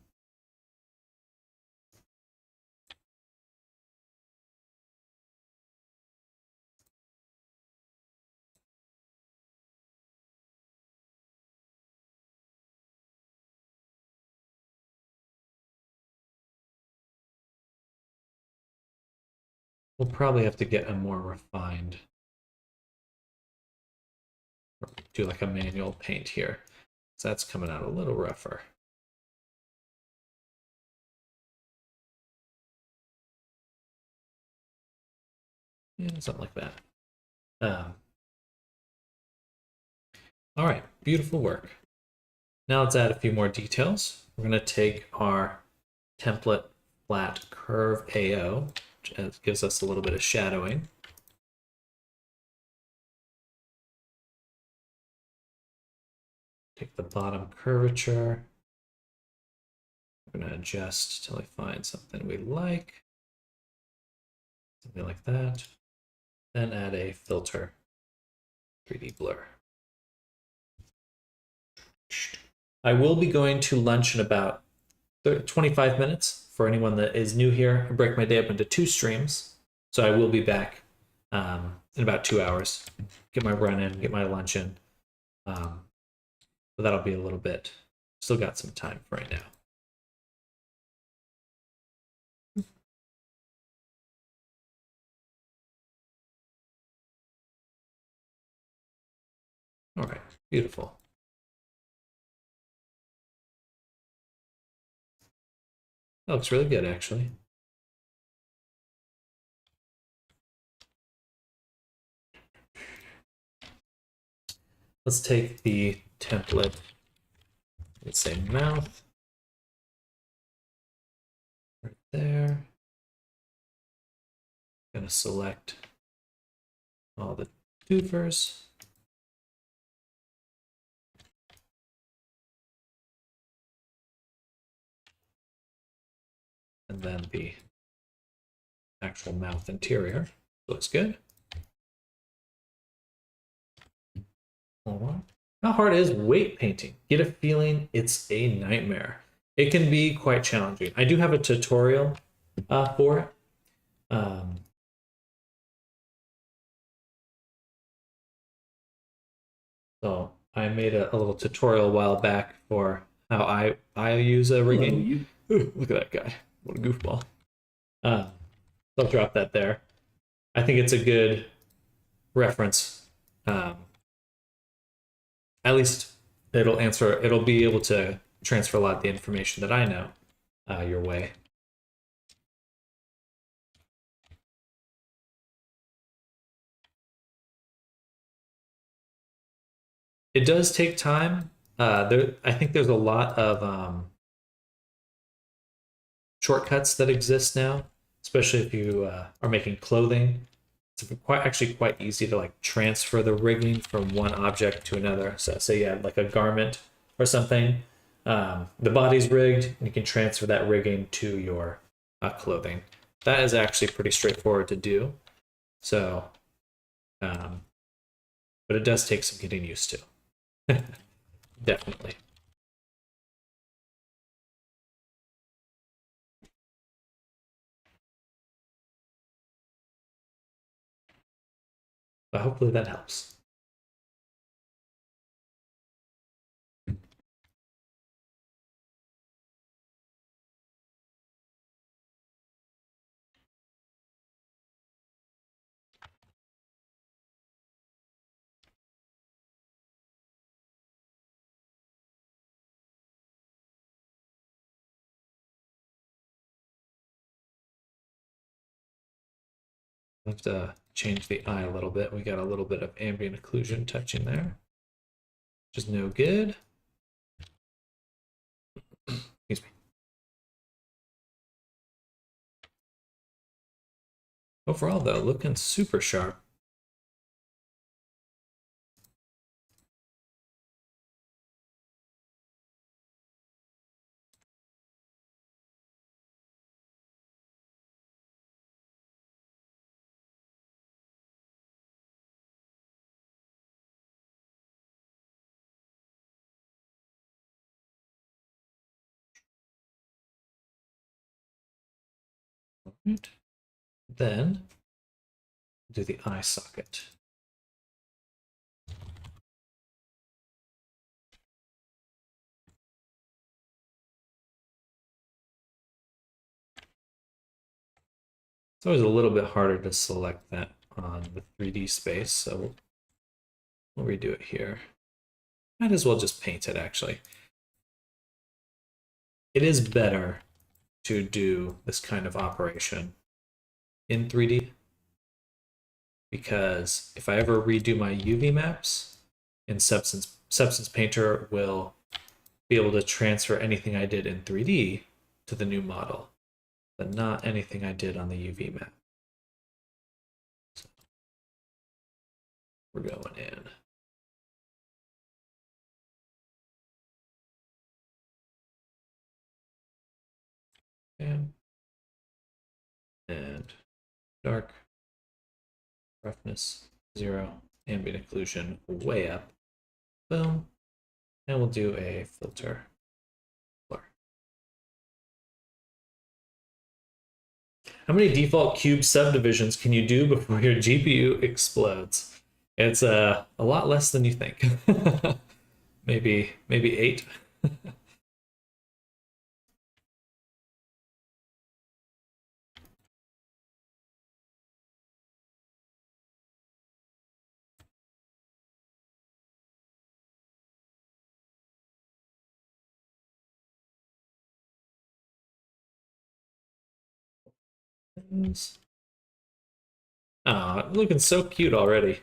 We'll probably have to get a more refined, do like a manual paint here. So that's coming out a little rougher. Yeah, something like that. All right, beautiful work. Now let's add a few more details. We're going to take our template flat curve AO, which gives us a little bit of shadowing. Take the bottom curvature. We're going to adjust till we find something we like. Something like that. Then add a filter, 3D blur. I will be going to lunch in about 25 minutes for anyone that is new here, I break my day up into 2 streams. So I will be back in about 2 hours. Get my run in, get my lunch in. But that'll be a little bit. Still got some time for right now. All right, beautiful. That looks really good, actually. Let's take the template. Let's say mouth. Right there. Gonna select all the doofers. And then the actual mouth interior. Looks good. All right. How hard is weight painting? Get a feeling it's a nightmare. It can be quite challenging. I do have a tutorial for it. So I made a little tutorial a while back for how I use a rigging. Ooh, look at that guy. What a goofball. So I'll drop that there. I think it's a good reference. At least it'll be able to transfer a lot of the information that I know your way. It does take time. I think there's a lot of shortcuts that exist now, especially if you are making clothing. It's actually quite easy to like transfer the rigging from one object to another. So say you had like a garment or something, the body's rigged, and you can transfer that rigging to your clothing. That is actually pretty straightforward to do. So, but it does take some getting used to. Definitely. But hopefully that helps. I have to change the eye a little bit. We got a little bit of ambient occlusion touching there, which is no good. Excuse me. Overall, though, looking super sharp. Right. Then do the eye socket. It's always a little bit harder to select that on the 3D space, so we'll redo it here. Might as well just paint it, actually. It is better to do this kind of operation in 3D, because if I ever redo my UV maps in Substance Painter will be able to transfer anything I did in 3D to the new model, but not anything I did on the UV map. So we're going in. And dark, roughness 0, ambient occlusion way up. Boom. And we'll do a filter blur. How many default cube subdivisions can you do before your GPU explodes? It's a lot less than you think. maybe 8. Oh, looking so cute already.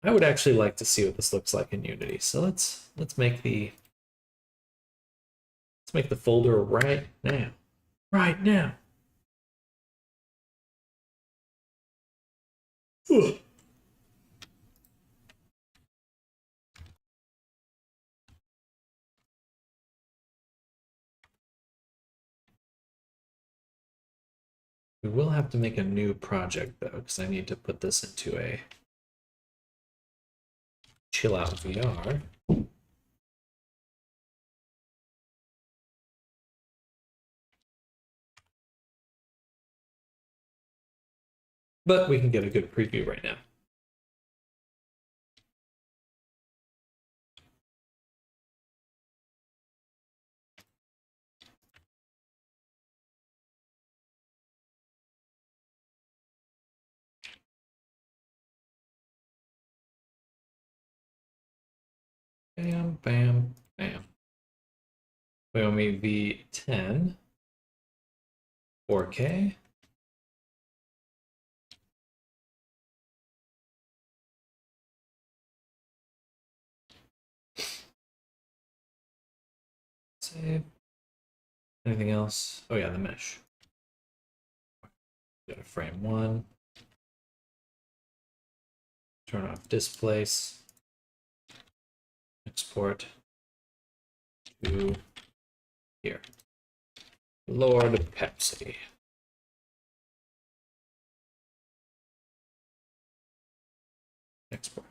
I would actually like to see what this looks like in Unity. So let's make the folder right now. Right now. Ugh. We will have to make a new project though, because I need to put this into a chill out VR. But we can get a good preview right now. Bam, bam, bam. Xiaomi V10, 4K. Save. Anything else? Oh yeah, the mesh. Go to frame 1. Turn off displace. Export to here. Lord Pepsi. Export.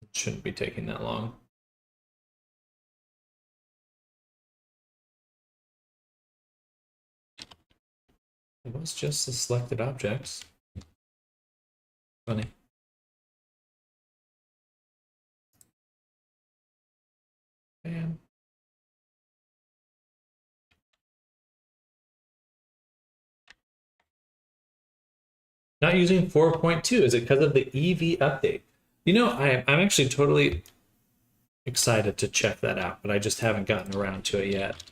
It shouldn't be taking that long. It was just the selected objects. Funny. Bam. Not using 4.2. Is it because of the EV update? You know, I'm actually totally excited to check that out, but I just haven't gotten around to it yet.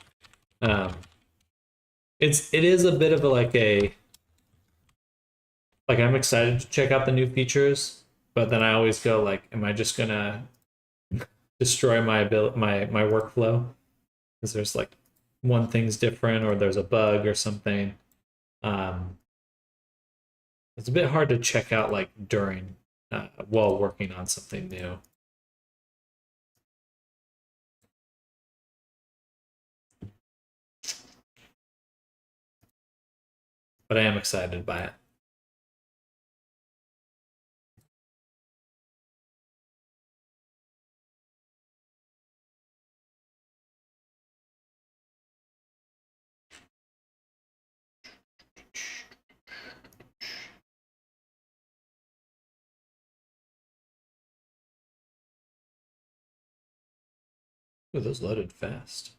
It is a bit of a like I'm excited to check out the new features, but then I always go like, am I just gonna destroy my workflow because there's like one thing's different or there's a bug or something. It's a bit hard to check out like during while working on something new. But I am excited by it. Ooh, those loaded fast.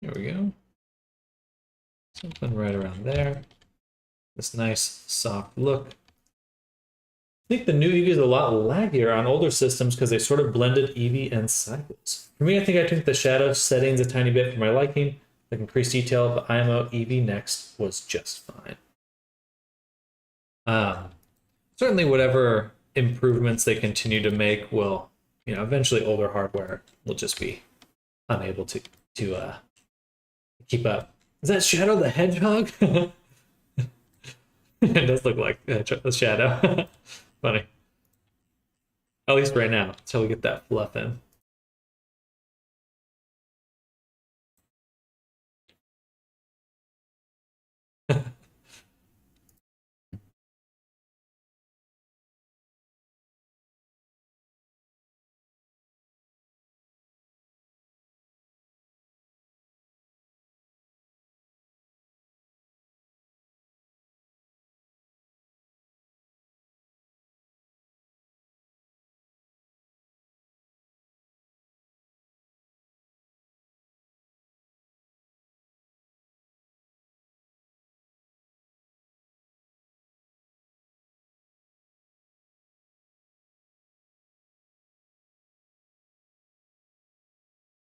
There we go. Something right around there. This nice soft look. I think the new Eevee is a lot laggier on older systems because they sort of blended Eevee and cycles. For me, I think I took the shadow settings a tiny bit for my liking. Like increased detail of the IMO Eevee Next was just fine. Certainly whatever improvements they continue to make will, eventually older hardware will just be unable to keep up. Is that Shadow the Hedgehog? It does look like a shadow. Funny. At least right now, until we get that fluff in.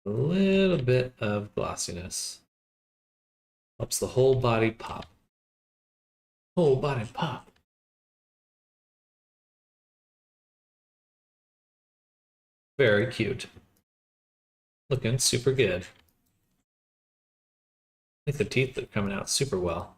A little bit of glossiness. Helps the whole body pop. Whole body pop. Very cute. Looking super good. I think the teeth are coming out super well.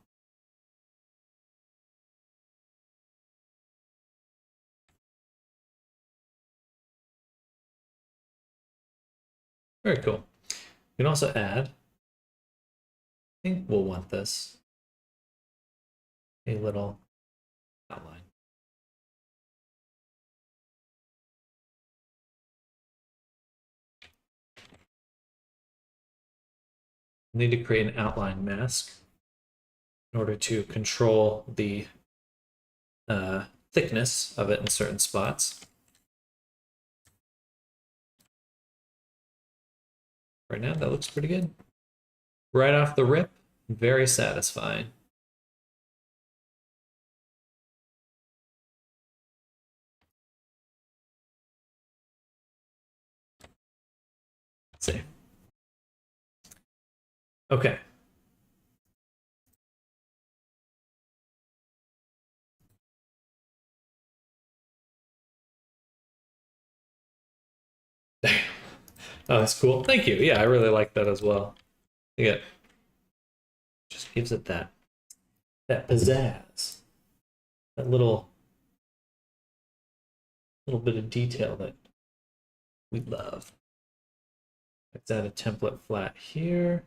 Very cool. You can also add, I think we'll want this, a little outline. Need to create an outline mask in order to control the thickness of it in certain spots. Right now, that looks pretty good. Right off the rip, very satisfying. Let's see. Okay. Oh, that's cool. Thank you. Yeah, I really like that as well. Yeah, just gives it that pizzazz, that little bit of detail that we love. Let's add a template flat here.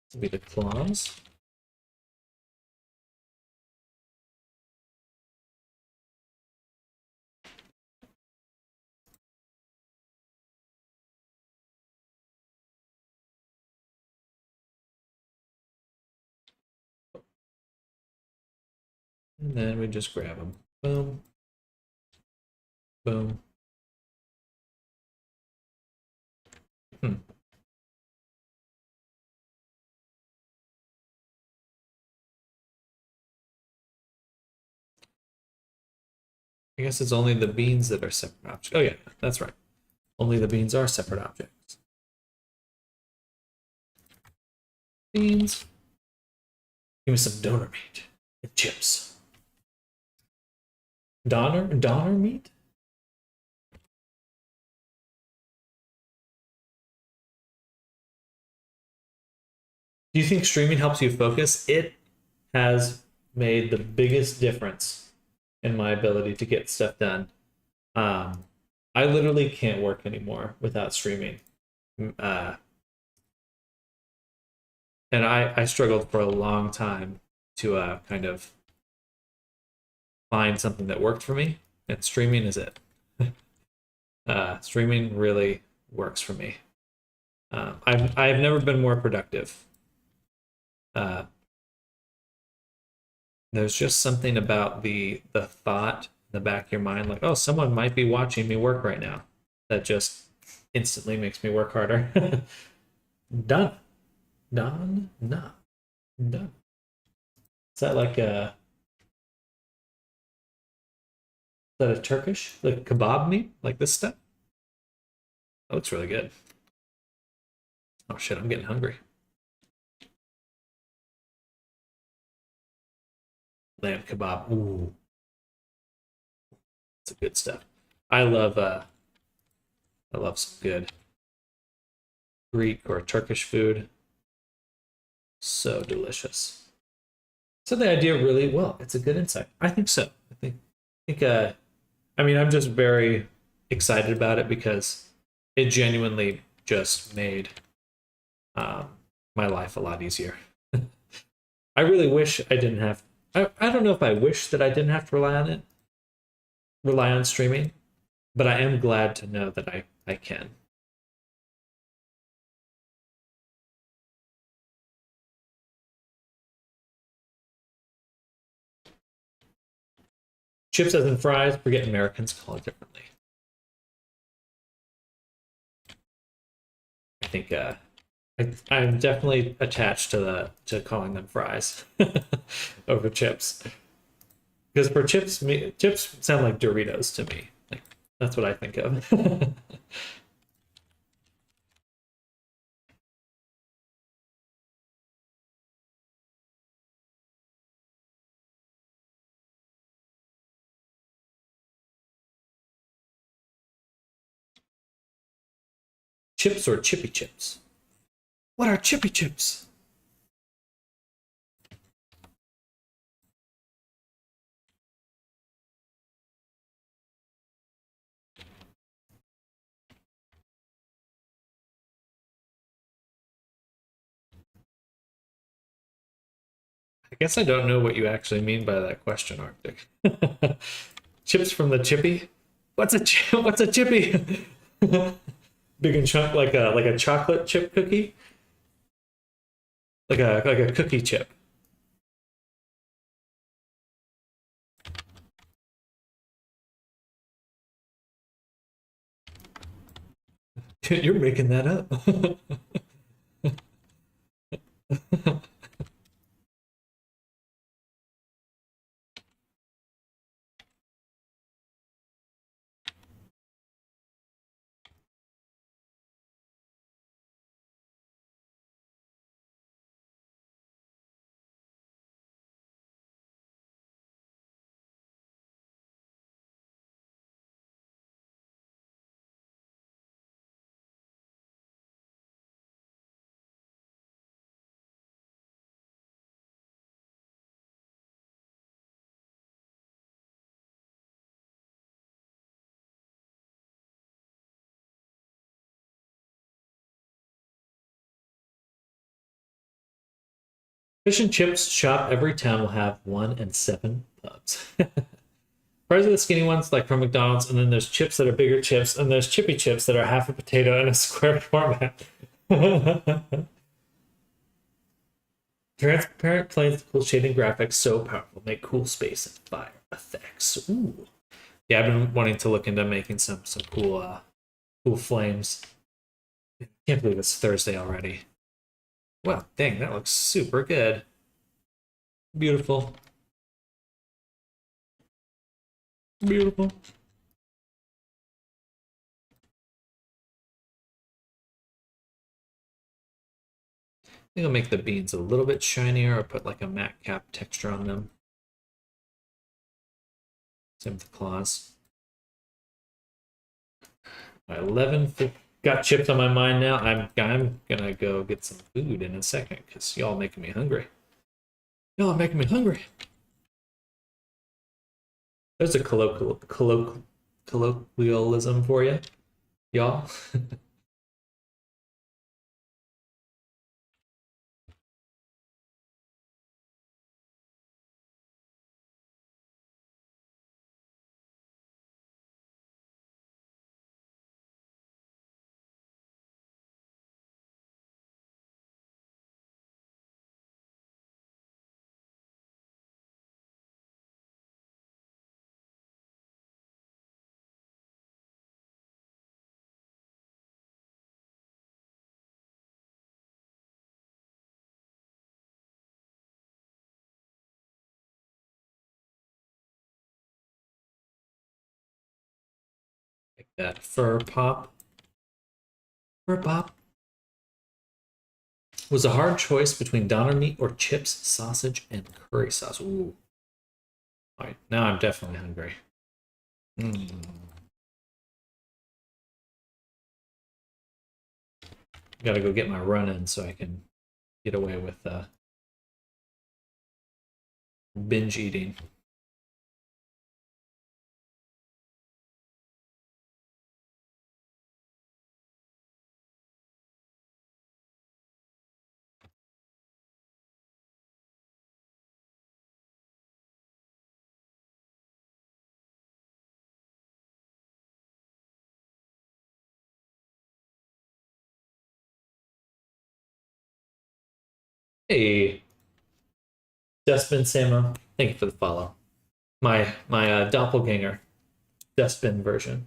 This will be the claws. And then we just grab them. Boom. Boom. Hmm. I guess it's only the beans that are separate objects. Oh yeah, that's right. Only the beans are separate objects. Beans. Give me some donor meat and chips. Donor meat? Do you think streaming helps you focus? It has made the biggest difference in my ability to get stuff done. I literally can't work anymore without streaming. Uh, and I struggled for a long time to kind of find something that worked for me, and streaming is it. Streaming really works for me. I've never been more productive. There's just something about the thought in the back of your mind, like, oh, someone might be watching me work right now, that just instantly makes me work harder. Done. Done. No. Done. Is that like a Turkish, like kebab meat, like this stuff? That looks really good. Oh shit, I'm getting hungry. Lamb kebab. Ooh, it's a good stuff. I love some good Greek or Turkish food. So delicious. So the idea really, well, it's a good insight. I think so. I mean, I'm just very excited about it because it genuinely just made um, my life a lot easier. I really wish I didn't have. I don't know if I wish that I didn't have to rely on streaming, but I am glad to know that I can. Chips as in fries, forget Americans call it differently. I think I'm definitely attached to calling them fries over chips because for chips sound like Doritos to me. Like that's what I think of. Chips or chippy chips? What are chippy chips? I guess I don't know what you actually mean by that question, Arctic. Chips from the chippy? What's a chippy? Big and chunk like a chocolate chip cookie? Like a cookie chip. You're making that up. Fish and chips shop every town will have 1 and 7 pubs. Fries are the skinny ones, like from McDonald's, and then there's chips that are bigger chips, and there's chippy chips that are half a potato in a square format. Transparent planes with cool shading graphics, so powerful, make cool space and fire effects. Ooh. Yeah, I've been wanting to look into making some cool flames. I can't believe it's Thursday already. Wow, dang, that looks super good. Beautiful. Beautiful. I think I'll make the beans a little bit shinier or put like a matte cap texture on them. Same with the claws. 11 got chips on my mind now. I'm gonna go get some food in a second because y'all making me hungry. Y'all are making me hungry. There's a colloquialism for you, y'all. Like that fur pop. Fur pop. Was a hard choice between Donner meat or chips, sausage, and curry sauce. Ooh. All right, now I'm definitely hungry. Mm. Gotta go get my run in so I can get away with binge eating. Hey, Dustbin Samo, thank you for the follow. My doppelganger, Dustbin version.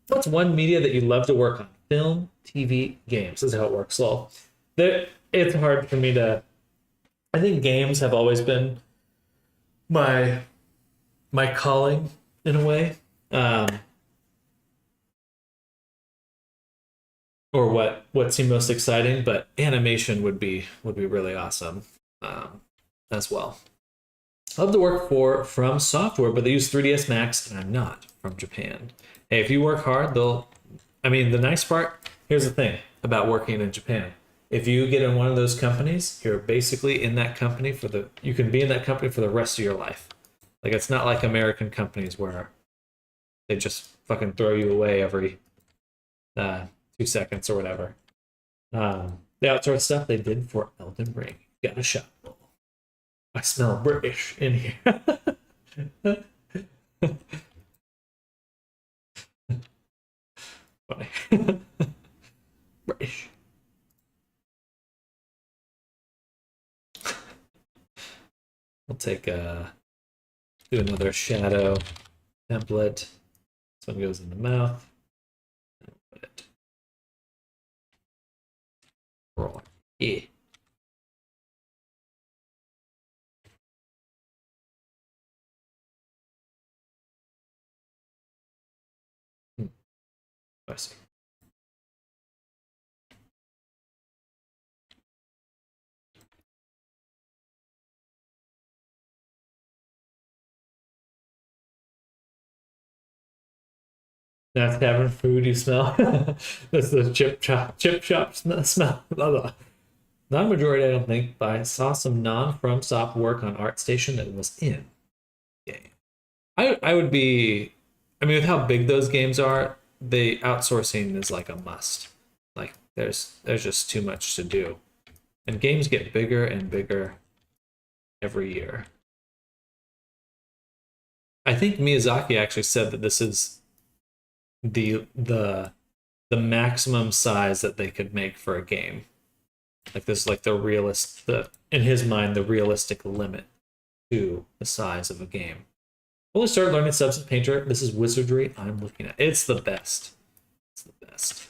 What's one media that you love to work on? Film, TV, games. This is how it works, lol. It's hard for me to. I think games have always been my my calling in a way, um, or what seemed most exciting. But animation would be really awesome as well. I love to work for From Software, but they use 3ds Max, and I'm not from Japan. Hey, if you work hard, they'll. I mean, the nice part. Here's the thing about working in Japan. If you get in one of those companies, you're basically in that company for the. You can be in that company for the rest of your life. Like it's not like American companies where they just fucking throw you away every 2 seconds or whatever. The outsourced stuff they did for Elden Ring. Got a shot. I smell British in here. Funny. British. We'll take do another shadow template. This one goes in the mouth. Put it. Roll. Yeah. I see. That's tavern food you smell. That's the chip shop smell. Blah, blah. Non-majority, I don't think, but I saw some non-From Soft work on ArtStation that was in game. I would be, I mean, with how big those games are, the outsourcing is like a must. Like there's just too much to do, and games get bigger and bigger every year. I think Miyazaki actually said that this is the maximum size that they could make for a game. Like this is like the in his mind the realistic limit to the size of a game. Only started learning Substance Painter. This is Wizardry I'm looking at. It's the best. It's the best.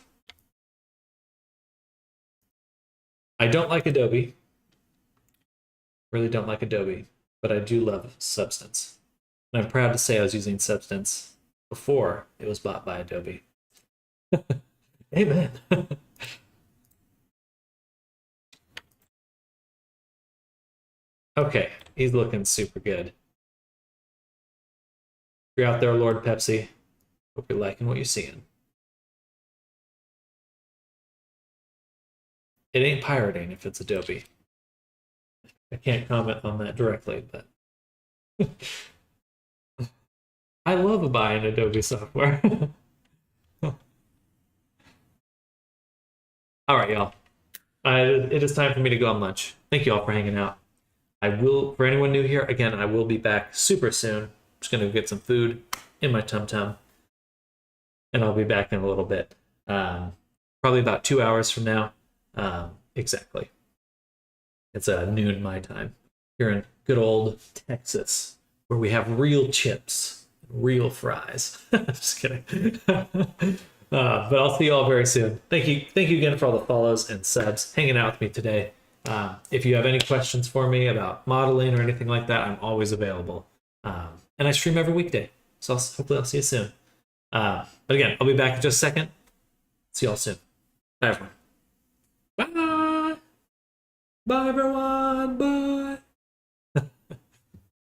I don't like Adobe. Really don't like Adobe, but I do love Substance. And I'm proud to say I was using Substance before it was bought by Adobe. Amen. Okay, he's looking super good. If you're out there, Lord Pepsi, hope you're liking what you're seeing. It ain't pirating if it's Adobe. I can't comment on that directly, but I love buying Adobe software. All right, y'all. It is time for me to go on lunch. Thank you all for hanging out. I will, for anyone new here, again, I will be back super soon. I'm just going to get some food in my tum-tum, and I'll be back in a little bit. Probably about 2 hours from now. Exactly. It's noon my time here in good old Texas, where we have real chips, real fries. Just kidding. But I'll see you all very soon. Thank you again for all the follows and subs, hanging out with me today. If you have any questions for me about modeling or anything like that, I'm always available. And I stream every weekday, so hopefully I'll see you soon. But again, I'll be back in just a second. See y'all soon. Bye, everyone. Bye. Bye, everyone. Bye.